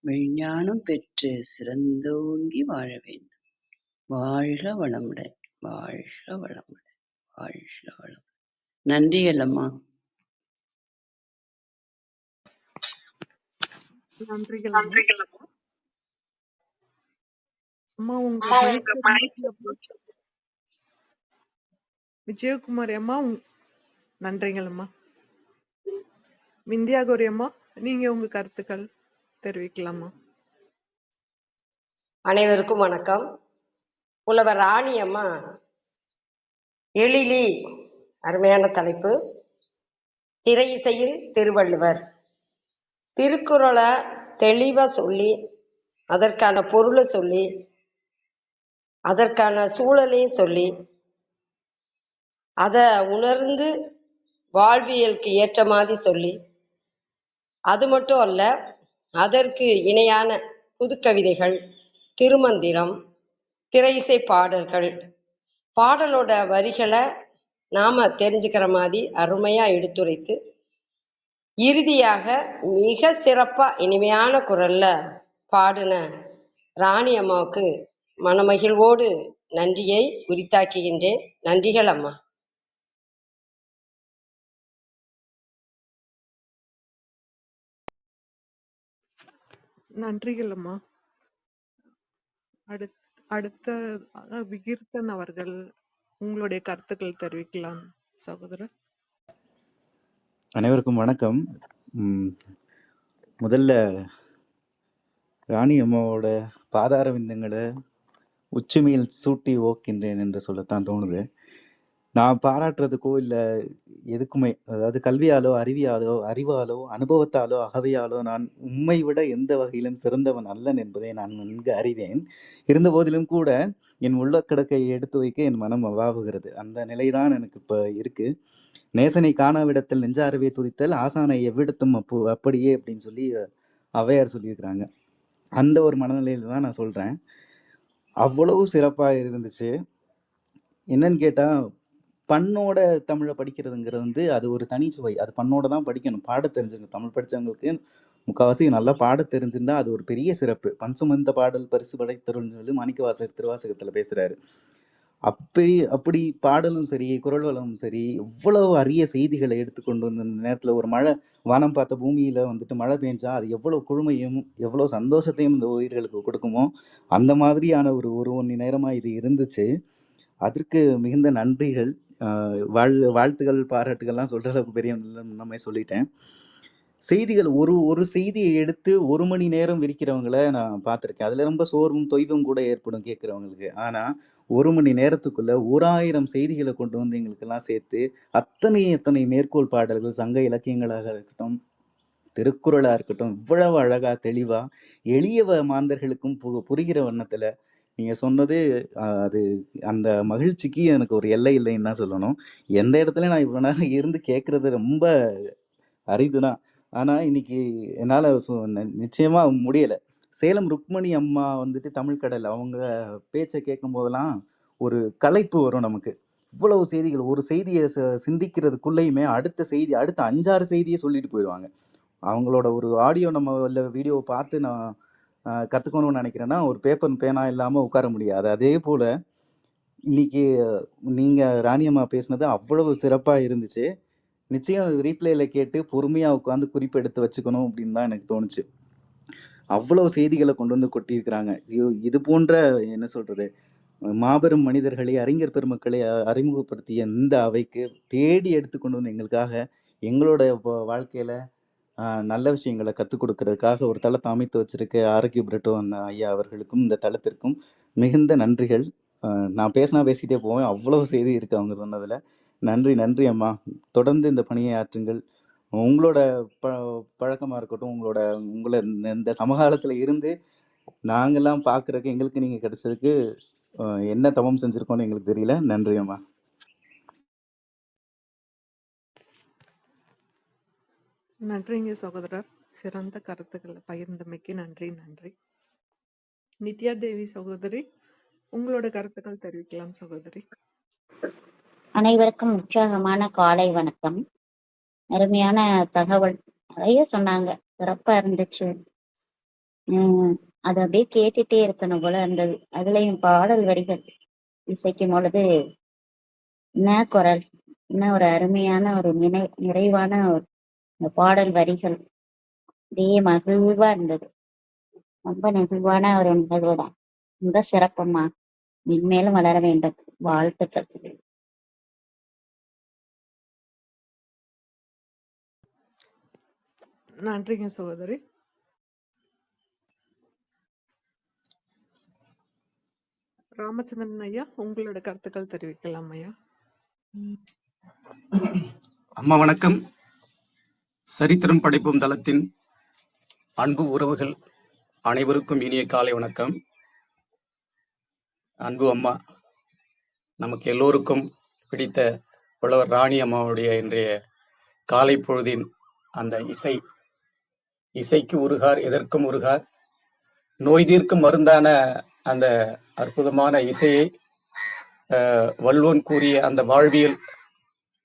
மெய்ஞானம் பெற்று சிறந்தோங்கி வாழ வேண்டும். வாழ்க வளமுடன், வாழ்க வளமுடன், வாழ்க வளமுடன். நன்றிகள் அம்மா. நன்றிகள் அம்மா. அம்மா உங்க மைக் விஜயகுமாரி அம்மா நன்றிகள் அம்மா. விந்தியாகோரி அம்மா, நீங்க உங்க கருத்துக்கள் தெரிவிக்கலாமா? அனைவருக்கும் வணக்கம். புலவர் ராணி அம்மா எழிலி, அருமையான தலைப்பு. திரை இசையில் திருவள்ளுவர். திருக்குறளை தெளிவா சொல்லி, அதற்கான பொருளை சொல்லி, அதற்கான சூழலையும் சொல்லி, அதை உணர்ந்து வாழ்வியலுக்கு ஏற்ற மாதிரி சொல்லி, அது மட்டும் அல்ல, அதற்கு இணையான புதுக்கவிதைகள், திருமந்திரம், திரை இசை பாடல்கள், பாடலோட வரிகளை நாம தெரிஞ்சுக்கிற மாதிரி அருமையா எடுத்துரைத்து, இறுதியாக மிக சிறப்பா இனிமையான குரல்ல பாடின ராணி அம்மாவுக்கு மனமகிழ்வோடு நன்றியை உரித்தாக்குகின்றேன். நன்றிகள் அம்மா. நன்றிகள் அம்மா. அடுத்த விகீர்த்தன் அவர்கள் உங்களுடைய கருத்துக்கள் தெரிவிக்கலாம் சகோதரர். அனைவருக்கும் வணக்கம். முதல்ல ராணி அம்மாவோட பாதார விந்தங்களை உச்சிமையில் சூட்டி ஓக்கின்றேன் என்று சொல்லத்தான் தோணுது. நான் பாராட்டுறதுக்கோ இல்லை எதுக்குமே, அதாவது கல்வியாலோ அறிவாலோ அனுபவத்தாலோ அகவையாலோ நான் உம்மை விட எந்த வகையிலும் சிறந்தவன் அல்லன் என்பதை நான் நன்கு அறிவேன். இருந்த போதிலும் கூட என் உள்ளக்கடக்கை எடுத்து வைக்க என் மனம் அவாவுகிறது. அந்த நிலைதான் எனக்கு இப்போ இருக்கு. நேசனை காணாவிடத்தில் நெஞ்சாரவே துதித்தல், ஆசானை எவ்விடத்தும் அப்படியே அப்படின்னு சொல்லி ஔவையார் சொல்லியிருக்கிறாங்க. அந்த ஒரு மனநிலையில தான் நான் சொல்றேன். அவ்வளவு சிறப்பாக இருந்துச்சு. என்னன்னு கேட்டா, பண்ணோட தமிழை படிக்கிறதுங்கிறது அது ஒரு தனி சுவை. அது பண்ணோட தான் படிக்கணும். பாட தெரிஞ்சுக்கணும். தமிழ் படித்தவங்களுக்கு முக்கால்வாசி நல்லா பாட தெரிஞ்சிருந்தா அது ஒரு பெரிய சிறப்பு. பன்சுமந்த பாடல் பரிசு படைத்தருள்னு சொல்லி மாணிக்கவாசகர் திருவாசகத்தில் பேசுறாரு. அப்படி பாடலும் சரி, குரல் வளமும் சரி, எவ்வளவு அரிய செய்திகளை எடுத்துக்கொண்டு வந்து இந்த நேரத்தில் ஒரு மழை, வானம் பார்த்த பூமியில வந்துட்டு மழை பெஞ்சா அது எவ்வளவு குழுமையும் எவ்வளவு சந்தோஷத்தையும் இந்த உயிர்களுக்கு கொடுக்குமோ அந்த மாதிரியான ஒரு மணி நேரமா இது இருந்துச்சு. அதற்கு மிகுந்த நன்றிகள். வாழ்த்துகள், பாராட்டுகள்லாம் சொல்ற அளவுக்கு பெரிய நம்ம சொல்லிட்டேன். செய்திகள் ஒரு செய்தியை எடுத்து 1 மணி நேரம் விரிக்கிறவங்கள நான் பார்த்துருக்கேன். அதுல ரொம்ப சோர்வும் தொய்வும் கூட ஏற்படும் கேட்குறவங்களுக்கு. ஆனா 1 மணி நேரத்துக்குள்ள 1000 செய்திகளை கொண்டு வந்து எங்களுக்கெல்லாம் சேர்த்து எத்தனை மேற்கோள் பாடல்கள், சங்க இலக்கியங்களாக இருக்கட்டும், திருக்குறளா இருக்கட்டும், இவ்வளவு அழகா தெளிவா எளிய மாந்தர்களுக்கும் புரிகிற வண்ணத்துல நீங்க சொன்னது அது அந்த மகிழ்ச்சிக்கு எனக்கு ஒரு எல்லை இல்லைன்னு தான் சொல்லணும். எந்த இடத்துலயும் நான் இவ்வளோ நேரம் இருந்து கேட்கறது ரொம்ப அரிதுதான். ஆனா, இன்னைக்கு என்னால நிச்சயமா முடியல. சேலம் ருக்மணி அம்மா வந்துட்டு தமிழ் கடல் அவங்க பேச்ச கேட்கும்போதெல்லாம் ஒரு களைப்பு வரும் நமக்கு. இவ்வளவு செய்திகள் ஒரு செய்திய சிந்திக்கிறதுக்குள்ளயுமே அடுத்த செய்தி அடுத்த 5, 6 செய்திய சொல்லிட்டு போயிருவாங்க. அவங்களோட ஒரு ஆடியோ நம்ம இல்ல வீடியோவ பார்த்து நான் கத்துக்கணும்னு நினைக்கிறேன்னா, ஒரு பேப்பர், பேனா இல்லாம உட்கார முடியாது. அதேபோல இன்னைக்கு நீங்க ராணி அம்மா பேசினது அவ்வளவு சிறப்பா இருந்துச்சு. நிச்சயம் அது ரீப்ளேல கேட்டு பொறுமையா உட்காந்து குறிப்பு எடுத்து வச்சுக்கணும் அப்படின்னு தான் எனக்கு தோணுச்சு. அவ்வளவு செய்திகள கொண்டு வந்து கொட்டியிருக்கிறாங்க. இது போன்ற என்ன சொல்றது? மாபெரும் மனிதர்களை, அறிஞர் பெருமக்களை அறிமுகப்படுத்திய இந்த அவைக்கு தேடி எடுத்து கொண்டு வந்து எங்களுக்காக, எங்களோட வாழ்க்கையில நல்ல விஷயங்கள கத்துக் குடுக்கறதுக்காக ஒரு தளத்த அமைத்து வச்சிருக்க ஆரோக்கிய பிரிட்டோ ஐயா அவர்களுக்கும், இந்த தளத்திற்கும் மிகுந்த நன்றிகள். நான் பேசினா பேசிட்டே போவேன். அவ்வளவு செய்தி இருக்கு அவங்க சொன்னதுல. நன்றி, நன்றி அம்மா. தொடர்ந்து இந்த பணியை ஆற்றுங்கள். உங்களோட ப பழக்கமா இருக்கட்டும், உங்கள இந்த சமகாலத்துல இருந்து நாங்கலாம் பார்க்கறக்கு எங்களுக்கு நீங்க கிடைச்சதுக்கு என்ன தவம் செஞ்சிருக்கோம்னு எங்களுக்கு தெரியல. நன்றி அம்மா. நன்றிங்க சகோதரர். சிறந்த கருத்துக்களை பகிர்ந்தமைக்கு நன்றி. நித்யா தேவி சகோதரி, உங்களோட கருத்துக்கள் தெரிவிக்கலாம் சகோதரி. அனைவருக்கும் உற்சாகமான காலை வணக்கம். அருமையான தகவல் நிறைய சொன்னாங்க, சிறப்பா இருந்துச்சு. அது அப்படியே கேட்டுட்டே இருக்கணும் போல இருந்தது. அதுலயும் பாடல் வரிகள் இசைக்கும் பொழுது என்ன குரல், என்ன ஒரு அருமையான ஒரு நிறைவான ஒரு பாடல் வரிகள், அப்படியே மகிழ்வா இருந்தது. ரொம்ப நெகிழ்வான ஒரு நிகழ்வு தான். ரொம்ப சிறப்புமா, மென்மேலும் வளர வேண்டும். வாழ்த்துக்கள். நன்றிங்க சகோதரி. ராமச்சந்திரன் ஐயா, உங்களோட கருத்துக்கள் தெரிவிக்கலாம் ஐயா. அம்மா வணக்கம். சரித்திரம் படைப்பும் தளத்தின் அன்பு உறவுகள் அனைவருக்கும் இனிய காலை வணக்கம். அன்பு அம்மா, நமக்கு எல்லோருக்கும் பிடித்த புலவர் ராணி அம்மாவுடைய இன்றைய காலை பொழுதின் அந்த இசைக்கு உருகார், எதற்கும் உருகார், நோய் தீர்க்கும் மருந்தான அந்த அற்புதமான இசையை வள்ளுவன் கூறிய அந்த வாழ்வியல்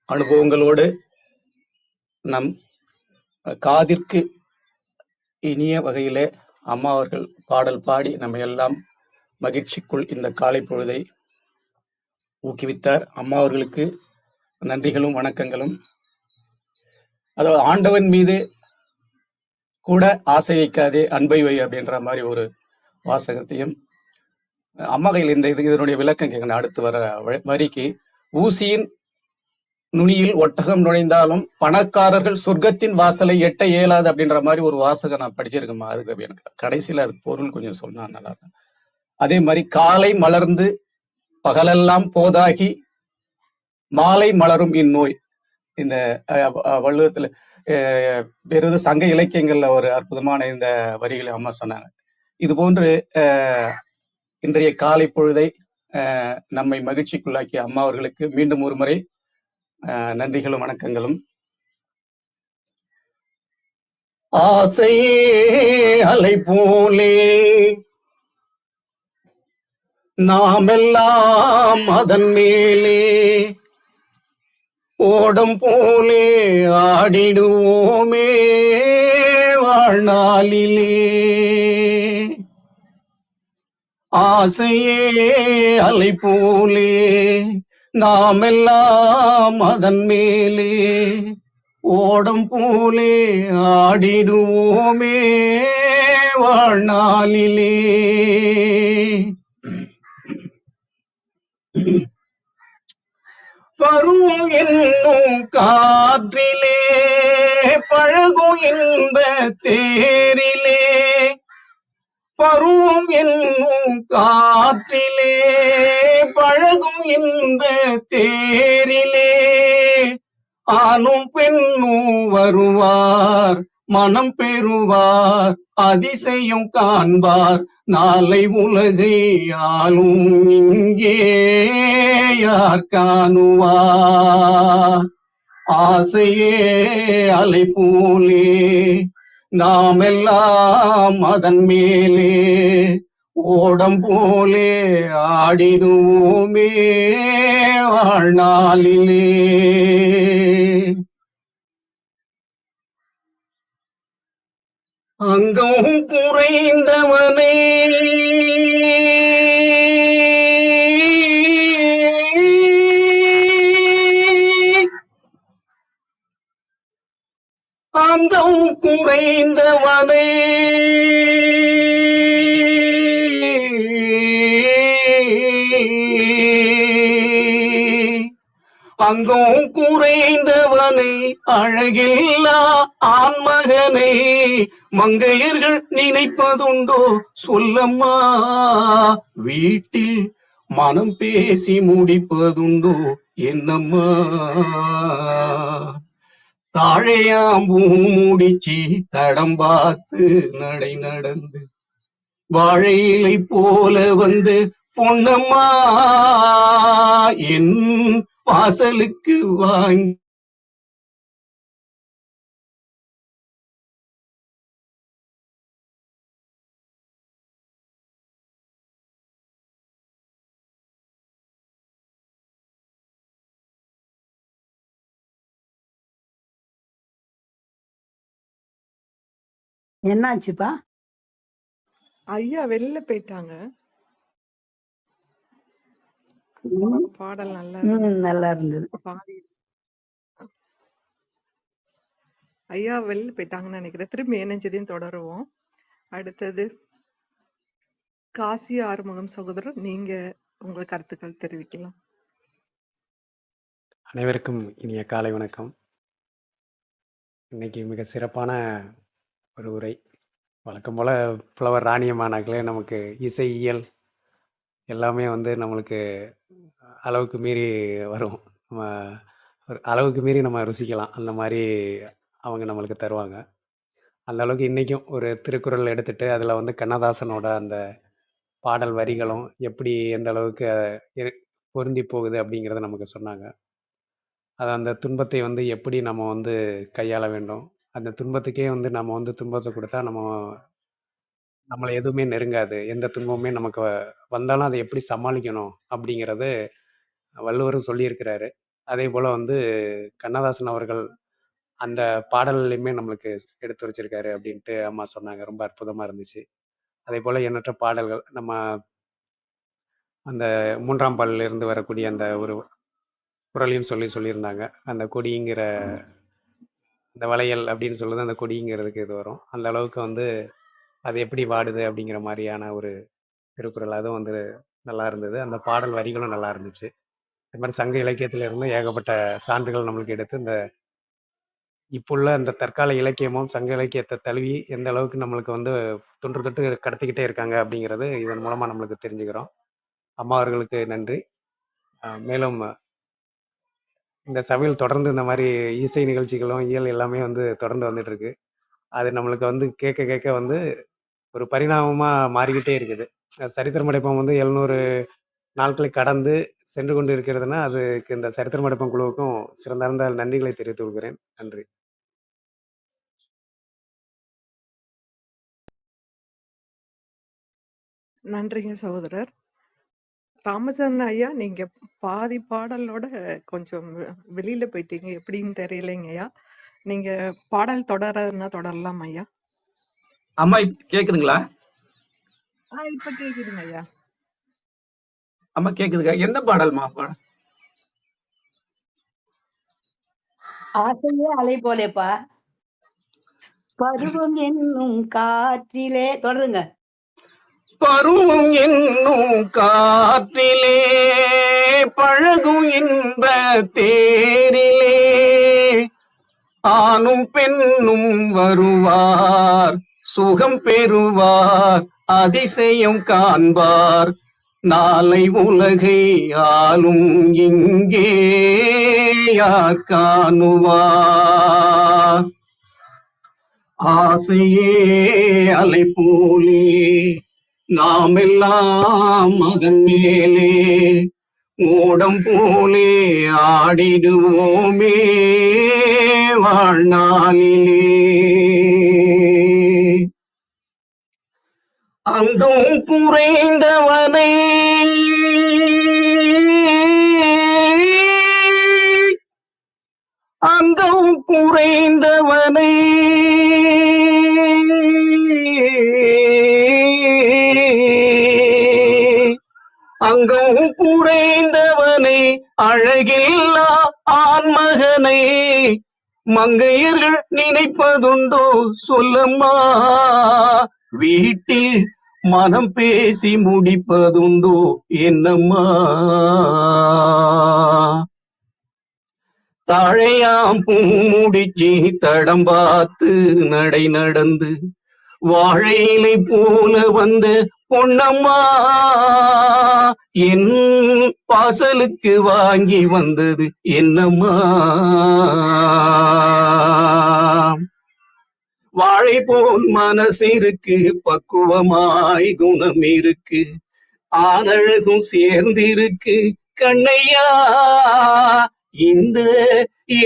அனுபவங்களோடு நம் காதிற்கு இனிய வகையிலே அம்மா அவர்கள் பாடல் பாடி நம்ம எல்லாம் மகிழ்ச்சிக்குள் இந்த காலை பொழுதை ஊக்குவித்தார். அம்மா அவர்களுக்கு நன்றிகளும் வணக்கங்களும். அதாவது ஆண்டவன் மீது கூட ஆசை வைக்காதே அன்பை வை அப்படின்ற மாதிரி ஒரு வாசகத்தையும் அம்மா கையில் இதனுடைய விளக்கம் கேட்கணும். அடுத்து வர வரிக்கு, ஊசியின் நுனியில் ஒட்டகம் நுழைந்தாலும் பணக்காரர்கள் சொர்க்கத்தின் வாசலை எட்ட இயலாது அப்படின்ற மாதிரி ஒரு வாசகம் நான் படிச்சிருக்கேம்மா. அதுக்கு எனக்கு கடைசியில அது பொருள் கொஞ்சம் சொன்னா நல்லா இருக்கும். அதே மாதிரி காலை மலர்ந்து பகலெல்லாம் போதாகி மாலை மலரும் இந்நோய், இந்த வள்ளுவத்துல வேறு சங்க இலக்கியங்கள்ல ஒரு அற்புதமான இந்த வரிகளை அம்மா சொன்னாங்க. இது போன்று இன்றைய காலை பொழுதை நம்மை மகிழ்ச்சிக்குள்ளாக்கிய அம்மா அவர்களுக்கு மீண்டும் ஒரு முறை நன்றிகளும் வணக்கங்களும். ஆசையே அலை போலே நாமெல்லாம் அதன் மேலே ஓடம் போலே ஆடிடுவோமே வாழ்நாளிலே. ஆசையே அலை போலே நாமெல்லாம் அதன் மேலே ஓடம் போலே ஆடிடுவோமே வாழ்நாளிலே. பருவம் என்னும் காற்றிலே பழகும் இன்ப தேரிலே, பருவம் என்னும் காற்றிலே பழகும் இன்ப தேரிலே, ஆணும் பெண்ணும் வருவார் மனம் பெறுவார் அதிசயம் காண்பார் நாளை உலகை ஆளும் இங்கே யார் காணுவார். ஆசையே அலை போலே நாமெல்லாம் அதன் மேலே ஓடம் போலே ஆடிடுவோமே வாழ்நாளிலே. அங்கம் குறைந்தவனே அங்கம் குறைந்தவனே அங்கும் குறைந்தவனை அழகில்லா ஆண்மகனை மங்கையர்கள் நினைப்பதுண்டோ சொல்லம்மா. வீட்டில் மனம் பேசி முடிப்பதுண்டோ என்னம்மா. தாழையாம் பூமுடிச்சி தடம் பார்த்து நடை நடந்து வாழை இலை போல வந்து பொன்னம்மா என் வாசலுக்கு வாங்கி. என்னாச்சுப்பா? ஐயா வெளில போயிட்டாங்க. ம், பாடல் நல்லா இருந்தது. நல்லா இருந்தது. பாடி ஐயா வெளில போயிட்டாங்கன்னு நினைக்கிறேன். திரும்பி இணைஞ்சதையும் தொடருவோம். அடுத்தது காசி ஆறுமுகம் சகோதரர், நீங்க உங்கள் கருத்துக்கள் தெரிவிக்கலாம். அனைவருக்கும் இனிய காலை வணக்கம். இன்னைக்கு மிக சிறப்பான ஒரு உரை. வழக்கம் போல் புலவர் ராணியம்மானாக்களே நமக்கு இசை இயல் எல்லாமே வந்து நம்மளுக்கு அளவுக்கு மீறி வரும். நம்ம ஒரு அளவுக்கு மீறி நம்ம ருசிக்கலாம். அந்த மாதிரி அவங்க நம்மளுக்கு தருவாங்க. அந்த அளவுக்கு இன்றைக்கும் ஒரு திருக்குறள் எடுத்துகிட்டு அதில் வந்து கண்ணதாசனோட அந்த பாடல் வரிகளும் எப்படி எந்த அளவுக்கு பொருந்தி போகுது அப்படிங்கிறத நமக்கு சொன்னாங்க. அது அந்த துன்பத்தை வந்து எப்படி நம்ம வந்து கையாள வேண்டும், அந்த துன்பத்துக்கே வந்து நம்ம வந்து துன்பத்தை கொடுத்தா நம்மளை எதுவுமே நெருங்காது, எந்த துன்பமுமே நமக்கு வந்தாலும் அதை எப்படி சமாளிக்கணும் அப்படிங்கிறது வள்ளுவரும் சொல்லியிருக்கிறாரு. அதே போல் வந்து கண்ணதாசன் அவர்கள் அந்த பாடல்லையுமே நம்மளுக்கு எடுத்து வச்சிருக்காரு அப்படின்ட்டு அம்மா சொன்னாங்க. ரொம்ப அற்புதமாக இருந்துச்சு. அதே போல் எண்ணற்ற பாடல்கள் நம்ம அந்த 3ஆம் பாடலிருந்து வரக்கூடிய அந்த ஒரு குறளையும் சொல்லியிருந்தாங்க. அந்த கொடிங்கிற இந்த வளையல் அப்படின்னு சொல்லுது, அந்த கொடிங்கிறதுக்கு இது வரும். அந்த அளவுக்கு வந்து அது எப்படி வாடுது அப்படிங்கிற மாதிரியான ஒரு திருக்குறள். அதுவும் வந்து நல்லா இருந்தது. அந்த பாடல் வரிகளும் நல்லா இருந்துச்சு. இது மாதிரி சங்க இலக்கியத்துல இருந்து ஏகப்பட்ட சான்றுகள் நம்மளுக்கு எடுத்து இந்த இப்போ உள்ள இந்த தற்கால இலக்கியமும் சங்க இலக்கியத்தை தழுவி எந்த அளவுக்கு நம்மளுக்கு வந்து தொன்று தொட்டு கடத்திக்கிட்டே இருக்காங்க அப்படிங்கிறது இதன் மூலமா நம்மளுக்கு தெரிஞ்சுக்கிறோம். அம்மா அவர்களுக்கு நன்றி. மேலும் இந்த சபையில் தொடர்ந்து இந்த மாதிரி இசை நிகழ்ச்சிகளும் இயல் எல்லாமே வந்து தொடர்ந்து வந்துட்டு இருக்கு. அது நம்மளுக்கு வந்து கேட்க கேட்க வந்து ஒரு பரிணாமமா மாறிக்கிட்டே இருக்குது. சரித்திரம் படைப்பம் வந்து 700 நாட்களை கடந்து சென்று கொண்டு இருக்கிறதுனா அதுக்கு இந்த சரித்திரம் படைப்பம் குழுவுக்கும் சிறந்தார்ந்த நன்றிகளை தெரிவித்துக் கொள்கிறேன். நன்றி. நன்றிங்க சகோதரர். ராமச்சந்திரன் ஐயா, நீங்க பாதி பாடலோட கொஞ்சம் வெளியில போயிட்டீங்க, எப்படின்னு தெரியலைங்க ஐயா. நீங்க பாடல் தொடரன்னா தொடரலாம் ஐயா. அம்மா கேக்குதுங்களா? இப்ப கேக்குதுங்க ஐயா. அம்மா கேக்குதுங்க. எந்த பாடல்மா? ஆசையே அலை போலேப்பா. பருவம் என்னும் காற்றிலே தொடருங்க. பருவம் என்னும் காற்றிலே பழகும் இன்ப தேரிலே ஆணும் பெண்ணும் வருவார், சுகம் பெறுவார், அதிசயம் காண்பார், நாளை உலகை ஆளும் இங்கே யார் காணுவார். ஆசையே அலை போலே நாம் எல்லாம் அதன் மேலே ஓடம் போலே ஆடிடுவோமே வாழ்நாளிலே. அங்கும் குறைந்தவனை அங்கம் குறைந்தவனை அங்கம் குறைந்தவனை அழகில்லா ஆண்மகனை மங்கையர்கள் நினைப்பதுண்டோ சொல்லம்மா, வீட்டில் மனம் பேசி முடிப்பதுண்டோ என்னம்மா. தாழையாம் பூமுடிச்சி தடம் பார்த்து நடை நடந்து வாழையிலை போல வந்த பொன்னம்மா, என் வாசலுக்கு வாங்கி வந்தது என்னம்மா. வாழை போல் மனசு இருக்கு, பக்குவமாய் குணம் இருக்கு, ஆனழகும் சேர்ந்திருக்கு கண்ணையா, இந்த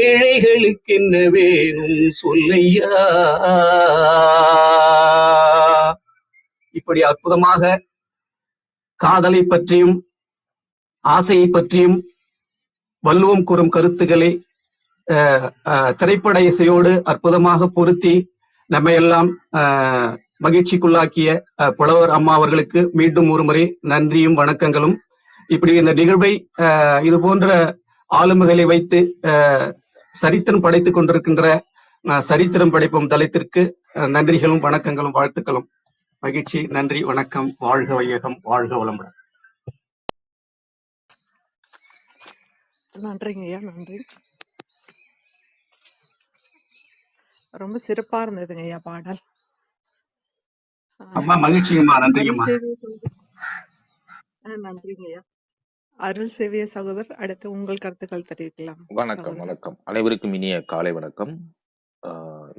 ஏழைகளுக்கு என்ன வேணும் சொல்லையா. இப்படி அற்புதமாக காதலை பற்றியும் ஆசையை பற்றியும் வள்ளுவம் கூறும் கருத்துக்களை திரைப்பட இசையோடு அற்புதமாக பொருத்தி நம்ம எல்லாம் மகிழ்ச்சிக்குள்ளாக்கிய புலவர் அம்மா அவர்களுக்கு மீண்டும் ஒரு முறை நன்றியும் வணக்கங்களும். இப்படி இந்த நிகழ்வை இது போன்ற ஆளுமைகளை வைத்து சரித்திரம் படைத்துக் கொண்டிருக்கின்ற சரித்திரம் படைப்பும் தளத்திற்கு நன்றிகளும் வணக்கங்களும் வாழ்த்துக்களும். மகிழ்ச்சி, நன்றி, வணக்கம். வாழ்க வையகம், வாழ்க வளமுடன். நன்றிங்க ஐயா, நன்றி. ரொம்ப சிறப்பா இருந்ததுங்க ஐயா பாடல். அம்மா மகிழ்ச்சிங்கம்மா, அருள் நன்றிங்கம்மா. சேவிய நன்றிங்க ஐயா. அருள் சேவிய சகோதரர், அடுத்து உங்கள் கருத்துக்கள் தெரிவிக்கலாம். வணக்கம் வணக்கம் அனைவருக்கும் இனிய காலை வணக்கம்.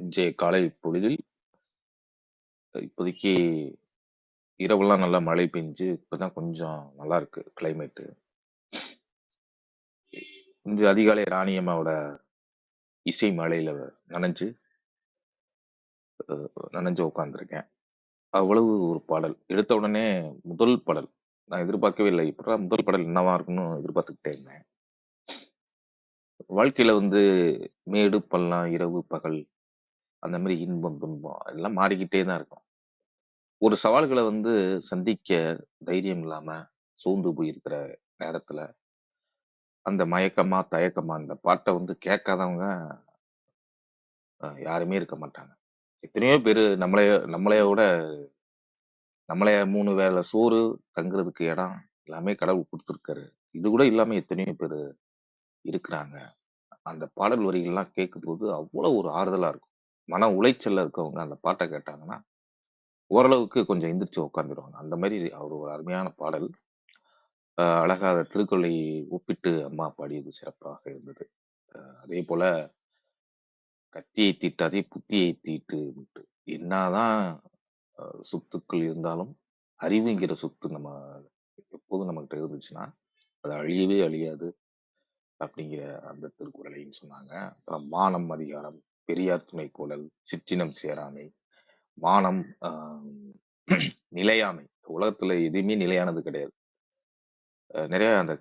இன்றைய காலை பொழுதில் இப்போதைக்கு இரவுலாம் நல்லா மழை பெஞ்சு இப்பதான் கொஞ்சம் நல்லா இருக்கு கிளைமேட்டு. இன்று அதிகாலை ராணியம்மாவோட இசை மழையில நனைஞ்சு உட்காந்துருக்கேன். அவ்வளவு ஒரு பாடல். எடுத்த உடனே முதல் பாடல் நான் எதிர்பார்க்கவே இல்லை. இப்பதான் முதல் பாடல் என்னவா இருக்குன்னு எதிர்பார்த்துக்கிட்டே இருந்தேன். வாழ்க்கையில மேடு பள்ளம் இரவு பகல் அந்த மாதிரி இன்பம் துன்பம் எல்லாம் மாறிக்கிட்டே தான் இருக்கும். ஒரு சவால்களை சந்திக்க தைரியம் இல்லாம சோர்ந்து போயிருக்கிற நேரத்துல அந்த மயக்கமா தயக்கமா அந்த பாட்டை கேட்காதவங்க யாருமே இருக்க மாட்டாங்க. எத்தனையோ பேரு நம்மளையோட 3 வேளை சோறு தங்குறதுக்கு இடம் எல்லாமே கடவுள் கொடுத்துருக்காரு. இது கூட இல்லாம எத்தனையோ பேரு இருக்கிறாங்க. அந்த பாடல் வரிகள்லாம் கேட்கும்போது அவ்வளவு ஒரு ஆறுதலா இருக்கும். மன உளைச்சல்ல இருக்கவங்க அந்த பாட்டை கேட்டாங்கன்னா ஓரளவுக்கு கொஞ்சம் எந்திரிச்சு உட்காந்துருவாங்க. அந்த மாதிரி அவர் ஒரு அருமையான பாடல். அழகா திருக்குறளை ஒப்பிட்டு அம்மா பாடியது சிறப்பாக இருந்தது. அதே போல கத்தியை தீட்டாதே புத்தியை தீட்டு. என்னதான் சொத்துக்கள் இருந்தாலும் அறிவுங்கிற சொத்து நம்ம எப்போதும் நம்மகிட்ட இருந்துச்சுன்னா அது அழியவே அழியாது அப்படிங்கிற அந்த திருக்குறளையும் சொன்னாங்க. அப்புறம் மானம் அதிகாரம், பெரியார் துணைக்கோடல், சிற்றினம் சேராமை, மானம், நிலையாமை. உலகத்துல எதுவுமே நிலையானது கிடையாது. நிறைய அந்த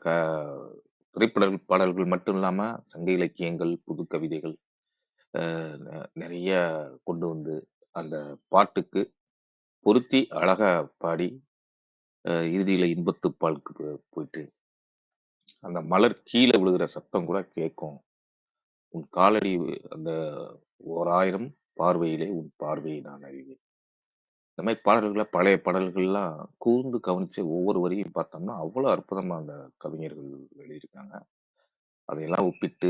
பாடல்கள் மட்டும் இல்லாம சங்க இலக்கியங்கள், புது கவிதைகள் நிறைய கொண்டு அந்த பாட்டுக்கு பொருத்தி அழகா பாடி இறுதியில இன்பத்து பாலுக்கு போயிட்டு அந்த மலர் கீழே விழுகிற சத்தம் கூட கேட்கும். உன் காலடி அந்த 1000 பார்வையிலே உன் பார்வையை நான் அறிவேன். இந்த மாதிரி பாடல்களை பழைய பாடல்கள்லாம் கூர்ந்து கவனிச்சு ஒவ்வொரு வரியும் பார்த்தோம்னா அவ்வளவு அற்புதமா அந்த கவிஞர்கள் எழுதியிருக்காங்க. அதையெல்லாம் ஒப்பிட்டு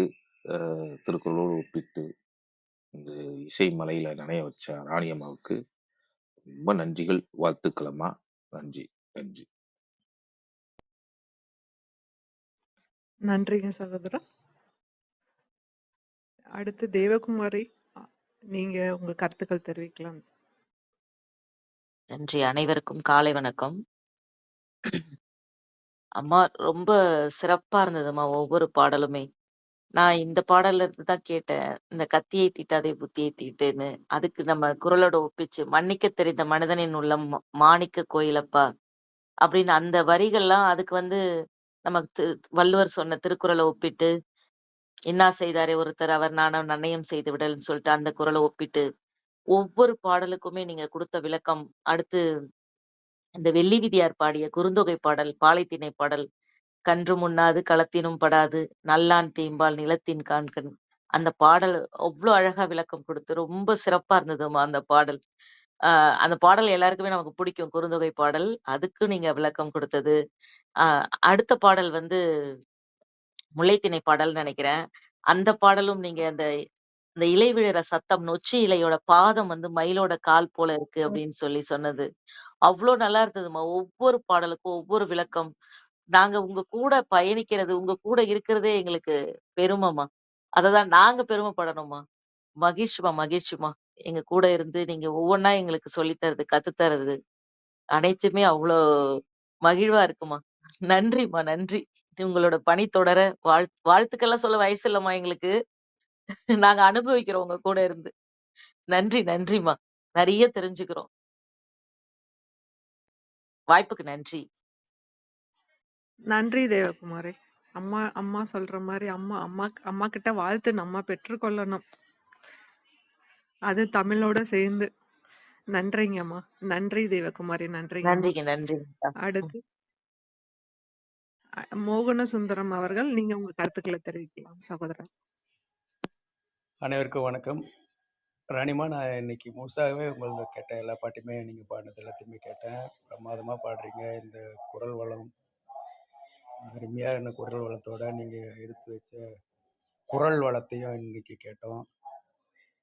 திருக்குறளோடு ஒப்பிட்டு இந்த இசை மலையில நனைய வச்ச ராணியம்மாவுக்கு ரொம்ப நன்றிகள், வாழ்த்துக்களம்மா. நன்றி நன்றி. நன்றிங்க சகோதரா. அடுத்து தேவகுமாரி, நீங்க உங்க கருத்துக்கள் தெரிவிக்கலாம். நன்றி. அனைவருக்கும் காலை வணக்கம். அம்மா ரொம்ப சிறப்பா இருந்ததும்மா ஒவ்வொரு பாடலுமே. நான் இந்த பாடல்ல இருந்து தான் கேட்டேன். இந்த "கத்தியை தீட்டாதே புத்தியை தீட்டுன்னு." அதுக்கு நம்ம குறளோட ஒப்பிச்சு, "மன்னிக்கத் தெரிந்த மனிதனின் உள்ளம் மாணிக்க கோயிலப்பா" அப்படின்னு அந்த வரிகள்லாம் அதுக்கு வந்து நமக்கு வள்ளுவர் சொன்ன திருக்குறள ஒப்பிட்டு, "இன்னா செய்தாரே ஒருத்தர் அவர் நாணம் நன்னயம் செய்து விடல்ன்னு" சொல்லிட்டு அந்த குறள ஒப்பிட்டு, ஒவ்வொரு பாடலுக்குமே நீங்க குடுத்த விளக்கம், அடுத்து இந்த வெள்ளி விதியார் பாடிய குறுந்தொகை பாடல், பாலைத்திணை பாடல், "கன்றும் உண்ணாது களத்தினும் படாது நல்லான் தீம்பால் நிலத்தின் காண்கன்." அந்த பாடல் அவ்ளோ அழகா விளக்கம் குடுத்து ரொம்ப சிறப்பா இருந்ததும்மா அந்த பாடல். அ அந்த பாடல் எல்லாருக்குமே நமக்கு பிடிக்கும். குறுந்தொகை பாடல். அதுக்கு நீங்க விளக்கம் குடுத்தது. அ அடுத்த பாடல் வந்து முல்லைத்திணை பாடல்ன்னு நெனைக்கிறேன். அந்த பாடலும் நீங்க அந்த இந்த இலை விழுற சத்தம், நொச்சி இலையோட பாதம் வந்து மயிலோட கால் போல இருக்கு அப்படின்னு சொல்லி சொன்னது. அவ்ளோ நல்லா இருந்ததும்மா. ஒவ்வொரு பாடலுக்கும் ஒவ்வொரு விளக்கம். நாங்க உங்க கூட பயணிக்கிறது, உங்க கூட இருக்கிறதே எங்களுக்கு பெருமைம்மா. அததான் நாங்க பெருமைப்படணும்மா. மகிழ்ச்சிம்மா, மகிழ்ச்சிம்மா. எங்க கூட இருந்து நீங்க ஒவ்வொன்னா எங்களுக்கு சொல்லி தர்றது, கத்து தர்றது அனைத்துமே அவ்ளோ மகிழ்வா இருக்கும்மா. நன்றிம்மா, நன்றி. உங்களோட பணி தொடர வாழ்த்துக்கள்லாம் சொல்ல வயசு இல்லம்மா எங்களுக்கு. நாங்க அனுபவிக்கிறோம் உங்க கூட இருந்து. நன்றி, நன்றிம்மா. நெறைய தெரிஞ்சுக்கிறோம். வாய்ப்புக்கு நன்றி. நன்றி தேவகுமாரி. அம்மா அம்மா சொல்ற மாரி அம்மா கிட்ட வாழ்த்து நம்ம பெற்றுக்கொள்ளணும். அது தமிழோட சேர்ந்து. நன்றிங்கம்மா. நன்றி தேவகுமாரி. நன்றிங்கம்மா. நன்றிங்க, நன்றிங்கக்கா. அடுத்து மோகன சுந்தரம் அவர்கள், நீங்க உங்க கருத்துக்களை தெரிவிக்கலாம் சகோதரர். அனைவருக்கும் வணக்கம். ராணிமா, நான் இன்னைக்கு முழுசாகவே உங்களது கேட்ட எல்லா பாட்டுமே நீங்கள் பாடினது எல்லாத்தையுமே கேட்டேன். பிரமாதமாக பாடுறீங்க. இந்த குரல் வளம், அருமையான குரல் வளத்தோட நீங்கள் எடுத்து வச்ச குரல் வளத்தையும் இன்னைக்கு கேட்டோம்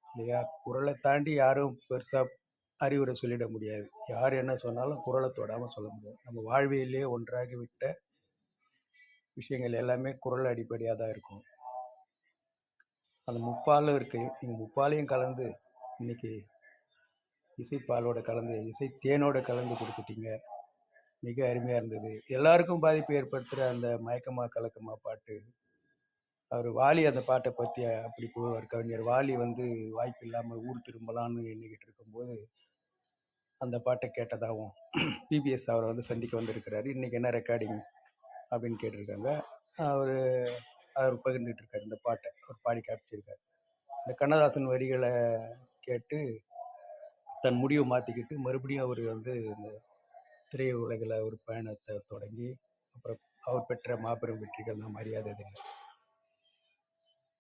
இல்லையா? குரலை தாண்டி யாரும் பெருசாக அறிவுரை சொல்லிட முடியாது. யார் என்ன சொன்னாலும் குரலை தொடாமல் சொல்ல முடியாது. நம்ம வாழ்வியலே ஒன்றாகி விட்ட விஷயங்கள் எல்லாமே குரல் அடிப்படையாக தான் இருக்கும். அந்த முப்பாலும் இருக்கு. நீங்கள் முப்பாலையும் கலந்து இன்னைக்கு இசைப்பாலோட கலந்து, இசை தேனோட கலந்து கொடுத்துட்டீங்க. மிக அருமையாக இருந்தது. எல்லாருக்கும் பாதிப்பு ஏற்படுத்துகிற அந்த மயக்கமா கலக்கமா பாட்டு, அவர் வாலி அந்த பாட்டை பற்றி அப்படி போவார். கவிஞர் வாலி வந்து வாய்ப்பு இல்லாமல் ஊர் திரும்பலான்னு எண்ணிக்கிட்டு இருக்கும்போது அந்த பாட்டை கேட்டதாகவும் பிபிஎஸ் அவரை வந்து சந்திக்க வந்திருக்கிறாரு. இன்றைக்கி என்ன ரெக்கார்டிங் அப்படின்னு கேட்டிருக்காங்க. அவர் பகிர்ந்துட்டு இருக்காரு. இந்த பாட்டை அவர் பாடி காமிச்சிருக்காரு. இந்த கண்ணதாசன் வரிகளை கேட்டு தன் முடிவை மாற்றிக்கிட்டு மறுபடியும் அவர் வந்து இந்த திரையுலகில் ஒரு பயணத்தை தொடங்கி அப்புறம் அவர் பெற்ற மாபெரும் வெற்றிகள் நான் மரியாதையில்லை.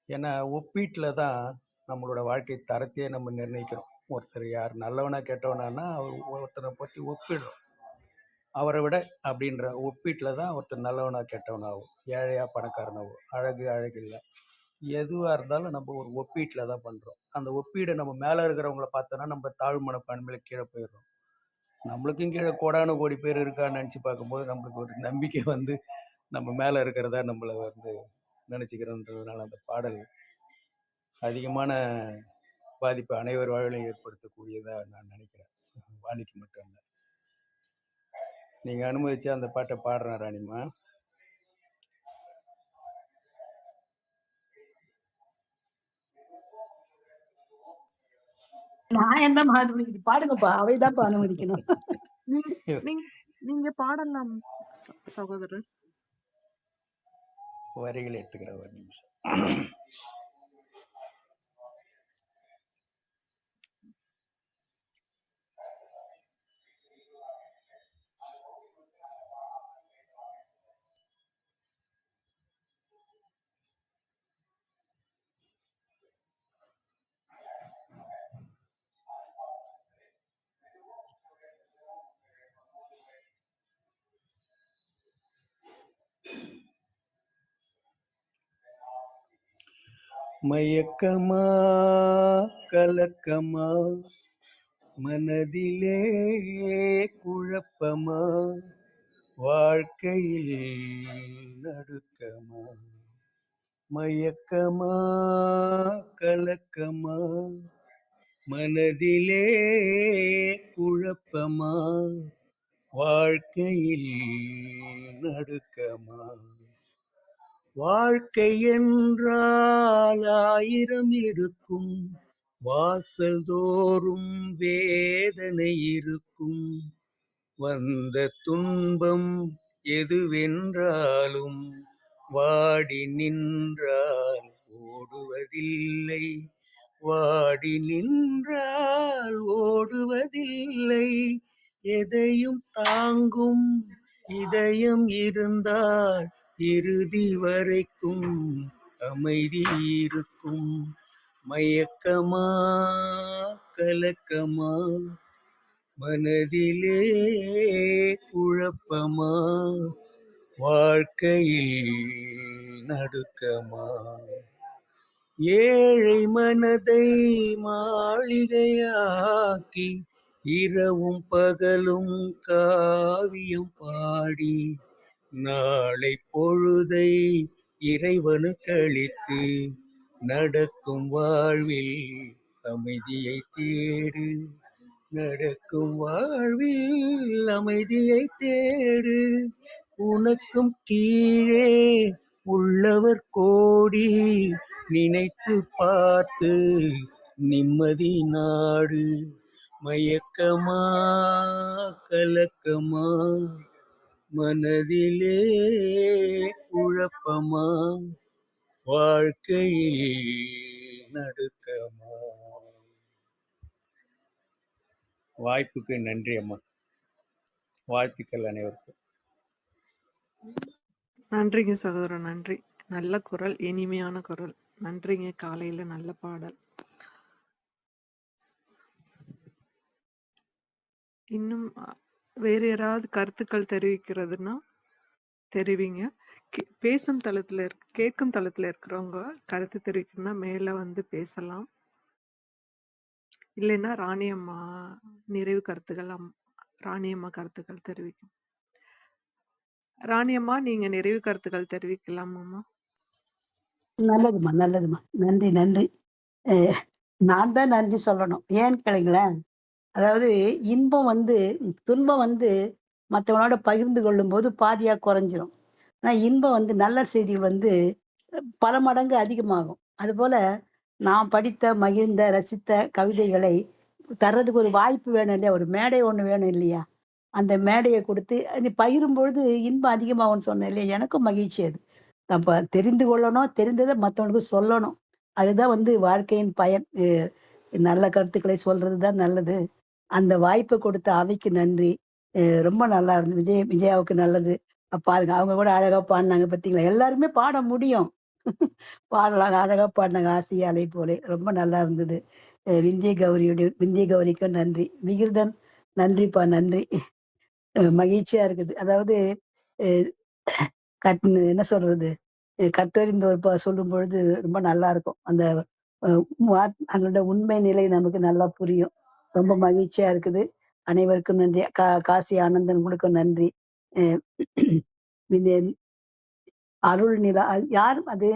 ஏன்னா ஒப்பீட்டில் தான் நம்மளோட வாழ்க்கை தரத்தையே நம்ம நிர்ணயிக்கிறோம். ஒருத்தர் யார் நல்லவனா கெட்டவனான்னா அவர் ஒருத்தரை பற்றி ஒப்பிடுறோம். அவரை விட அப்படின்ற ஒப்பீட்டில் தான் ஒருத்தர் நல்லவனா கெட்டவனாகும், ஏழையா பணக்காரனாகும், அழகு இல்லை, எதுவாக இருந்தாலும் நம்ம ஒரு ஒப்பீட்டில் தான் பண்ணுறோம். அந்த ஒப்பீடை நம்ம மேலே இருக்கிறவங்கள பார்த்தோன்னா நம்ம தாழ்வு மனப்பான்மையில் கீழே போயிடுறோம். நம்மளுக்கும் கீழே கோடான கோடி பேர் இருக்கான்னு நினச்சி பார்க்கும்போது நம்மளுக்கு ஒரு நம்பிக்கை வந்து நம்ம மேலே இருக்கிறதா நம்மளை வந்து நினச்சிக்கிறோன்றதுனால அந்த பாடல் அதிகமான பாதிப்பு அனைவர் வாழ்விலையும் ஏற்படுத்தக்கூடியதாக நான் நினைக்கிறேன். வாலிக்கு மட்டும் இல்லை. நீங்கள் அனுமதிச்சு அந்த பாட்டை பாடுறேன் ராணிமா. நான் என்ன அனுமதிக்க பாடுங்கப்பா, அவைதான்ப்பா அனுமதிக்கணும். நீங்க பாடலாம் சகோதரர். வரிகளை எடுத்துக்கிற ஒரு நிமிஷம். மயக்கமா கலக்கமா மனதிலே குழப்பமா வாழ்க்கையில் நடுக்கமா, மயக்கமா கலக்கமா மனதிலே குழப்பமா, வாழ்க்கையில் நடுக்கமா. வாழ்க்கை என்றால் 1000 இருக்கும், வாசல் தோறும் வேதனை இருக்கும். வந்த துன்பம் எதுவென்றாலும் வாடி நின்றால் ஓடுவதில்லை, வாடி நின்றால் ஓடுவதில்லை. எதையும் தாங்கும் இதயம் இருந்தால் இறுதி வரைக்கும் அமைதி இருக்கும். மயக்கமா கலக்கமா, மனதிலே குழப்பமா, வாழ்க்கையில் நடுக்கமா. ஏழை மனதை மாளிகையாக்கி இரவும் பகலும் காவியம் பாடி நாளை பொழுதை இறைவனுக்களித்து நடக்கும் வாழ்வில் அமைதியை தேடு, நடக்கும் வாழ்வில் அமைதியை தேடு. உனக்கும் கீழே உள்ளவர் கோடி, நினைத்து பார்த்து நிம்மதி நாடு. மயக்கமா கலக்கமா, மனதிலே குழப்பமா, வாழ்க்கையில் நடுக்கமா. வாய்ப்புக்கு நன்றி அம்மா. வாழ்த்துக்கள் அனைவருக்கும். நன்றிங்க சகோதரன், நன்றி. நல்ல குரல், இனிமையான குரல். நன்றிங்க. காலையில நல்ல பாடல். இன்னும் வேற யாராவது கருத்துக்கள் தெரிவிக்கிறதுன்னா தெரிவிங்க. பேசும் தளத்துல கேட்கும் தளத்துல இருக்கிறவங்க கருத்து தெரிவிக்கணும்னா மேல வந்து பேசலாம். இல்லைன்னா ராணியம்மா நிறைவு கருத்துக்கள் ராணியம்மா கருத்துக்கள் தெரிவிக்கும். ராணியம்மா, நீங்க நிறைவு கருத்துக்கள் தெரிவிக்கலாமாம்மா? நல்லதுமா, நல்லதுமா. நன்றி, நன்றி. நான் தான் நன்றி சொல்லணும். ஏன்னு கேளுங்களேன், அதாவது இன்பம் வந்து துன்பம் வந்து மற்றவனோட பகிர்ந்து கொள்ளும் போது பாதியா குறைஞ்சிரும். ஆனா இன்பம் வந்து நல்ல செய்திகள் வந்து பல மடங்கு அதிகமாகும். அதுபோல நான் படித்த, மகிழ்ந்த, ரசித்த கவிதைகளை தர்றதுக்கு ஒரு வாய்ப்பு வேணும் இல்லையா? ஒரு மேடை ஒண்ணு வேணும் இல்லையா? அந்த மேடைய கொடுத்து நீ பகிரும் பொழுது இன்பம் அதிகமாகும்னு சொன்னேன் இல்லையா? எனக்கும் மகிழ்ச்சி அது. நம்ம தெரிந்து கொள்ளணும், தெரிந்ததை மற்றவங்களுக்கு சொல்லணும். அதுதான் வந்து வாழ்க்கையின் பயன். நல்ல கருத்துக்களை சொல்றதுதான் நல்லது. அந்த வாய்ப்பை கொடுத்த அவைக்கு நன்றி. ரொம்ப நல்லா இருந்தது. விஜயாவுக்கு நல்லது. பாருங்க, அவங்க கூட அழகா பாடினாங்க பார்த்தீங்களா? எல்லாருமே பாட முடியும். பாடலாம், அழகா பாடினாங்க. ஆசிய அலை போலே ரொம்ப நல்லா இருந்தது. விந்திய கௌரிக்கும் நன்றி. விகிர்தன் நன்றிப்பா, நன்றி. மகிழ்ச்சியா இருக்குது. அதாவது என்ன சொல்றது, கற்றறிந்தோர் சொல்லும் பொழுது ரொம்ப நல்லா இருக்கும். அந்த அதோட உண்மை நிலை நமக்கு நல்லா புரியும். ரொம்ப மகிழ்ச்சியா இருக்குது. அனைவருக்கும் நன்றி. காசி ஆனந்தன் உங்களுக்கும் நன்றி. அருள் நிலா யார் அது?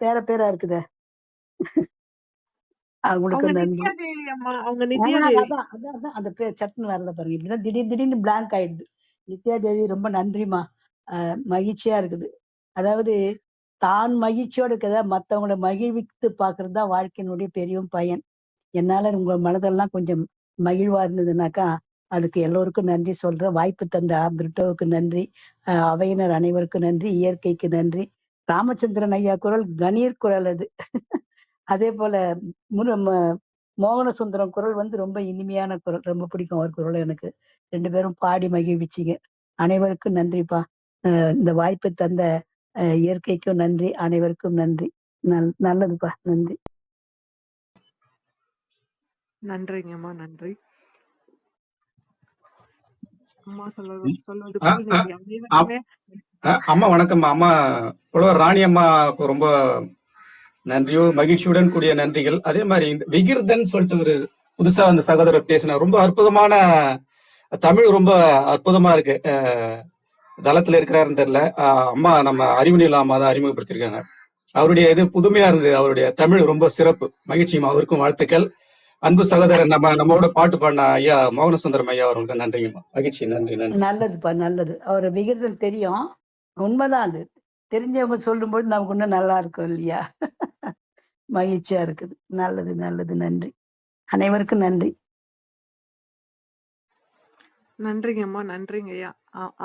பேரா இருக்குதே, அவங்களுக்கு நன்றி. அதான் அந்த பேர் சட்னு வரல பாருங்க. இப்படிதான் திடீர்னு பிளாங்க் ஆயிடுது. நித்யா தேவி ரொம்ப நன்றிமா. மகிழ்ச்சியா இருக்குது. அதாவது தான் மகிழ்ச்சியோட இருக்கிறத மற்றவங்கள மகிழ்வித்து பாக்குறது தான் வாழ்க்கையினுடைய பெரிய பயன். என்னால உங்க மனதெல்லாம் கொஞ்சம் மகிழ்வா இருந்ததுனாக்கா அதுக்கு எல்லோருக்கும் நன்றி சொல்றேன். வாய்ப்பு தந்த பிரிட்டோவுக்கு நன்றி. அவையினர் அனைவருக்கும் நன்றி. இயற்கைக்கு நன்றி. ராமச்சந்திரன் ஐயா குரல் கணீர் குரல் அது. அதே போல மோகன சுந்தரம் குரல் வந்து ரொம்ப இனிமையான குரல். ரொம்ப பிடிக்கும் அவர் குரல் எனக்கு. 2 பேரும் பாடி மகிழ்விச்சிங்க. அனைவருக்கும் நன்றிப்பா. இந்த வாய்ப்பு தந்த இயற்கைக்கும் நன்றி. அனைவருக்கும் நன்றி. நல்லதுப்பா. நன்றி. நன்றிங்கம்மா, நன்றி. அம்மா சொல்வது போல் நீங்க அனைவருக்குமே. அம்மா வணக்கம்மா. அம்மா புலவர் ராணி அம்மாவுக்கு ரொம்ப நன்றியோ மகிழ்ச்சியுடன் கூடிய நன்றிகள். அதே மாதிரி இந்த விகிர்தன் சொல்லிட்டு ஒரு புதுசா அந்த சகோதரர் பேசின ரொம்ப அற்புதமான தமிழ், ரொம்ப அற்புதமா இருக்கு. தளத்துல இருக்கிறாருன்னு தெரியல. அம்மா நம்ம அறிவுநிலை அம்மா தான் அறிமுகப்படுத்திருக்காங்க. அவருடைய இது புதுமையா இருந்தது. அவருடைய தமிழ் ரொம்ப சிறப்பு. மகிழ்ச்சியும் அவருக்கும் வாழ்த்துக்கள். அன்பு சகோதரர் நம்மோட பாட்டு பாடின ஐயா மௌனசுந்தரம் ஐயா அவர்களுக்கு நன்றிங்கம்மா. மகிழ்ச்சி. நன்றி. நல்லதுப்பா, நல்லது. அவர் விகிதம் தெரியும். உண்மைதான் அது. தெரிஞ்சவங்க சொல்லும்போது நமக்கு இன்னும் நல்லா இருக்கும் இல்லையா? மகிழ்ச்சியா இருக்குது. நல்லது, நல்லது. நன்றி. அனைவருக்கும் நன்றி. நன்றிங்கம்மா, நன்றிங்கய்யா.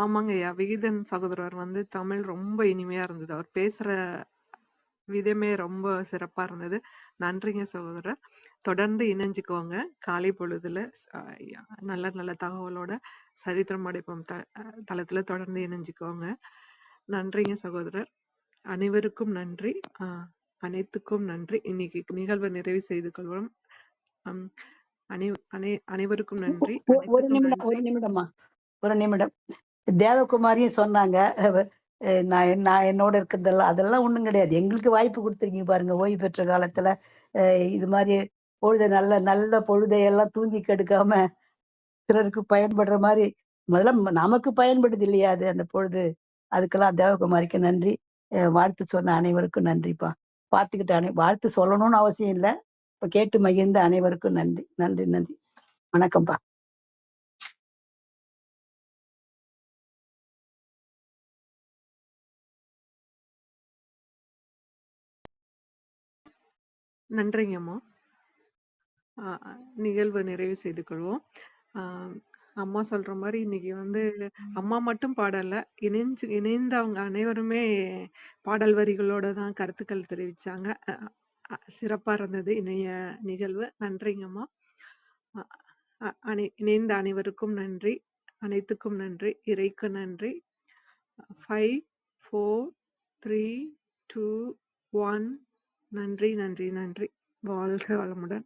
ஆமாங்கய்யா, விகிதன் சகோதரர் தமிழ் ரொம்ப இனிமையா இருந்தது. அவர் பேசுற விதமே ரொம்ப சிறப்பா இருந்தது. நன்றிங்க சகோதரர். தொடர்ந்து இணைஞ்சுக்கோங்க. காலை பொழுதுல நல்ல நல்ல தகவலோட சரித்திரம் அடைப்போம் தளத்துல தொடர்ந்து இணைஞ்சுக்கோங்க. நன்றிங்க சகோதரர். அனைவருக்கும் நன்றி. அனைத்துக்கும் நன்றி. இன்னைக்கு நிகழ்வை நிறைவு செய்து கொள்வோம். அனைவருக்கும் நன்றி. ஒரு நிமிடம்மா, ஒரு நிமிடம். தேவகுமாரியும் சொன்னாங்க, நான் என்னோட இருக்கிறதெல்லாம் அதெல்லாம் ஒண்ணும் கிடையாது. எங்களுக்கு வாய்ப்பு கொடுத்துருக்கீங்க பாருங்க. ஓய்வு பெற்ற காலத்துல இது மாதிரி பொழுதை நல்ல நல்ல பொழுதையெல்லாம் தூங்கி கெடுக்காம பிறருக்கு பயன்படுற மாதிரி முதல்ல நமக்கு பயன்படுது இல்லையா அது அந்த பொழுது. அதுக்கெல்லாம் தேவகுமாரிக்கு நன்றி. வாழ்த்து சொன்ன அனைவருக்கும் நன்றிப்பா. பார்த்துக்கிட்டு வாழ்த்து சொல்லணும்னு அவசியம் இல்லை. இப்ப கேட்டு மகிழ்ந்த அனைவருக்கும் நன்றி. நன்றி, நன்றி. வணக்கம்ப்பா. நன்றிங்கம்மா. நிகழ்வை நிறைவு செய்து கொள்வோம். அம்மா சொல்ற மாதிரி இன்னைக்கு அம்மா மட்டும் பாடல, இணைந்து அவங்க அனைவருமே பாடல் வரிகளோட தான் கருத்துக்கள் தெரிவிச்சாங்க. சிறப்பா இருந்தது இணைய நிகழ்வு. நன்றிங்கம்மா. இணைந்த அனைவருக்கும் நன்றி. அனைத்துக்கும் நன்றி. இறைக்கு நன்றி. 5, 4, 3, 2, 1. நன்றி, நன்றி, நன்றி. வாழ்க வளமுடன்.